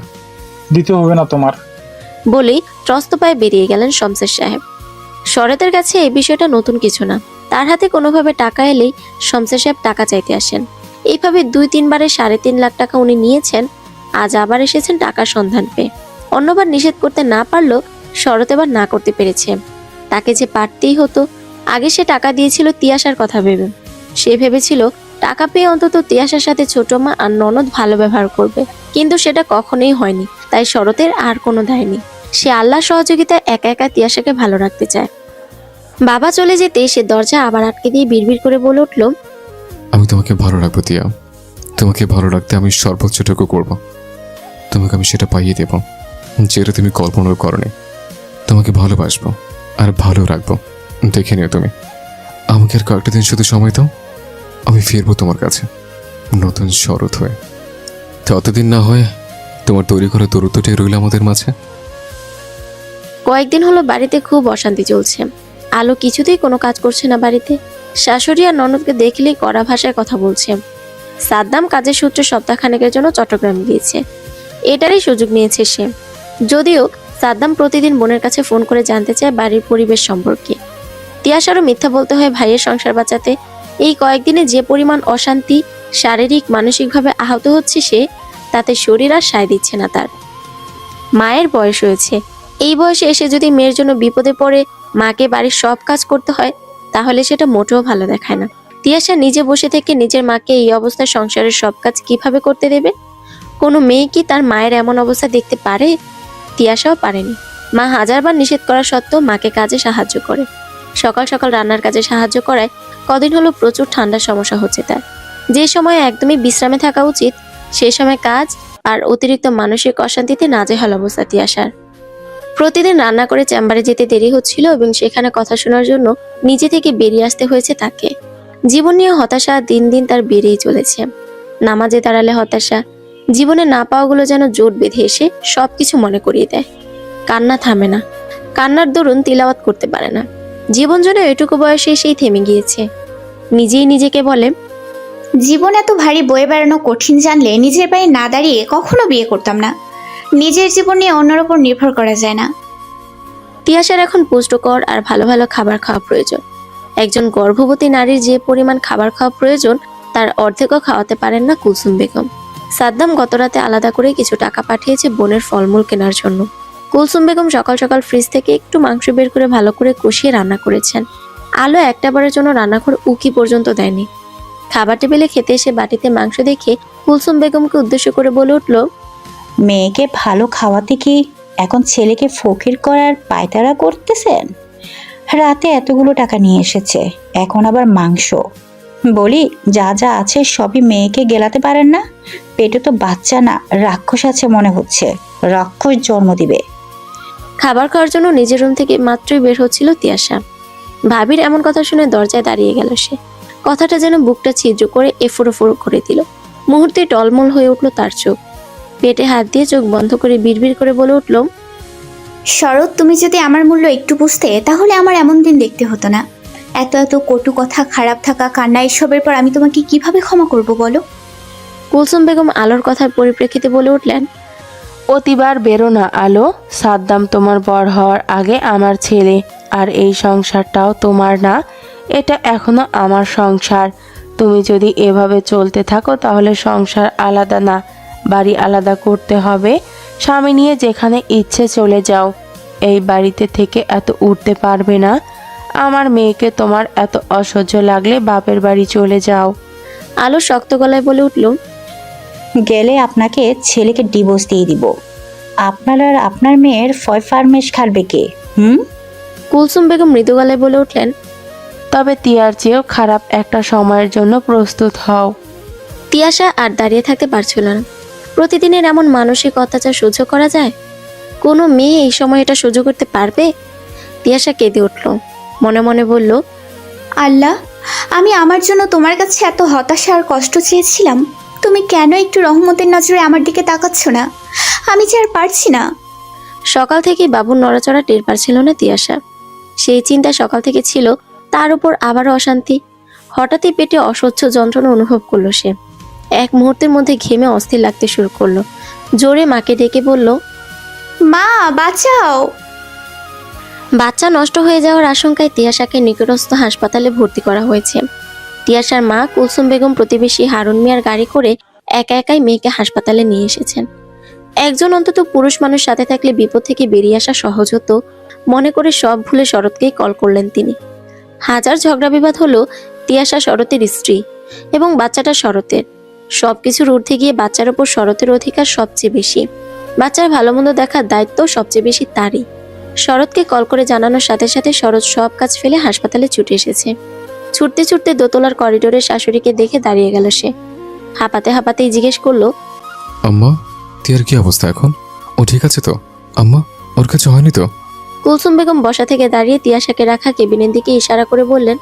দিতে হবে না তোমার। বলেই ত্রস্ত পায়ে বেরিয়ে গেলেন শমশের সাহেব। শরতের কাছে এই বিষয়টা নতুন কিছু না। তার হাতে কোনোভাবে টাকা এলেই শমশের সাহেব টাকা চাইতে আসেন। এইভাবে 2-3 বারে 3.5 লাখ টাকা উনি নিয়েছেন। আজ আবার এসেছেন টাকার সন্ধান পেয়ে। অন্যবার নিষেধ করতে না পারলেও শরৎ এবার না করতে পেরেছে। তাকে যে পারতেই হতো। আগে সে টাকা দিয়েছিল তিয়াশার কথা ভেবে। সে ভেবেছিল টাকা পেয়ে অন্তত তিয়াশার সাথে ছোট মা আর ননদ ভালো ব্যবহার করবে, কিন্তু সেটা কখনোই হয়নি। তাই শরতের আর কোনো দায় নেই। সে আল্লাহর সহযোগিতায় একা একা তিয়াশাকে ভালো রাখতে চায়। বাবা চলে যেতে সে দরজা আবার আটকে দিয়ে বিড়বিড় করে বলে উঠল, আমি তোমাকে ভালো রাখবো তিয়া। তোমাকে ভালো রাখতে আমি সর্বোচ্চটুকু করব। তোমাকে আমি সেটা পাইয়ে দেব যেটা তুমি কল্পনাও করনি। তোমাকে ভালোবাসবো আর ভালো রাখবো। দেখে নিও তুমি। আমাকে আর কয়েকটা দিন শুধু সময় দাও, আমি ফিরবো তোমার কাছে নতুন শরৎ হয়ে। ততদিন না হয় তোমার তৈরি করা দূরত্বটাই রইল আমাদের মাঝে। কয়েকদিন হলো বাড়িতে খুব অশান্তি চলছে। আলো কিছুতেই কোনো কাজ করছে না বাড়িতে। শাশুড়ি আর ননদকে দেখলেই কড়া ভাষায় কথা বলছে। সাদ্দাম কাজের সূত্রে সপ্তাহখানেকের জন্য চট্টগ্রাম গিয়েছে। এটারই সুযোগ নিয়েছে সে। যদিও সাদ্দাম প্রতিদিন বোনের কাছে ফোন করে জানতে চায় বাড়ির পরিবেশ সম্পর্কে। তিয়াশারও মিথ্যা বলতে হয় ভাইয়ের সংসার বাঁচাতে। এই কয়েকদিনে যে পরিমাণ অশান্তি, শারীরিক মানসিকভাবে আহত হচ্ছে সে, তাতে শরীর আর সায় দিচ্ছে না তার। মায়ের বয়স হয়েছে। এই বয়সে এসে যদি মেয়ের জন্য বিপদে পড়ে মাকে বাড়ির সব কাজ করতে হয়, তাহলে সেটা মোটেও ভালো দেখায় না। তিয়াশা নিজে বসে থেকে নিজের মাকে এই অবস্থায় সংসারের সব কাজ কিভাবে করতে দেবে? কোনো মেয়ে কি তার মায়ের এমন অবস্থা দেখতে পারে? তিয়াশাও পারেনি। মা হাজারবার নিষেধ করা সত্ত্বেও মাকে কাজে সাহায্য করে। সকাল সকাল রান্নার কাজে সাহায্য করায় কদিন হলো প্রচুর ঠান্ডার সমস্যা হচ্ছে তার। যে সময় একদমই বিশ্রামে থাকা উচিত, সেই সময় কাজ আর অতিরিক্ত মানসিক অশান্তিতে নাজেহাল অবস্থা তিয়াশার। প্রতিদিন রান্না করে চেম্বারে যেতে দেরি হচ্ছিল এবং সেখানে কথা শোনার জন্য নিজে থেকে বেরিয়ে আসতে হয়েছে তাকে। জীবন নিয়ে হতাশা দিন দিন তার বেড়েই চলেছে। নামাজে দাঁড়ালে হতাশা, জীবনে না পাওয়াগুলো যেন জোট বেঁধে এসে সবকিছু মনে করিয়ে দেয়। কান্না থামে না। কান্নার দরুন তিলাওয়াত করতে পারে না। জীবন যেন এটুকু বয়সে এসেই থেমে গিয়েছে। নিজেই নিজেকে বলে, জীবন এত ভারী বয়ে বেড়ানো কঠিন জানলে নিজের পায়ে না দাঁড়িয়ে কখনো বিয়ে করতাম না। নিজের জীবন নিয়ে অন্যের ওপর নির্ভর করা যায় না। তিয়াশার এখন পুষ্টিকর আর ভালো ভালো খাবার খাওয়া প্রয়োজন। একজন গর্ভবতী নারীর যে পরিমাণ খাবার খাওয়া প্রয়োজন, তার অর্ধেকও খাওয়াতে পারেন না কুলসুম বেগম। সাদ্দাম গতরাতে আলাদা করে কিছু টাকা পাঠিয়েছে বোনের ফলমূল কেনার জন্য। কুলসুম বেগম সকাল সকাল ফ্রিজ থেকে একটু মাংস বের করে ভালো করে কষিয়ে রান্না করেছেন। আলো একটাবারের জন্য রান্নাঘর উকি পর্যন্ত দেয়নি। খাবার টেবিলে খেতে এসে বাটিতে মাংস দেখে কুলসুম বেগমকে উদ্দেশ্য করে বলে উঠল, মেয়েকে ভালো খাওয়াতে কি এখন ছেলেকে ফকির করার পায়তারা করতেছেন? রাতে এতগুলো টাকা নিয়ে এসেছে, এখন আবার মাংস। বলি, যা যা আছে সবই মেয়েকে গেলাতে পারেন না? পেটে তো বাচ্চা না, রাক্ষস আছে মনে হচ্ছে, রাক্ষস জন্ম দিবে। খাবার খাওয়ার জন্য নিজের রুম থেকে মাত্রই বের হচ্ছিল তিয়াশা। ভাবির এমন কথা শুনে দরজায় দাঁড়িয়ে গেল সে। কথাটা যেন বুকটা ছিদ্র করে এফোড়ো করে দিল। মুহূর্তে টলমল হয়ে উঠল তার চোখ। পেটে হাত দিয়ে চোখ বন্ধ করে বিড়বিড় করে বলে উঠল, শরৎ, তুমি যদি আমার মূল্য একটু বুঝতে তাহলে আমার এমন দিন দেখতে হতো না। এত এত কটু কথা, খারাপ থাকা, কান্না, এসবের পর আমি তোমাকে কিভাবে ক্ষমা করব বলো? কুলসুম বেগম আলোর কথার পরিপ্রেক্ষিতে বলে উঠলেন, অতিবার বেরো না আলো। সাদ্দাম তোমার বর হওয়ার আগে আমার ছেলে, আর এই সংসারটাও তোমার না, এটা এখনো আমার সংসার। তুমি যদি এভাবে চলতে থাকো তাহলে সংসার আলাদা না, বাড়ি আলাদা করতে হবে। স্বামী নিয়ে যেখানে ইচ্ছে চলে যাও, এই বাড়িতে থেকে এত উঠতে পারবে না। আমার মেয়েকে তোমার এত অসহ্য লাগলে বাপের বাড়ি চলে যাও। আলো শক্ত গলায় বলে উঠল, গেলে আপনাকে ছেলেকে ডিভোর্স দিয়ে দিব। আপনার আর আপনার মেয়ের ফার্মেশ খাবে কে? কুলসুম বেগম মৃদু গলায় বলে উঠলেন, তবে তিয়ার চেয়েও খারাপ একটা সময়ের জন্য প্রস্তুত হও। তিয়াশা আর দাঁড়িয়ে থাকতে পারছিল না। প্রতিদিনের এমন মানসিক অত্যাচার সহ্য করা যায়? কোনো মেয়ে এই সময় এটা সহ্য করতে পারবে? তিয়াশা কেঁদে উঠল, মনে মনে বলল, আল্লাহ, আমি আমার জন্য তোমার কাছে এত হতাশা আর কষ্ট চেয়েছিলাম, তুমি কেন একটু রহমতের নজরে আমার দিকে তাকাচ্ছ না? আমি যে আর পারছি না। সকাল থেকে বাবুর নড়াচড়া টের পারছিল না তিয়াশা। সেই চিন্তা সকাল থেকে ছিল, তার উপর আবারও অশান্তি। হঠাৎই পেটে অসহ্য যন্ত্রণা অনুভব করলো সে। এক মুহূর্তের মধ্যে ঘেমে অস্থির লাগতে শুরু করলো। জোরে মাকে ডেকে বলল, মা, বাঁচাও। বাচ্চা নষ্ট হয়ে যাওয়ার আশঙ্কায় তিয়াশাকে নিকটস্থ হাসপাতালে ভর্তি করা হয়েছে। তিয়াশার মা কুলসুম বেগম প্রতিবেশী হারুন মিয়ার গাড়ি করে একা একাই মেয়েকে হাসপাতালে নিয়ে এসেছেন। একজন অন্তত পুরুষ মানুষ সাথে থাকলে বিপদ থেকে বেরিয়ে আসা সহজ হতো মনে করে সব ভুলে শরৎকেই কল করলেন তিনি। হাজার ঝগড়া বিবাদ হলো, তিয়াশা শরতের স্ত্রী এবং বাচ্চাটা শরতের। সবকিছুর ঊর্ধ্বে গিয়ে বাচ্চার ওপর শরতের অধিকার সবচেয়ে বেশি। বাচ্চার ভালো মন্দ দেখার দায়িত্ব সবচেয়ে বেশি তারই। শরৎকে কল করে জানানোর সাথে সাথে শরৎ সব কাজ ফেলে হাসপাতালে ছুটে এসেছে। ছুটতে ছুটতে দোতলার করিডোরে শাশুড়িকে দেখে দাঁড়িয়ে গেল সে। হাঁপাতে হাঁপাতেই জিজ্ঞেস করলো, আম্মা, তিয়ার কি অবস্থা এখন? ও ঠিক আছে তো? আম্মা, ওর কাছে হয়নি তো? কুলসুম বেগম বসা থেকে দাঁড়িয়ে তিয়াশাকে রাখা কেবিনের দিকে ইশারা করে বললেন,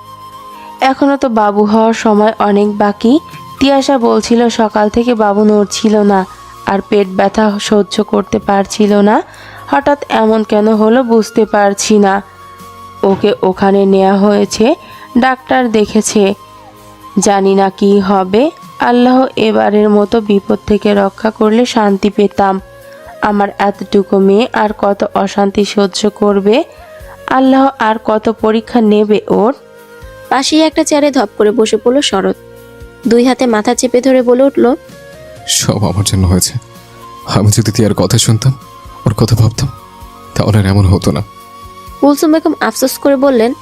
এখনো তো বাবু হওয়ার সময় অনেক বাকি। তিয়াশা বলছিল সকাল থেকে বাবু নড়ছিল না আর পেট ব্যথা সহ্য করতে পারছিল না। হঠাৎ এমন কেন হলো বুঝতে পারছি না। ওকে ওখানে নেওয়া হয়েছে, ডাক্তার দেখেছে, জানি না কি হবে। আল্লাহ এবারের মতো বিপদ থেকে রক্ষা করলে শান্তি পেতাম। আমার এতটুকু মেয়ে আর কত অশান্তি সহ্য করবে? আল্লাহ আর কত পরীক্ষা নেবে ওর? পাশেই একটা চেয়ারে ধপ করে বসে পড়ল শরৎ। দুই হাতে মাথা চেপে ধরে বলে উঠল, সব আমার জন্য হয়েছে। আমি যদি তিয়ার কথা শুনতাম, ওর কথা ভাবতাম, তাহলে আর এমন হতো না। কুলসুম বেগম আফসোস করে বললেন,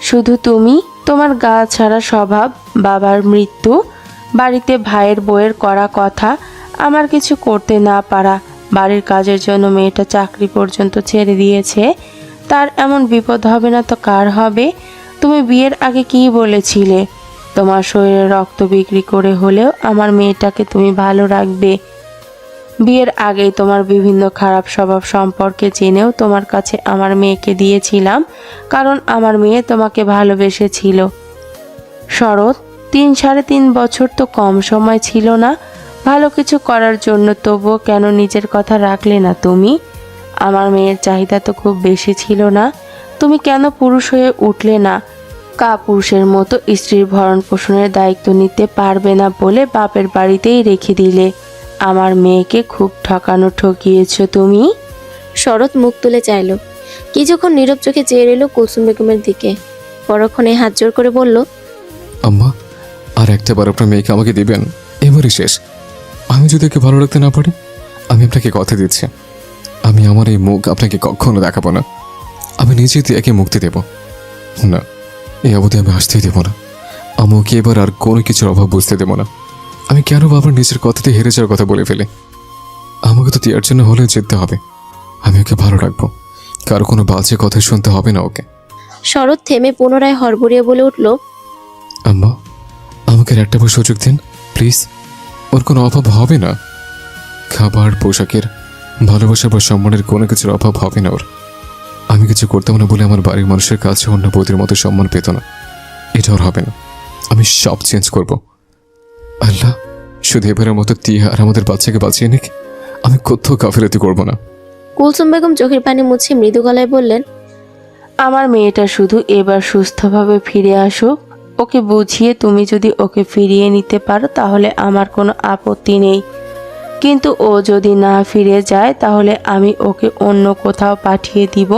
শুধু তুমি, তোমার গা ছাড়া স্বভাব, বাবার মৃত্যু, বাড়িতে ভাইয়ের বউয়ের করা কথা, আমার কিছু করতে না পারা, বাড়ির কাজের জন্য মেয়েটা চাকরি পর্যন্ত ছেড়ে দিয়েছে। তার এমন বিপদ হবে না তো কার হবে? তুমি বিয়ের আগে কি বলেছিলে? তোমার শরীরে রক্ত বিক্রি করে হলেও আমার মেয়েটাকে তুমি ভালো রাখবে। বিয়ের আগেই তোমার বিভিন্ন খারাপ স্বভাব সম্পর্কে জেনেও তোমার কাছে আমার মেয়েকে দিয়েছিলাম, কারণ আমার মেয়ে তোমাকে ভালোবেসেছিল। শরৎ, 3-3.5 বছর তো কম সময় ছিল না ভালো কিছু করার জন্য, তবুও কেন নিজের কথা রাখলে না তুমি? আমার মেয়ের চাহিদা তো খুব বেশি ছিল না, তুমি কেন পুরুষ হয়ে উঠলে না? পুরুষের মতো স্ত্রীর ভরণ পোষণের দায়িত্ব নিতে পারবে না বলে বাপের বাড়িতেই রেখে দিলে। আমার মেয়েকে খুব ঠকিয়েছ তুমি। শরৎ মুখ তুলে চাইল। কিছুক্ষণ নীরব চোখে চেয়ে রইল কুলসুম বেগমের দিকে। পরক্ষণে হাত জোর করে বলল, আম্মা, আর একটা বার আপনার মেয়েকে আমাকে দিবেন, এবারই শেষ। আমি যদি ওকে ভালো রাখতে না পারি, আমি আপনাকে কথা দিচ্ছি, আমি আমার এই মুখ আপনাকে কখনো দেখাবো না। আমি নিজে তিয়াকে মুক্তি দেব না, এই অবধি আমি আসতেই দেব না। আমাকে এবার আর কোনো কিছুর অভাব বুঝতে দেবো না। আমি কেন বাবার নিজের কথাতে হেরে যাওয়ার কথা বলে ফেলি? আমাকে তো তিয়ার জন্য হলে জিততে হবে। আমি ওকে ভালো রাখবো, কারো কোনো বাজে কথা শুনতে হবে না ওকে। শরৎ থেমে পুনরায় হড়বড়িয়ে বলে উঠল, আম্মা, আমাকে আর একটা বার সুযোগ দিন প্লিজ। ওর কোনো অভাব হবে না, খাবার, পোশাকের, ভালোবাসা বা সম্মানের কোনো কিছুর অভাব হবে না ওর। আমি কিছু করতাম না বলে আমার বাড়ির মানুষের কাছে অন্য বৌদির মতো সম্মান পেত না, এটা ওর হবে না। আমি সব চেঞ্জ করব। আল্লাহ, শুধু এবারের মতো তিয়া আর আমাদের বাচ্চাকে বাঁচিয়ে নিক। আমি কোথাও গাফিলতি করব না। কুলসুম বেগম চোখের পানি মুছে মৃদু গলায় বললেন, আমার মেয়েটা শুধু এবার সুস্থভাবে ফিরে আসুক। ওকে বুঝিয়ে তুমি যদি ওকে ফিরিয়ে নিতে পারো তাহলে আমার কোনো আপত্তি নেই, কিন্তু ও যদি না ফিরে যায় তাহলে আমি ওকে অন্য কোথাও পাঠিয়ে দিব,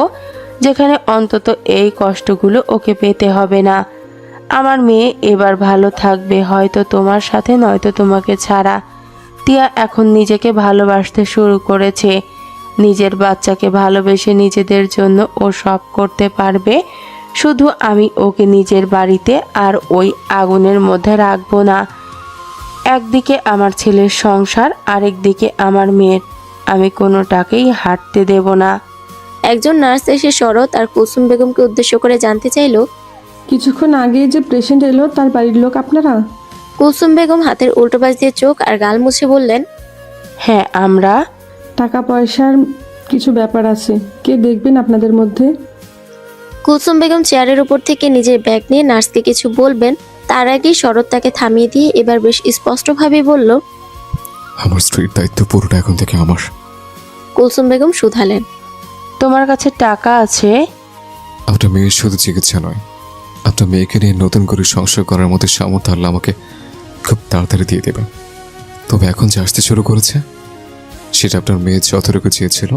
যেখানে অন্তত এই কষ্টগুলো ওকে পেতে হবে না। আমার মেয়ে এবার ভালো থাকবে, হয়তো তোমার সাথে নয়তো তোমাকে ছাড়া। তিয়া এখন নিজেকে ভালোবাসতে শুরু করেছে। নিজের বাচ্চাকে ভালোবেসে নিজেদের জন্য ও সব করতে পারবে। শুধু আমি ওকে নিজের বাড়িতে আর ওই আগুনের মধ্যে রাখবো না। একদিকে আমার ছেলের সংসার, আরেকদিকে আমার মেয়ের। আমি কোনোটাকেই হাঁটতে দেব না। একজন নার্স এসে শরৎ আর কুলসুম বেগমকে উদ্দেশ্য করে জানতে চাইল, কিছুক্ষণ আগে যে পেশেন্ট এলো তার বাড়ির লোক আপনারা? কুলসুম বেগম হাতের উল্টো পাশ দিয়ে চোখ আর গাল মুছে বললেন, হ্যাঁ, আমরা। টাকা পয়সার কিছু ব্যাপার আছে, কে দেখবেন আপনাদের মধ্যে? কুলসুম বেগম চেয়ারের উপর থেকে নিজের ব্যাগ নিয়ে নার্সকে কিছু বলবেন, তার আগেই শরৎ তাকে থামিয়ে দিয়ে এবার বেশ স্পষ্টভাবে বলল, আমার স্ত্রীর দায়িত্ব পুরোটা এখন থেকে আমার। কুলসুম বেগম শুধালেন, তোমার কাছে টাকা আছে? আপনার মেয়ের শুধু চিকিৎসা নয়, আপনার মেয়েকে নিয়ে নতুন করে সংসার করার মতো সামর্থ্য আল্লাহ আমাকে খুব তাড়াতাড়ি দিয়ে দেবেন। তবে এখন যে আসতে শুরু করেছে সেটা আপনার মেয়ে যতটুকু চেয়েছিল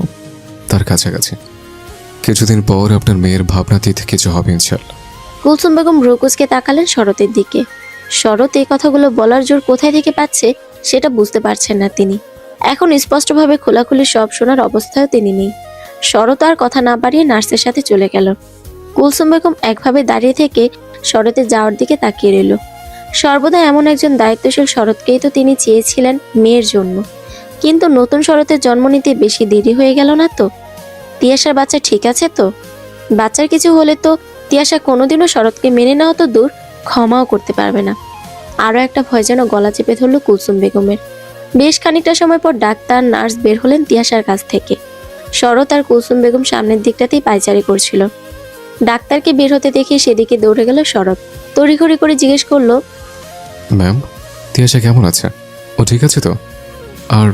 তার কাছাকাছি। কিছুদিন পর আপনার মেয়ের ভাবনাতীত কিছু হবে ইনশাল্লাহ। কুলসুম বেগম রুকুসকে তাকালেন শরতের দিকে। শরৎ এই কথাগুলো বলার জোর কোথায় থেকে পাচ্ছে সেটা বুঝতে পারছেন না তিনি। এখন স্পষ্টভাবে খোলাখুলি সব শোনার অবস্থায়ও তিনি নেই। শরৎ আর কথা না বাড়িয়ে নার্সের সাথে চলে গেল। কুলসুম বেগম একভাবে দাঁড়িয়ে থেকে শরতের যাওয়ার দিকে তাকিয়ে রইল। সর্বদা এমন একজন দায়িত্বশীল শরৎকেই তো তিনি চেয়েছিলেন মেয়ের জন্য, কিন্তু নতুন শরতের জন্ম নিতে বেশি দেরি হয়ে গেল না তো? তিয়াশার বাচ্চা ঠিক আছে তো? বাচ্চার কিছু হলে তো তিয়াশা কোনোদিনও শরৎকে মেনে নেওয়া তো দূর, ক্ষমাও করতে পারবে না। আরও একটা ভয় যেন গলা চেপে ধরল কুলসুম বেগমের। বেশ খানিকটা সময় পর ডাক্তার নার্স বের হলেন তিয়াশার কাছ থেকে। শরৎ আর কুলসুম বেগম সামনের দিকটাতেই পায়চারি করছিল। ডাক্তারকে বের হতে দেখে সেদিকে দৌড়ে গেল শরৎ। তড়িঘড়ি করে জিজ্ঞেস করলো, ম্যাম, তিয়াশা কেমন আছে? ও ঠিক আছে তো? আর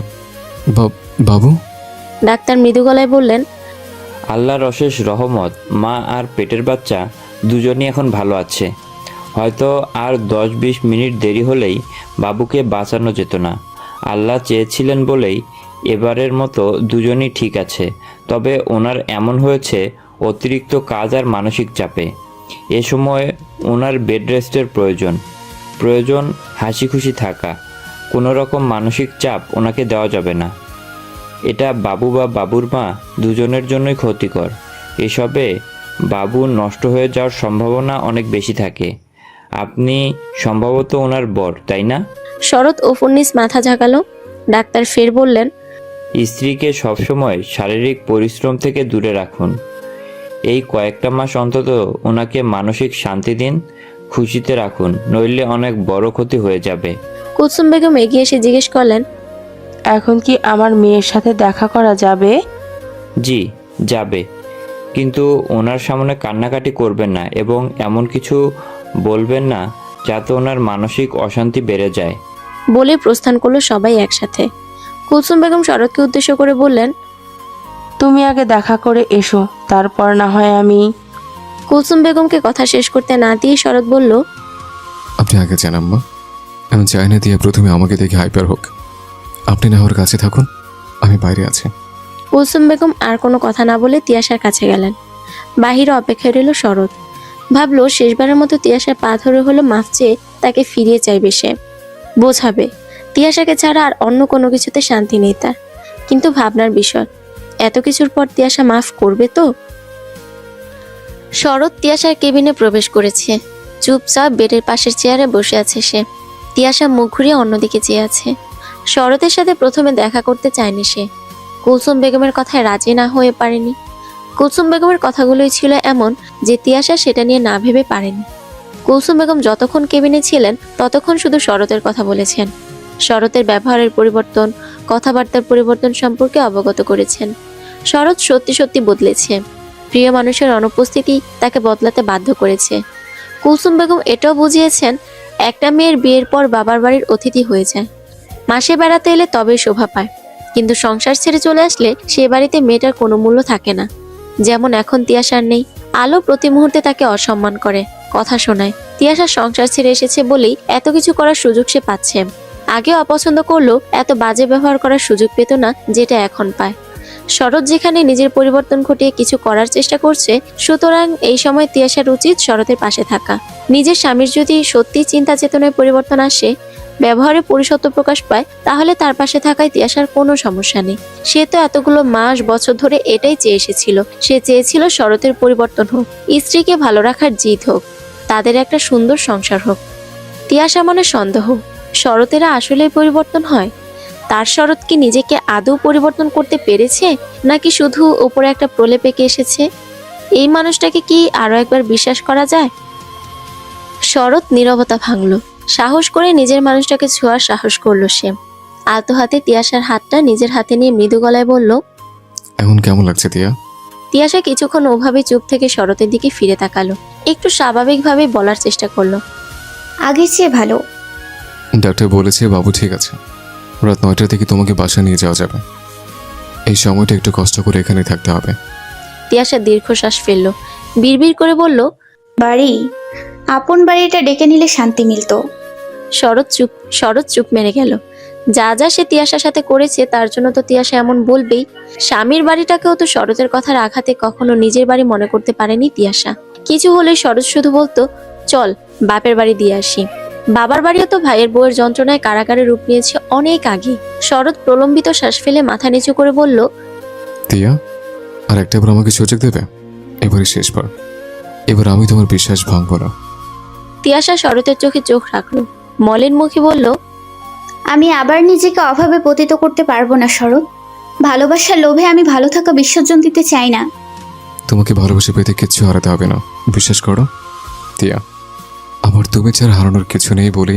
বাবু? ডাক্তার মৃদু গলায় বললেন, আল্লাহর অশেষ রহমত, মা আর পেটের বাচ্চা দুজনই এখন ভালো আছে। হয়তো আর 10-20 মিনিট দেরি হলেই বাবুকে বাঁচানো যেত না। আল্লাহ চেয়েছিলেন বলেই এবারের মতো দুজনই ঠিক আছে। তবে ওনার এমন হয়েছে অতিরিক্ত কাজ আর মানসিক চাপে। এ সময় ওনার বেড রেস্টের প্রয়োজন হাসি খুশি থাকা। কোনো রকম মানসিক চাপ ওনাকে দেওয়া যাবে না। এটা বাবু বা বাবুর মা দুজনের জন্যই ক্ষতিকর। এসবে বাবু নষ্ট হয়ে যাওয়ার সম্ভাবনা অনেক বেশি থাকে। আপনি সম্ভবত ওনার বর, তাই না? শরৎ ওফুন্নিস মাথা ঝাঁকালো। ডাক্তার ফের বললেন, স্ত্রীকে সবসময় শারীরিক পরিশ্রম থেকে দূরে রাখুন। এই কয়েকটা মাস অন্তত ওনাকে মানসিক শান্তি দিন, খুশিতে রাখুন, নইলে অনেক বড় ক্ষতি হয়ে যাবে। কুলসুম বেগম এগিয়ে এসে জিজ্ঞেস করলেন, এখন কি আমার মেয়ের সাথে দেখা করা যাবে? জি, যাবে, কিন্তু ওনার সামনে কান্নাকাটি করবেন না এবং এমন কিছু বলবেন না যাতে ওনার মানসিক অশান্তি বেড়ে যায়। বলে প্রস্থান করলো সবাই একসাথে। কুলসুম বেগম শরৎকে উদ্দেশ্য করে বললেন, তুমি আগে দেখা করে এসো, তারপর না হয় আমি। কুলসুম বেগমকে কথা শেষ করতে না দিয়ে শরৎ বলল, আপনি আগে যান আম্মা। আমি চাই না দিয়ে প্রথমে আমাকে দেখে হাইপার হোক। আপনি না ওর কাছে থাকুন, আমি বাইরে আছি। কুলসুম বেগম আর কোনো কথা না বলে তিয়াশার কাছে গেলেন। বাহিরে অপেক্ষায় রইল শরৎ। ভাবলো শেষবারের মতো তিয়াশার পা ধরে হলো মাফ চেয়ে তাকে ফিরিয়ে চাইবে সে, বোঝাবে। তিয়াশাকে ছাড়া আর অন্য কোনো কিছুতে শান্তি নেই তার। কিন্তু ভাবনার বিষয়, এত কিছুর পর তিয়াশা মাফ করবে তো? শরৎ তিয়াশার কেবিনে প্রবেশ করেছে। চুপচাপ বেডের পাশের চেয়ারে বসে আছে সে। তিয়াশা মুখ ঘুরিয়ে অন্যদিকে চেয়ে আছে। শরতের সাথে প্রথমে দেখা করতে চায়নি সে। কুলসুম বেগমের কথায় রাজি না হয়ে পারেনি। কুলসুম বেগমের কথাগুলোই ছিল এমন যে তিয়াশা সেটা নিয়ে না ভেবে পারেনি। কুলসুম বেগম যতক্ষণ কেবিনে ছিলেন ততক্ষণ শুধু শরতের কথা বলেছেন। শরতের ব্যবহারের পরিবর্তন, কথাবার্তার পরিবর্তন সম্পর্কে অবগত করেছেন। শরৎ সত্যি সত্যি বদলেছে। প্রিয় মানুষের অনুপস্থিতি তাকে বদলাতে বাধ্য করেছে। কুলসুম বেগম এটাও বুঝিয়েছেন, একটা মেয়ের বিয়ের পর বাবার বাড়ির অতিথি হয়ে যায়। মাসে বেড়াতে এলে তবেই শোভা পায়, কিন্তু সংসার ছেড়ে চলে আসলে সে বাড়িতে মেয়েটার কোনো মূল্য থাকে না। যেমন এখন তিয়াশার নেই। আলো প্রতি মুহূর্তে তাকে অসম্মান করে, কথা শোনায়। তিয়াশা সংসার ছেড়ে এসেছে বলেই এত কিছু করার সুযোগ সে পাচ্ছে। আগে অপছন্দ করলেও এত বাজে ব্যবহার করার সুযোগ পেত না যেটা এখন পায়। শরৎ যেখানে নিজের পরিবর্তন ঘটিয়ে কিছু করার চেষ্টা করছে, সুতরাং এই সময় তিয়াশার উচিত শরতের পাশে থাকা। নিজের স্বামীর যদি সত্যি চিন্তা চেতনায় পরিবর্তন আসে, ব্যবহারে পরিসত্ব প্রকাশ পায়, তাহলে তার পাশে থাকায় তিয়াশার কোনো সমস্যা নেই। সে তো এতগুলো মাস বছর ধরে এটাই চেয়ে এসেছিল। সে চেয়েছিল শরতের পরিবর্তন হোক, স্ত্রীকে ভালো রাখার জিদ হোক, তাদের একটা সুন্দর সংসার হোক। তিয়াশা মনে সন্দেহ, শরতেরা আসলেই পরিবর্তন হয়? তার শরৎ কি নিজেকে আদৌ পরিবর্তন করতে পেরেছে, নাকি শুধু উপরে একটা প্রলেপ এঁকে এসেছে? এই মানুষটাকে কি আরো একবার বিশ্বাস করা যায়? শরৎ নীরবতা ভাঙল। সাহস করে নিজের মানুষটাকে ছোঁয়ার সাহস করলো সে। আলতো হাতে তিয়াশার হাতটা নিজের হাতে নিয়ে মৃদু গলায় বলল, এখন কেমন লাগছে তিয়া? তিয়াশা কিছুক্ষণ ওভাবে চুপ থেকে শরতের দিকে ফিরে তাকালো। একটু স্বাভাবিকভাবে বলার চেষ্টা করলো, আগের চেয়ে ভালো। ডাক্তার বলেছে বাবু ঠিক আছে, রাত 9টা থেকে তোমাকে বাসা নিয়ে যাওয়া যাবে। এই সময়টা একটু কষ্ট করে এখানে থাকতে হবে। তিয়াশা দীর্ঘশ্বাস ফেললো, বিড়বিড় করে বলল, বাড়ি, আপন বাড়িটা ডেকে নিলে শান্তি মিলতো। শরৎ চুপ মেরে গেল। যা যা সে তিয়াশার সাথে করেছে তার জন্য তো তিয়াশা এমন বলবেই। স্বামীর বাড়িটাকেও তো শরতের কথার আঘাতে কখনো নিজের বাড়ি মনে করতে পারেনি তিয়াশা। কিছু হলে শরৎ শুধু বলতো, চল বাপের বাড়ি দিয়ে আসি। বাবার বাড়িও তো ভাইয়ের বউয়ের যন্ত্রণায় কারাগারে রূপ নিয়েছে অনেক আগে। শরৎ প্রলম্বিত শ্বাস ফেলে মাথা নিচু করে বলল, তিয়া, আর একটাবার আমাকে সুযোগ দেবে? এবারে শেষবার। এবার আমি তোমার বিশ্বাস ভাঙবো না। তিয়াশা শরতের চোখে চোখ রাখলো, মলিন মুখে বলল, আমি আবার নিজেকে অভাবে পতিত করতে পারবো না শরৎ। ভালোবাসার লোভে আমি ভালো থাকা বিসর্জন দিতে চাই না। তোমাকে ভালোবাসে পেতে কিচ্ছু হারাতে হবে না, বিশ্বাস করো তিয়া। আমার তুমি ছাড়া হারানোর কিছু নেই বলে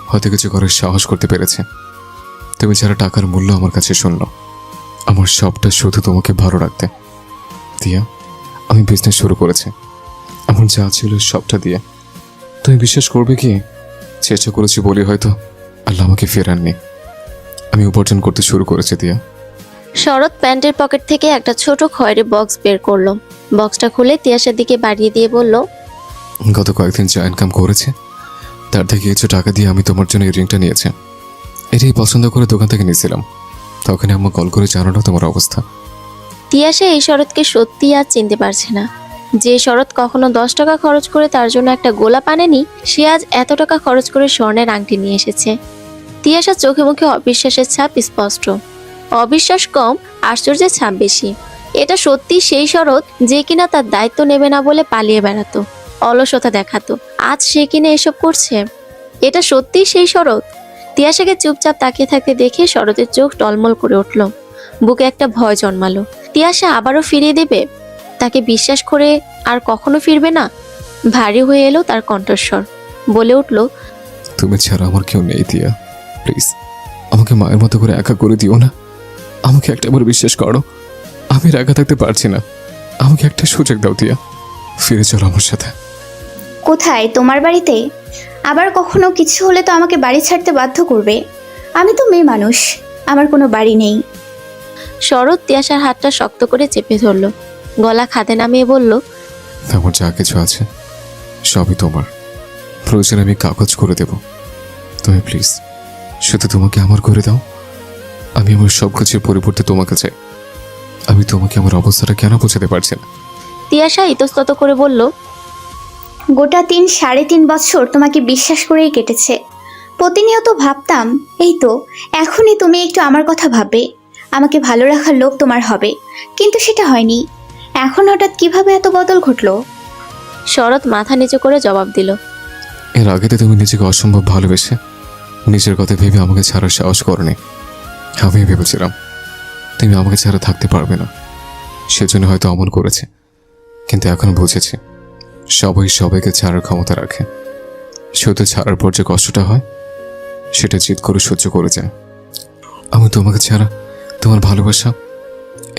হয়তো কিছু করার সাহস করতে পেরেছে। তুমি ছাড়া টাকার মূল্য আমার কাছে শূন্য। আমার সবটা শুধু তোমাকে ভালো রাখতে। তিয়া, আমি বিজনেস শুরু করেছি আমার যা ছিল সবটা দিয়ে। তুমি বিশ্বাস করবে কি, চেষ্টা করেছি বলে হয়তো আল্লাহ আমাকে ফেরাননি। আমি উপার্জন করতে শুরু করেছি তিয়া। শরৎ প্যান্টের পকেট থেকে একটা ছোট খয়েরি বক্স বের করলো। বক্সটা খুলে তিয়াশার দিকে বাড়িয়ে দিয়ে বলল, গত কয়েকদিন যা ইনকাম করেছে তার থেকে কিছু টাকা দিয়ে আমি তোমার জন্য এই রিংটা নিয়েছি। এটাই পছন্দ করে দোকান থেকে নিয়েছিলাম। তখন আম্মা কল করে জানানো তোমার অবস্থা। তিয়াশা এই শরৎকে সত্যি আর চিনতে পারছে না। যে শরৎ কখনো 10 টাকা খরচ করে তার জন্য একটা গোলাপ আনেনি, সে আজ এত টাকা খরচ করে স্বর্ণের আংটি নিয়ে এসেছে। তিয়াশার চোখে মুখে অবিশ্বাসের ছাপ স্পষ্ট। অবিশ্বাস কম, আশ্চর্যের ছাপ বেশি। এটা সত্যি সেই শরৎ যে কিনা তার দায়িত্ব নেবে না বলে পালিয়ে বেড়াতো, অলসতা দেখাতো। আজ সে কিনা এসব করছে। এটা সত্যি সেই শরৎ। তিয়াশাকে চুপচাপ তাকিয়ে থাকতে দেখে শরতের চোখ টলমল করে উঠল। বুকে একটা ভয় জন্মালো। তিয়াশা আবারও ফিরিয়ে দেবে, তাকে বিশ্বাস করে আর কখনো ফিরবে না। ভারী হয়ে এলো তার কণ্ঠস্বর। বলে উঠল, তুমি ছাড়া আমার কেউ নেই তিয়া, প্লিজ আমাকে মায়ের মতো করে একা করে দিও না। আমাকে একটাবার বিশ্বাস করো, আমি আর একা থাকতে পারছি না। আমাকে একটা সুযোগ দাও তিয়া, ফিরে চলো আমার সাথে। কোথায়? তোমার বাড়িতে? আবার কখনো কিছু হলে তো আমাকে বাড়ি ছাড়তে বাধ্য করবে। আমি তো মেয়ে মানুষ, আমার কোনো বাড়ি নেই। শরৎ তিয়াশার হাতটা শক্ত করে চেপে ধরল, গলা খাদে নামিয়ে বলল, আমার যা কিছু আছে সবই তোমার। প্রয়োজন আমি কাগজ করে দেব, তুমি প্লিজ শুধু তোমাকে আমার করে দাও। আমি আমার সব কিছুর পরিবর্তে তোমাকে চাই। আমি তোমাকে আমার অবস্থাটা কেন বোঝাতে পারছি না। তিয়াশা ইতস্তত করে বলল, গোটা 3-3.5 বছর তোমাকে বিশ্বাস করেই কেটেছে। প্রতিনিয়ত ভাবতাম, এই তো এখনই তুমি একটু আমার কথা ভাববে, আমাকে ভালো রাখার লোক তোমার হবে, কিন্তু সেটা হয়নি। এখন হঠাৎ কিভাবে এত বদল ঘটলো? শরৎ মাথা নিচু করে জবাব দিল, এর আগে তো তুমি নিজেকে অসম্ভব ভালোবেসে নিজের কথা ভেবে আমাকে ছাড়ার সাহস করনি। আমি ভেবেছিলাম তুমি আমাকে ছাড়া থাকতে পারবে না, সেজন্য হয়তো অমন করেছে। কিন্তু এখন বুঝেছি সবাই সবাইকে ছাড়ার ক্ষমতা রাখে, শুধু ছাড়ার পর যে কষ্টটা হয় সেটা জিদ করে সহ্য করে যায়। আমি তোমাকে ছাড়া, তোমার ভালোবাসা,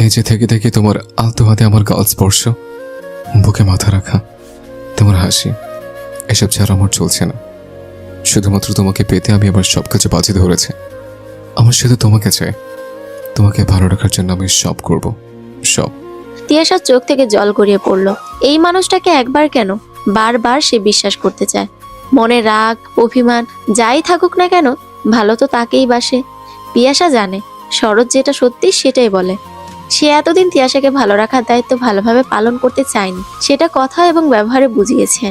এই যে থেকে থেকে তোমার আলতো হাতে আমার গাল স্পর্শ, বুকে মাথা রাখা, তোমার হাসি, এসব ছাড়া আমার চলছে না। শুধুমাত্র তোমাকে পেতে আমি আবার সব কিছু বাজি ধরেছি। আমার শুধু তোমাকে চাই, তোমাকে ভালো রাখার জন্য আমি সব করব, সব। তিয়াশার চোখ থেকে জল গড়িয়ে পড়ল। এই মানুষটাকে একবার কেন বারবার সে বিশ্বাস করতে চায়। মনে রাগ, অভিমান যাই থাকুক না কেন, ভালো তো তাকেই বাসে। তিয়াশা জানে শরৎ যেটা সত্যি সেটাই বলে। সে এতদিন তিয়াশাকে ভালো রাখার দায়িত্ব ভালোভাবে পালন করতে চায়নি, সেটা কথা এবং ব্যবহারে বুঝিয়েছে।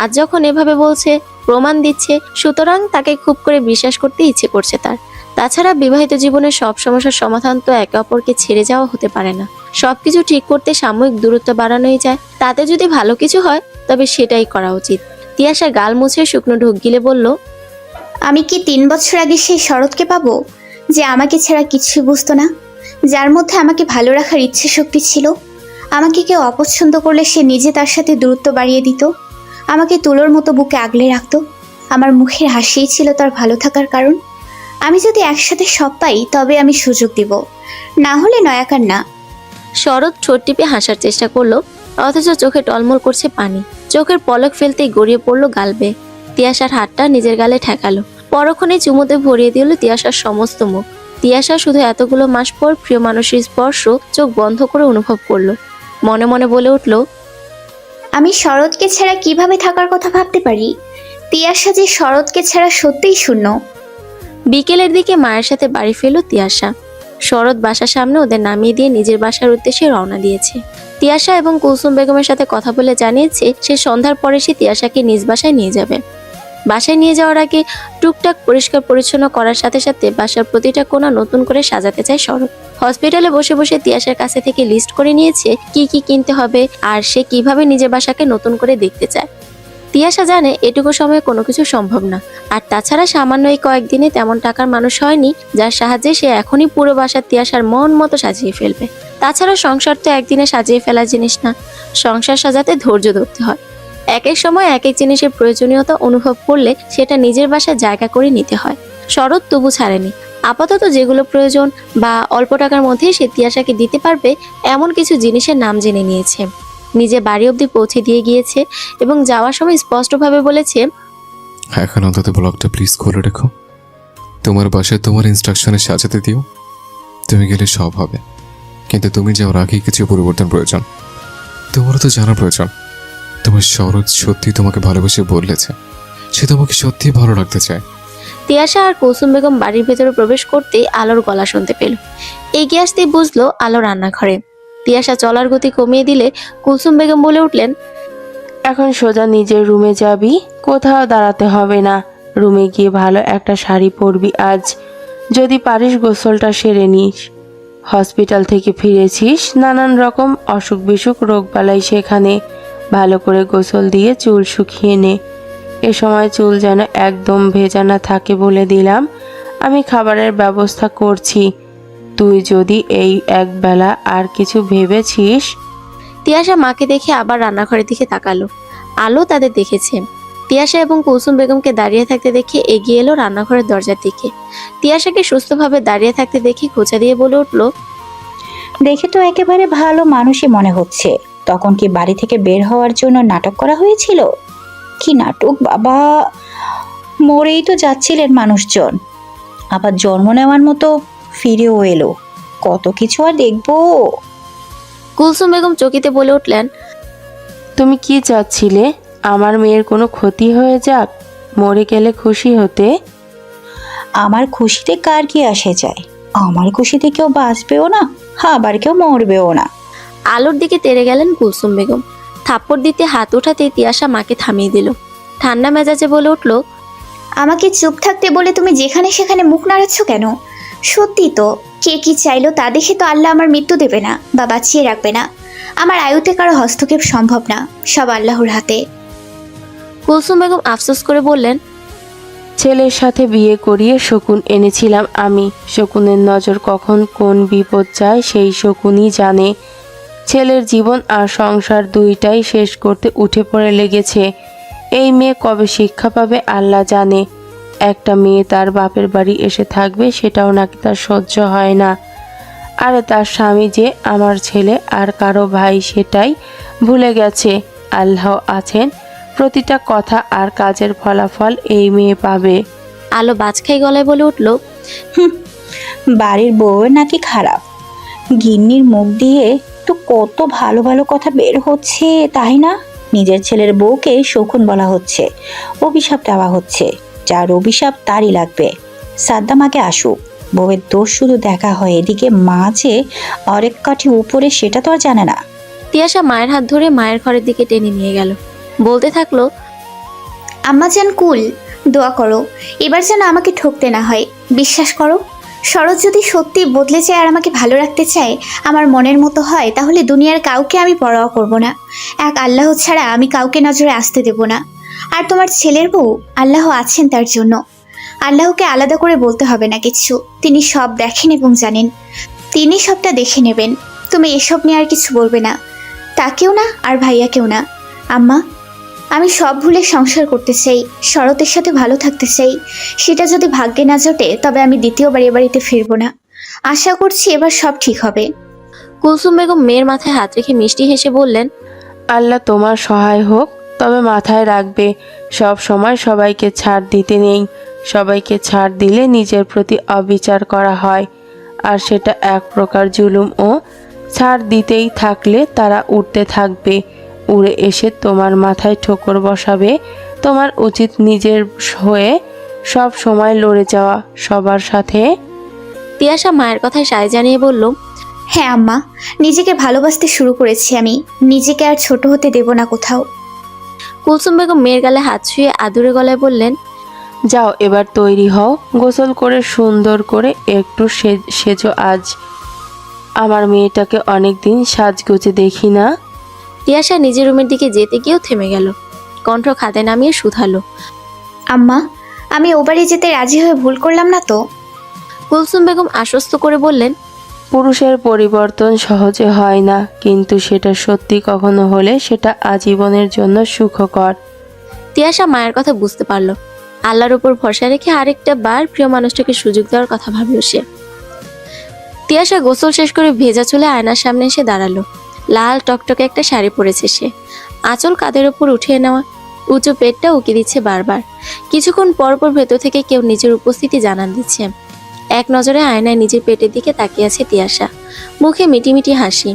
আজ যখন এভাবে বলছে, প্রমাণ দিচ্ছে, সুতরাং তাকে খুব করে বিশ্বাস করতে ইচ্ছে করছে তার। তাছাড়া বিবাহিত জীবনের সব সমস্যার সমাধান তো একে অপরকে ছেড়ে যাওয়া হতে পারে না। সবকিছু ঠিক করতে সাময়িক দূরত্ব বাড়ানোই যায়। তাতে যদি ভালো কিছু হয় তবে সেটাই করা উচিত। তিয়াশা গাল মুছে শুকনো ঢোক গিলে বলল, আমি কি 3 বছর আগে সেই শরৎকে পাবো যে আমাকে ছাড়া কিছুই বুঝতো না, যার মধ্যে আমাকে ভালো রাখার ইচ্ছে শক্তি ছিল? আমাকে কেউ অপছন্দ করলে সে নিজে তার সাথে দূরত্ব বাড়িয়ে দিত, আমাকে তুলোর মতো বুকে আগলে রাখতো। আমার মুখের হাসিই ছিল তার ভালো থাকার কারণ। আমি যদি একসাথে সব পাই তবে আমি সুযোগ দিব, না হলে নয়াকার না। শরৎ ঠোঁট টিপে হাসার চেষ্টা করলো, অথচ চোখে টলমল করছে পানি। চোখের পলক ফেলতেই গড়িয়ে পড়লো গাল বেয়ে। তিয়াশার হাতটা নিজের গালে ঠেকালো, পরক্ষণে চুমুতে ভরিয়ে দিল তিয়াশার সমস্ত মুখ। তিয়াশা শুধু এতগুলো মাস পর প্রিয় মানুষের স্পর্শ চোখ বন্ধ করে অনুভব করলো। মনে মনে বলে উঠল, আমি শরৎকে ছাড়া কিভাবে থাকার কথা ভাবতে পারি? তিয়াশা যে শরৎকে ছাড়া সত্যিই শূন্য। বিকেলের দিকে মায়ের সাথে বাড়ি ফেরল তিয়াশা। শরৎ বাসার সামনে ওদের নামিয়ে দিয়ে নিজের বাসার উদ্দেশ্যে রওনা দিয়েছে। তিয়াশা এবং কুলসুম বেগমের সাথে কথা বলে জানিয়েছে সে সন্ধ্যার পরে সে তিয়াশাকে নিজ বাসায় নিয়ে যাবে। বাসায় নিয়ে যাওয়ার আগে টুকটাক পরিষ্কার পরিচ্ছন্ন করার সাথে সাথে বাসার প্রতিটা কোণা নতুন করে সাজাতে চায় শরৎ। হসপিটালে বসে বসে তিয়াশার কাছে থেকে লিস্ট করে নিয়েছে কি কি কিনতে হবে আর সে কিভাবে নিজের বাসাকে নতুন করে দেখতে চায়। তিয়াশা জানে এটুকু সময়ে কোনো কিছু সম্ভব না, আর তাছাড়া সামান্য এই কয়েকদিনে তেমন টাকার মানুষ হয়নি যার সাহায্যে সে এখনই পুরো বাসার তিয়াশার মন মতো সাজিয়ে ফেলবে। তাছাড়া সংসার তো একদিনে সাজিয়ে ফেলার জিনিস না, সংসার সাজাতে ধৈর্য ধরতে হয়। এক এক সময় এক এক জিনিসের প্রয়োজনীয়তা অনুভব করলে সেটা নিজের বাসায় জায়গা করে নিতে হয়। শরৎ তবু ছাড়েনি। আপাতত যেগুলো প্রয়োজন বা অল্প টাকার মধ্যে সে তিয়াশাকে দিতে পারবে এমন কিছু জিনিসের নাম জেনে নিয়েছে। নিজে বাড়ি অবধি পৌঁছে দিয়ে গিয়েছে এবং যাওয়ার সময় স্পষ্টভাবে বলেছে, এখন অন্তত ব্লগটা প্লিজ খুলে রেখো। তোমার বাসায় তোমার ইনস্ট্রাকশনে সাজাতে দিও। তুমি গেলে সব হবে, কিন্তু তুমি যাওয়ার আগে কিছু পরিবর্তন প্রয়োজন। তোমারও তো জানার প্রয়োজন তোমার শরৎ সত্যি তোমাকে ভালোবেসে বলেছে, সে তোমাকে সত্যি ভালো রাখতে চায়। তিয়াশা আর কুলসুম বেগম বাড়ির ভেতরে প্রবেশ করতেই আলোর গলা শুনতে পেল। এগিয়ে আসতেই বুঝলো আলো রান্নাঘরে। তিয়াশা চলার গতি কমিয়ে দিলে কুলসুম বেগম বলে উঠলেন, এখন সোজা নিজের রুমে যাবি, কোথাও দাঁড়াতে হবে না। রুমে গিয়ে ভালো একটা শাড়ি পরবি আজ, যদি পারিস গোসলটা সেরে নিস। হসপিটাল থেকে ফিরেছিস, নানান রকম অসুখ বিসুখ রোগবালাই সেখানে, ভালো করে গোসল দিয়ে চুল শুকিয়ে নে। এ সময় চুল যেন একদম ভেজা না থাকে বলে দিলাম। আমি খাবারের ব্যবস্থা করছি, তুই যদি এই একবেলা আর কিছু ভেবেছিস। তিয়াশা মাকে দেখে আবার রান্নাঘরের দিকে তাকালো। আলো তাদের দেখেছে। তিয়াশা এবং কুলসুম বেগমকে দাঁড়িয়ে থাকতে দেখে এগিয়ে এলো রান্নাঘরের দরজার দিকে। তিয়াশাকে সুস্থভাবে দাঁড়িয়ে থাকতে দেখে খোঁচা দিয়ে বলে উঠল, দেখে তো একেবারে ভালো মানুষই মনে হচ্ছে। তখন কি বাড়ি থেকে বের হওয়ার জন্য নাটক করা হয়েছিল? কি নাটক বাবা! মরেই তো যাচ্ছিলেন মানুষজন, আবার জন্ম নেওয়ার মতো ফিরেও এলো। কত কিছু আর দেখবো। কুলসুম বেগম চকিতে বলে উঠলেন, তুমি কি চাচ্ছিলে? আমার মেয়ের কোনো ক্ষতি হয়ে যাক, মরে গেলে খুশি হতে? আমার খুশিতে কার কি আসে যায়? আমার খুশিতে কেউ বাঁচবেও না, আবার কেউ মরবেও না। আলোর দিকে তেড়ে গেলেন কুলসুম বেগম। থাপ্পড় দিতে হাত উঠাতে তিয়াশা মাকে থামিয়ে দিল। ঠান্ডা মেজাজে বলে উঠল, আমাকে চুপ থাকতে বলে তুমি যেখানে সেখানে মুখ নাড়াচ্ছ কেন? সত্যি তো, কে কি চাইলো তা দেখে তো আল্লাহ আমার মৃত্যু দেবে না বা বাঁচিয়ে রাখবে না। আমার আয়ুতে কারো হস্তক্ষেপ সম্ভব না, সব আল্লাহর হাতে। কুলসুম বেগম আফসোস করে বললেন, ছেলের সাথে বিয়ে করিয়ে শকুন এনেছিলাম আমি। শকুনের নজর কখন কোন বিপদ যায় সেই শকুনই জানে। ছেলের জীবন আর সংসার দুইটাই শেষ করতে উঠে পড়ে লেগেছে। এই মেয়ে কবে শিক্ষা পাবে আল্লাহ জানে। একটা মেয়ে তার বাপের বাড়ি এসে থাকবে সেটাও নাকি তার সহ্য হয় না। আর তার স্বামী যে আমার ছেলে আর কারো ভাই সেটাই ভুলে গেছে। আল্লাহ আছেন, প্রতিটা কথা আর কাজের ফলাফল এই মেয়ে পাবে। আলো বাজখাই গলায় বলে উঠল, বাড়ির বউ নাকি খারাপ? গিন্নির মুখ দিয়ে তো কত ভালো ভালো কথা বের হচ্ছে, তাই না? নিজের ছেলের বউকে শকুন বলা হচ্ছে, অভিশাপ দেওয়া হচ্ছে। যার অভিশাপ তারই লাগবে। সাদ্দাম আগে আসুক, বউয়ের দোষ শুধু দেখা হয়, এদিকে মা যে অরেক কাঠি উপরে সেটা তো আর জানে না। তিয়াশা মায়ের হাত ধরে মায়ের ঘরের দিকে টেনে নিয়ে গেল। বলতে থাকলো, আম্মা যেন কুল, দোয়া করো এবার যেন আমাকে ঠকতে না হয়। বিশ্বাস করো, শরৎ যদি সত্যি বদলে যায় আর আমাকে ভালো রাখতে চায়, আমার মনের মতো হয়, তাহলে দুনিয়ার কাউকে আমি পরোয়া করব না। এক আল্লাহ ছাড়া আমি কাউকে নজরে আসতে দেব না। আর তোমার ছেলের বউ, আল্লাহ আছেন তার জন্য। আল্লাহকে আলাদা করে বলতে হবে না কিছু, তিনি সব দেখেন এবং জানেন, তিনি সবটা দেখে নেবেন। তুমি এসব নিয়ে আর কিছু বলবে না, তাকেও না আর ভাইয়াকেও না। আম্মা, আমি সব ভুলে সংসার করতে চাই, শরতের সাথে ভালো থাকতে চাই। সেটা যদি ভাগ্যে না জোটে তবে আমি দ্বিতীয়বার এ বাড়িতে ফিরবো না। আশা করছি এবার সব ঠিক হবে। কুলসুম বেগম মেয়ের মাথায় হাত রেখে মিষ্টি হেসে বললেন, আল্লাহ তোমার সহায় হোক। তবে মাথায় রাখবে, সব সময় সবাইকে ছাড় দিতে নেই। সবাইকে ছাড় দিলে নিজের প্রতি অবিচার করা হয়, আর সেটা এক প্রকার জুলুম। ও ছাড় দিতেই থাকলে তারা উঠতে থাকবে, উড়ে এসে তোমার মাথায় ঠোকর বসাবে। তোমার উচিত নিজের হয়ে সব সময় লড়ে যাওয়া সবার সাথে। তিয়াশা মায়ের কথায় সায় জানিয়ে বলল, হ্যাঁ আম্মা, নিজেকে ভালোবাসতে শুরু করেছি আমি, নিজেকে আর ছোট হতে দেব না কোথাও। কুলসুম বেগম মেয়ের গালে হাত ছুঁয়ে আদুরে গলায় বললেন, যাও এবার তৈরি হও, গোসল করে সুন্দর করে একটু সেজো আজ। আমার মেয়েটাকে অনেকদিন সাজগোজে দেখি না। তিয়াশা নিজের রুমের দিকে যেতে গিয়েও থেমে গেল। কণ্ঠ খাতে নামিয়ে শুধালো, আম্মা, আমি ও বাড়ি যেতে রাজি হয়ে ভুল করলাম না তো? কুলসুম বেগম আশ্বস্ত করে বললেন, পুরুষের পরিবর্তন সহজে হয় না, কিন্তু সেটা সত্যি কখনো হলে সেটা আজীবনের জন্য সুখকর। তিয়াশা মায়ের কথা বুঝতে পারল। আল্লাহর উপর ভরসা রেখে আরেকটা বার প্রিয় মানুষটাকে সুযোগ দেওয়ার কথা ভাবল সে। তিয়াশা গোসল শেষ করে ভেজা চুলে আয়নার সামনে এসে দাঁড়ালো। লাল টকটকে একটা শাড়ি পরেছে সে, আঁচল কাঁধের ওপর উঠিয়ে নেওয়া, উঁচু পেটটা উকি দিচ্ছে বারবার। কিছুক্ষণ পর পর ভেতর থেকে কেউ নিজের উপস্থিতি জানান দিচ্ছে। এক নজরে আয়নায় নিজের পেটের দিকে তাকিয়ে আছে তিয়াশা, মুখে মিটিমিটি হাসি।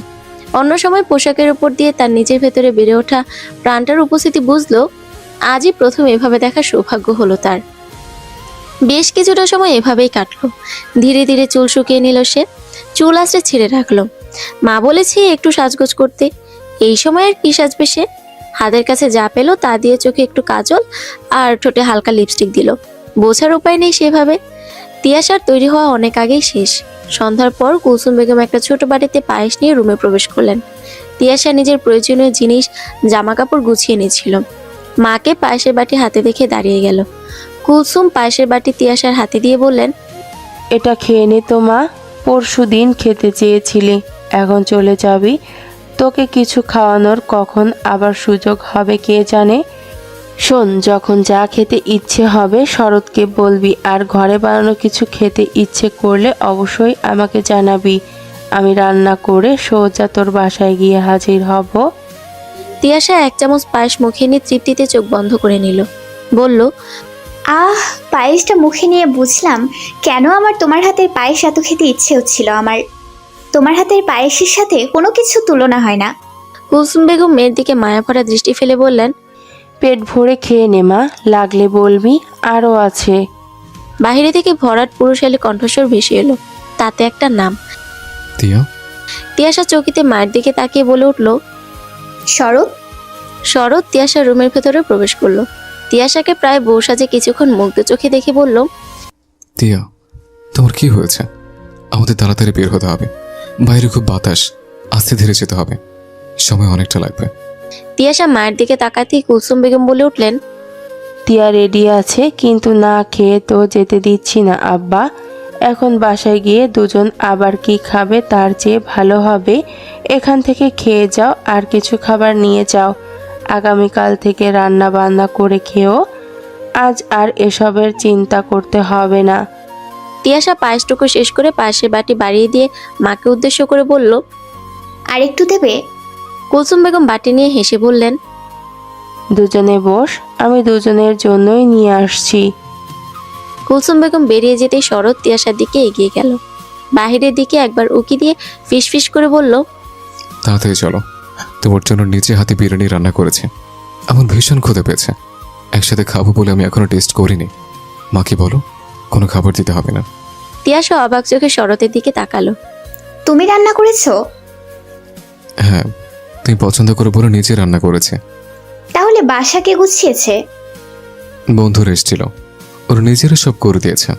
অন্য সময় পোশাকের উপর দিয়ে তার নিজের ভেতরে বেড়ে ওঠা প্রাণটার উপস্থিতি বুঝলো, আজই প্রথম এভাবে দেখার সৌভাগ্য হলো তার। বেশ কিছুটা সময় এভাবেই কাটলো। ধীরে ধীরে চুল শুকিয়ে নিল সে, চুল আঁচড়ে ছেড়ে রাখলো। মা বলেছে একটু সাজগোজ করতে, এই সময় আর কি সাজবে সে? হাতের কাছে যা পেলো তা দিয়ে চোখে একটু কাজল আর ঠোঁটে হালকা লিপস্টিক দিল। বোঝার উপায় নেই সেভাবে। তিয়াশার তৈরি হওয়া অনেক আগেই শেষ। সন্ধ্যার পর কুলসুম বেগম একটা ছোট বাটিতে পায়েস নিয়ে রুমে প্রবেশ করলেন। তিয়াশা নিজের প্রয়োজনীয় জিনিস, জামা কাপড় গুছিয়ে নিয়েছিল। মাকে পায়েসের বাটি হাতে দেখে দাঁড়িয়ে গেল। কুলসুম পায়েসের বাটি তিয়াশার হাতে দিয়ে বললেন, এটা খেয়ে নে তো মা, পরশু দিন খেতে চেয়েছিলি, এখন চলে যাবি। তোকে কিছু খাওয়ানোর কখন আবার সুযোগ হবে কে জানে। শোন, যখন যা খেতে ইচ্ছে হবে শরৎকে বলবি, আর ঘরে বানানো কিছু খেতে ইচ্ছে করলে অবশ্যই আমাকে জানাবি। আমি রান্না করে সোজা তোর বাসায় গিয়ে হাজির হব। তিয়াশা এক চামচ পায়েস মুখে নিয়ে তৃপ্তিতে চোখ বন্ধ করে নিল। বলল, আহ, পায়েসটা মুখে নিয়ে বুঝলাম কেন আমার তোমার হাতের পায়েস এত খেতে ইচ্ছে হচ্ছিল আমার। তোমার হাতের পায়েসের সাথে কোনো কিছু তুলনা হয় না। কুলসুম বেগম মেয়ের দিকে মায়া ভরা দৃষ্টি ফেলে বললেন, পেট ভরে খেয়ে নে মা, লাগলে বলবি, আরও আছে। বাহিরে থেকে ভরাট পুরুষালী কণ্ঠস্বর ভেসে এলো, তাতে একটা নাম। তিয়া। তিয়াশা চৌকিতে মায়ের দিকে তাকিয়ে বলে উঠল, শরৎ। শরৎ তিয়াশার রুমের ভেতরে প্রবেশ করলো। তিয়াশাকে প্রায় বউ সাজে কিছুক্ষণ মুগ্ধ চোখে দেখে বলল, তিয়া, তোমার কি হয়েছে? আমাদের তাড়াতাড়ি বের হতে হবে, বাইরে খুব বাতাস, আস্তে ধীরে যেতে হবে, সময় অনেকটা লাগবে। তিয়াশা মায়ের দিকে তাকাতেই কুলসুম বেগম বলে উঠলেন, তিয়া রেডি আছে, কিন্তু না খেয়ে তো যেতে দিচ্ছি না আব্বা। এখন বাসায় গিয়ে দুজন আবার কি খাবে, তার চেয়ে ভালো হবে এখান থেকে খেয়ে যাও আর কিছু খাবার নিয়ে যাও। আগামীকাল থেকে রান্না বান্না করে খেও, আজ আর এসবের চিন্তা করতে হবে না। তিয়াশা পায়েসটুকু শেষ করে পায়েসের বাটি বাড়িয়ে দিয়ে মাকে উদ্দেশ্য করে বলল, আর একটু দেবে? কুলসুম বেগম বাটি নিয়ে হেসে বললেন, দুজনে বস, আমি দুজনের জন্যই নিয়ে আসছি। কুলসুম বেগম বেরিয়ে যেতেই শরৎ তিয়াশার দিকে এগিয়ে গেল। বাহিরের দিকে একবার উকি দিয়ে ফিসফিস করে বলল, তাড়াতাড়ি চলো, তোমার জন্য নিজে হাতে বিরিয়ানি রান্না করেছে। আমার ভীষণ ক্ষুধা পেয়েছে, একসাথে খাবো বলে আমি এখনো টেস্ট করিনি। মাকে বলো কোনো খাবার দিতে হবে না। তিয়াশা অবাক চোখে শরতের দিকে তাকালো। তুমি রান্না করেছো? হ্যাঁ, তুমি পছন্দ করে বলে নিজে রান্না করেছে। তাহলে বাসা কে গুছিয়েছে? বন্ধুরা এসেছিল, ওরা নিজেরা সব করে দিয়েছে,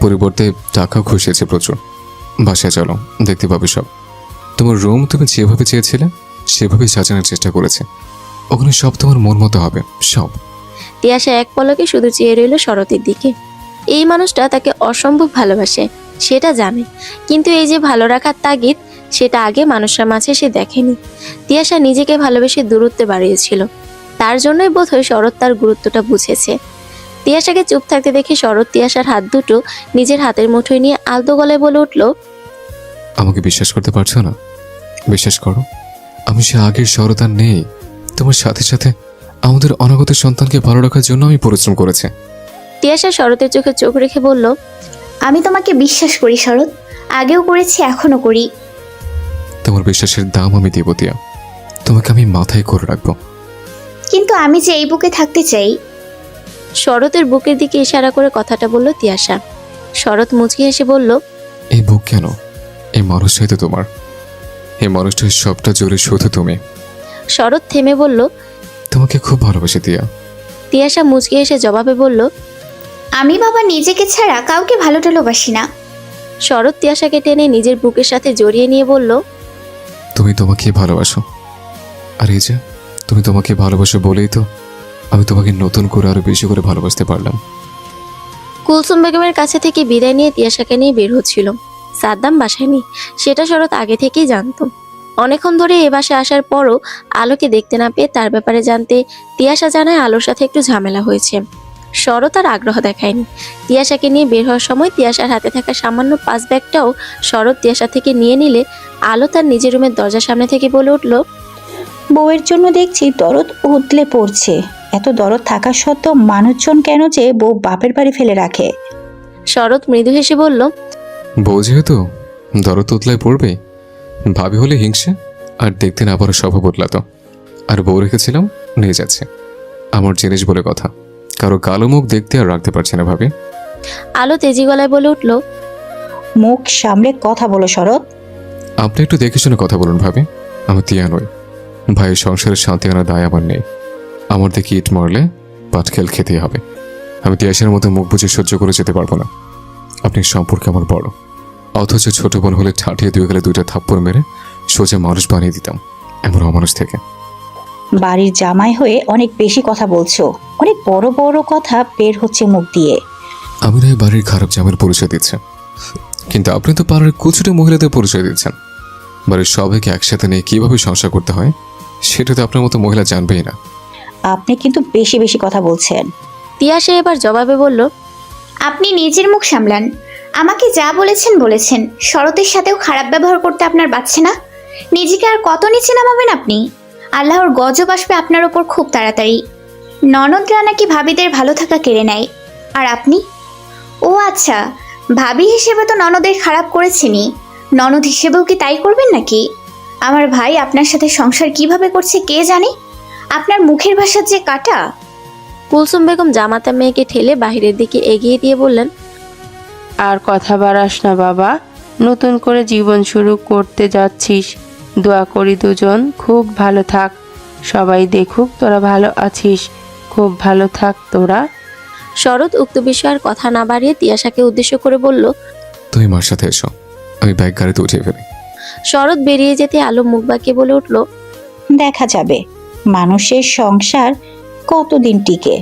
পরিবর্তে টাকা খুশিয়েছে প্রচুর। বাসায় চলো, দেখতে পাবে সব। তোমার রুম তুমি যেভাবে চেয়েছিলে সেভাবেই সাজানোর চেষ্টা করেছে। ওখানে সব তোমার মন মতো হবে, সব। তিয়াশা এক পলকে শুধু চেয়ে রইল শরতের দিকে। এই মানুষটা তাকে অসম্ভব ভালোবাসে, সেটা জানে, কিন্তু এই যে ভালো রাখার তাগিদ, সেটা আগে মানুষের মাঝে সে দেখেনি। তিয়াশা নিজেকে ভালোবেসে দূরত্বে বাড়িয়েছিল, তার জন্যই বোধহয় শরৎ তার গুরুত্বটা বুঝেছে। তিয়াশাকে চুপ থাকতে দেখে শরৎ তিয়াশার হাত দুটো নিজের হাতের মুঠোয় নিয়ে আলতো গলায় বলে উঠল, আমাকে বিশ্বাস করতে পারছো না? বিশ্বাস করো, আমি সে আগের শরৎ আর নেই। তোমার সাথে সাথে আমাদের অনাগত সন্তানকে ভালো রাখার জন্য আমি পরিশ্রম করেছি। তিয়াশা শরতের চোখে চোখ রেখে বলল, আমি তোমাকে বিশ্বাস করি শরৎ, আগেও করেছি, এখনো করি। তোমার বিশ্বাসের দাম আমি দেব তিয়া, তোমাকে আমি মাথায় করে রাখবো। কিন্তু আমি যে এই বুকে থাকতে চাই। শরতের বুকের দিকে ইশারা করে কথাটা বলল তিয়াশা। শরৎ মুচকি হেসে বলল, এই বুক কেন, এই মানুষটাই তো তোমার। এই মানুষটার সবটা জোরে শুধু তুমি। শরৎ থেমে বলল, তোমাকে খুব ভালোবাসি তিয়া। তিয়াশা মুচকি হেসে জবাবে বলল, আমি বাবা নিজেকে ছাড়া কাউকে ভালো টালোবাসি না। শরৎ তিয়াশাকে টেনে নিজের বুকের সাথে জড়িয়ে নিয়ে বলল, তুমি তোমাকে ভালোবাসো, আর এই যে তুমি তোমাকে ভালোবাসো বলেই তো আমি তোমাকে নতুন করে আরো বেশি করে ভালোবাসতে পারলাম। কুলসুম বেগমের কাছে থেকে বিদায় নিয়ে তিয়াশাকে নিয়ে বের হচ্ছিল। সাদ্দাম বাসায় নেই, সেটা শরৎ আগে থেকেই জানতো। অনেকক্ষণ ধরে এ বাসায় আসার পরও আলোকে দেখতে না পেয়ে তার ব্যাপারে জানতে তিয়াশা জানায় আলোর সাথে একটু ঝামেলা হয়েছে। শরৎ আর আগ্রহ দেখায়নি। তিয়াশাকে নিয়ে বের হওয়ার সময় তিয়াশার হাতে থাকা সামান্য পাস ব্যাগটাও শরৎ তিয়াশা থেকে নিয়ে নিলে আলো তার নিজের রুমের দরজার সামনে থেকে বলে উঠল, বউয়ের জন্য দেখছি দরদ উতলে পড়ছে। এত দরদ থাকা সত্ত্বেও মানুষজন কেন যে বউ বাপের বাড়ি ফেলে রাখে? শরৎ মৃদু হেসে বলল, বউ যেহেতু দরদ উতলায় পড়বে, ভাবি হলে হিংসে আর দেখতে না পারো স্বভাব বদলাতো। আর বউ রেখেছিলাম, নিয়ে যাচ্ছে। আমার জিনিস বলে কথা, কারো কালো মুখ দেখতে আর রাখতে পারছি না ভাবি। আলো তেজি গলায় বলে উঠল, মুখ সামলে কথা বলো শরৎ। আপনি একটু দেখে শুনে কথা বলুন ভাবি। আমি তিয়া নই, ভাইয়ের সংসারের শান্তি আনার দায় আমার নেই। আমার দিকে ইট মারলে পাটকেল খেতেই হবে। আমি তিয়াসের মতো মুখ বুঝে সহ্য করে যেতে পারবো না। আপনি সম্পর্কে আমার বড়, অথচ ছোট বোন হলে ঠাঠিয়ে দিয়ে গেলে দুইটা থাপ্পড় মেরে সোজা মানুষ বানিয়ে দিতাম, এমন অমানুষ থেকে। বাড়ির জামাই হয়ে অনেক বেশি কথা বলছো, অনেক বড় বড় কথা বের হচ্ছে মুখ দিয়ে। আমি না বাড়ির খারাপ জামের পরিচয় দিচ্ছেন, কিন্তু আপনি তো পাড়ার কুচুটে মহিলাদের পরিচয় দিচ্ছেন। বাড়ির সবাইকে একসাথে নিয়ে কিভাবে সংসার করতে হয় সেটা তো আপনার মতো মহিলা জানবেই না। আপনি কিন্তু বেশি বেশি কথা বলছেন। তিয়াশা এবার জবাবে বলল, আপনি নিজের মুখ সামলান। আমাকে যা বলেছেন বলেছেন, শরতের সাথেও খারাপ ব্যবহার করতে আপনার বাচ্ছে না? নিজেকে আর কত নিচে নামাবেন আপনি? আল্লাহর গজব আসবে আপনার ওপর খুব তাড়াতাড়ি। ননদরা নাকি ভাবিদের ভালো থাকা কেড়ে নেয়, আর আপনি? ও আচ্ছা, ভাবি হিসেবে তো ননদের খারাপ করেছেনি, ননদ হিসেবেও কি তাই করবেন নাকি? আমার ভাই আপনার সাথে সংসার কিভাবে করছে কে জানে? আপনার মুখের ভাষার যে কাটা। কুলসুম বেগম জামাতা মেয়েকে ঠেলে বাহিরের দিকে এগিয়ে দিয়ে বললেন, আর কথা বাড়াস না বাবা, নতুন করে জীবন শুরু করতে যাচ্ছিস। দোয়া করি দুজন খুব ভালো থাক, সবাই দেখুক তোরা ভালো আছিস। খুব ভালো থাক তোরা। শরৎ উক্ত বিষয়ের কথা না বাড়িয়ে তিয়াশাকে উদ্দেশ্য করে বলল, তুমি মার সাথে এসো, আমি ব্যাগ গাড়িতে উঠিয়ে ফেলি। শরৎ বেরিয়ে যেতে আলো মুখ বাঁকিয়ে বলে উঠল, দেখা যাবে মানুষের সংসার কতদিন টিকে।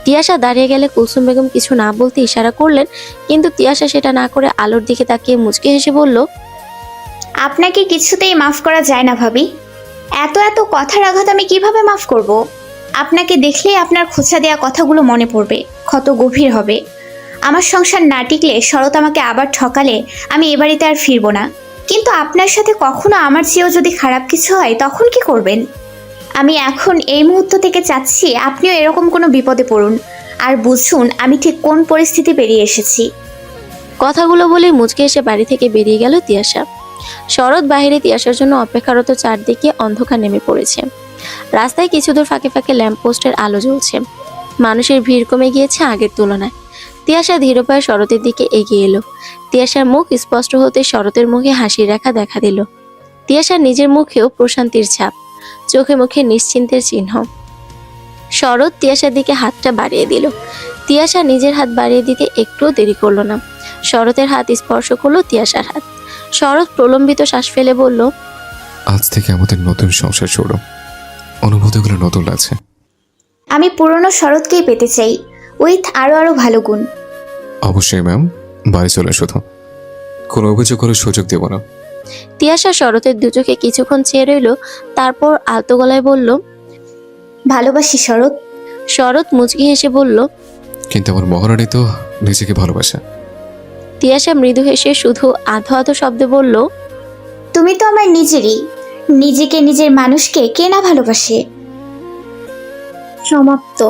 তিয়াশা দাঁড়িয়ে গেলে কুলসুম বেগম কিছু না বলতে ইশারা করলেন, কিন্তু তিয়াশা সেটা না করে আলোর দিকে তাকিয়ে মুচকি হেসে বলল, আপনাকে কিছুতেই মাফ করা যায় না ভাবি। এত এত কথার আঘাত আমি কিভাবে মাফ করব? আপনাকে দেখলেই আপনার খোঁচা দেওয়া কথাগুলো মনে পড়বে, ক্ষত গভীর হবে। আমার সংসার না টিকলে, শরৎ আমাকে আবার ঠকালে আমি এ বাড়িতে আর ফিরবো না। কিন্তু আপনার সাথে কখনো আমার চেয়েও যদি খারাপ কিছু হয় তখন কি করবেন? আমি এখন এই মুহূর্ত থেকে চাচ্ছি আপনিও এরকম কোনো বিপদে পড়ুন, আর বুঝুন আমি ঠিক কোন পরিস্থিতি পেরিয়ে এসেছি। কথাগুলো বলেই মুচকে এসে বাড়ি থেকে বেরিয়ে গেল তিয়াশা। শরৎ বাহিরে তিয়াশার জন্য অপেক্ষারত, চারদিকে অন্ধকার নেমে পড়েছে। রাস্তায় কিছু দূর ফাঁকে ফাঁকে ল্যাম্পপোস্টের আলো জ্বলছে। মানুষের ভিড় কমে গিয়েছে আগের তুলনায়। তিয়াশা ধীর পায়ে শরতের দিকে এগিয়ে এলো। তিয়াশার মুখ স্পষ্ট হতে শরতের মুখে হাসির রেখা দেখা দিল। তিয়াশার নিজের মুখেও প্রশান্তির ছাপ, চোখে মুখে নিশ্চিন্তের চিহ্ন। শরৎ তিয়াশার দিকে হাতটা বাড়িয়ে দিল। তিয়াশা নিজের হাত বাড়িয়ে দিতে একটুও দেরি করলো না। শরতের হাত স্পর্শ করলো তিয়াশার হাত। শরৎ প্রলম্বিত শ্বাস ফেলে বলল, আজ থেকে আমাদের নতুন সংসার শুরু। অনুভূতিগুলো নতুন লাগছে। আমি পুরনো শরৎকেই পেতে চাই, উইথ আরো আরো ভালো গুণ। অবশ্যই ম্যাম, বাড়ি চলে শুধু, কোনো অভিযোগ করার সুযোগ দেব না। তিয়াশা শরতের দু চোখে কিছুক্ষণ চেয়ে রইল, তারপর আলতো গলায় বলল, ভালোবাসি শরৎ। শরৎ মুচকি হেসে বলল, কিন্তু আমার মহারানী তো নিজেকে ভালোবাসে। তিয়াশা মৃদু হেসে শুধু আধো আধো শব্দে বলল, তুমি তো আমার নিজেরই। নিজেকে, নিজের মানুষকে কে না ভালোবাসে? সমাপ্ত।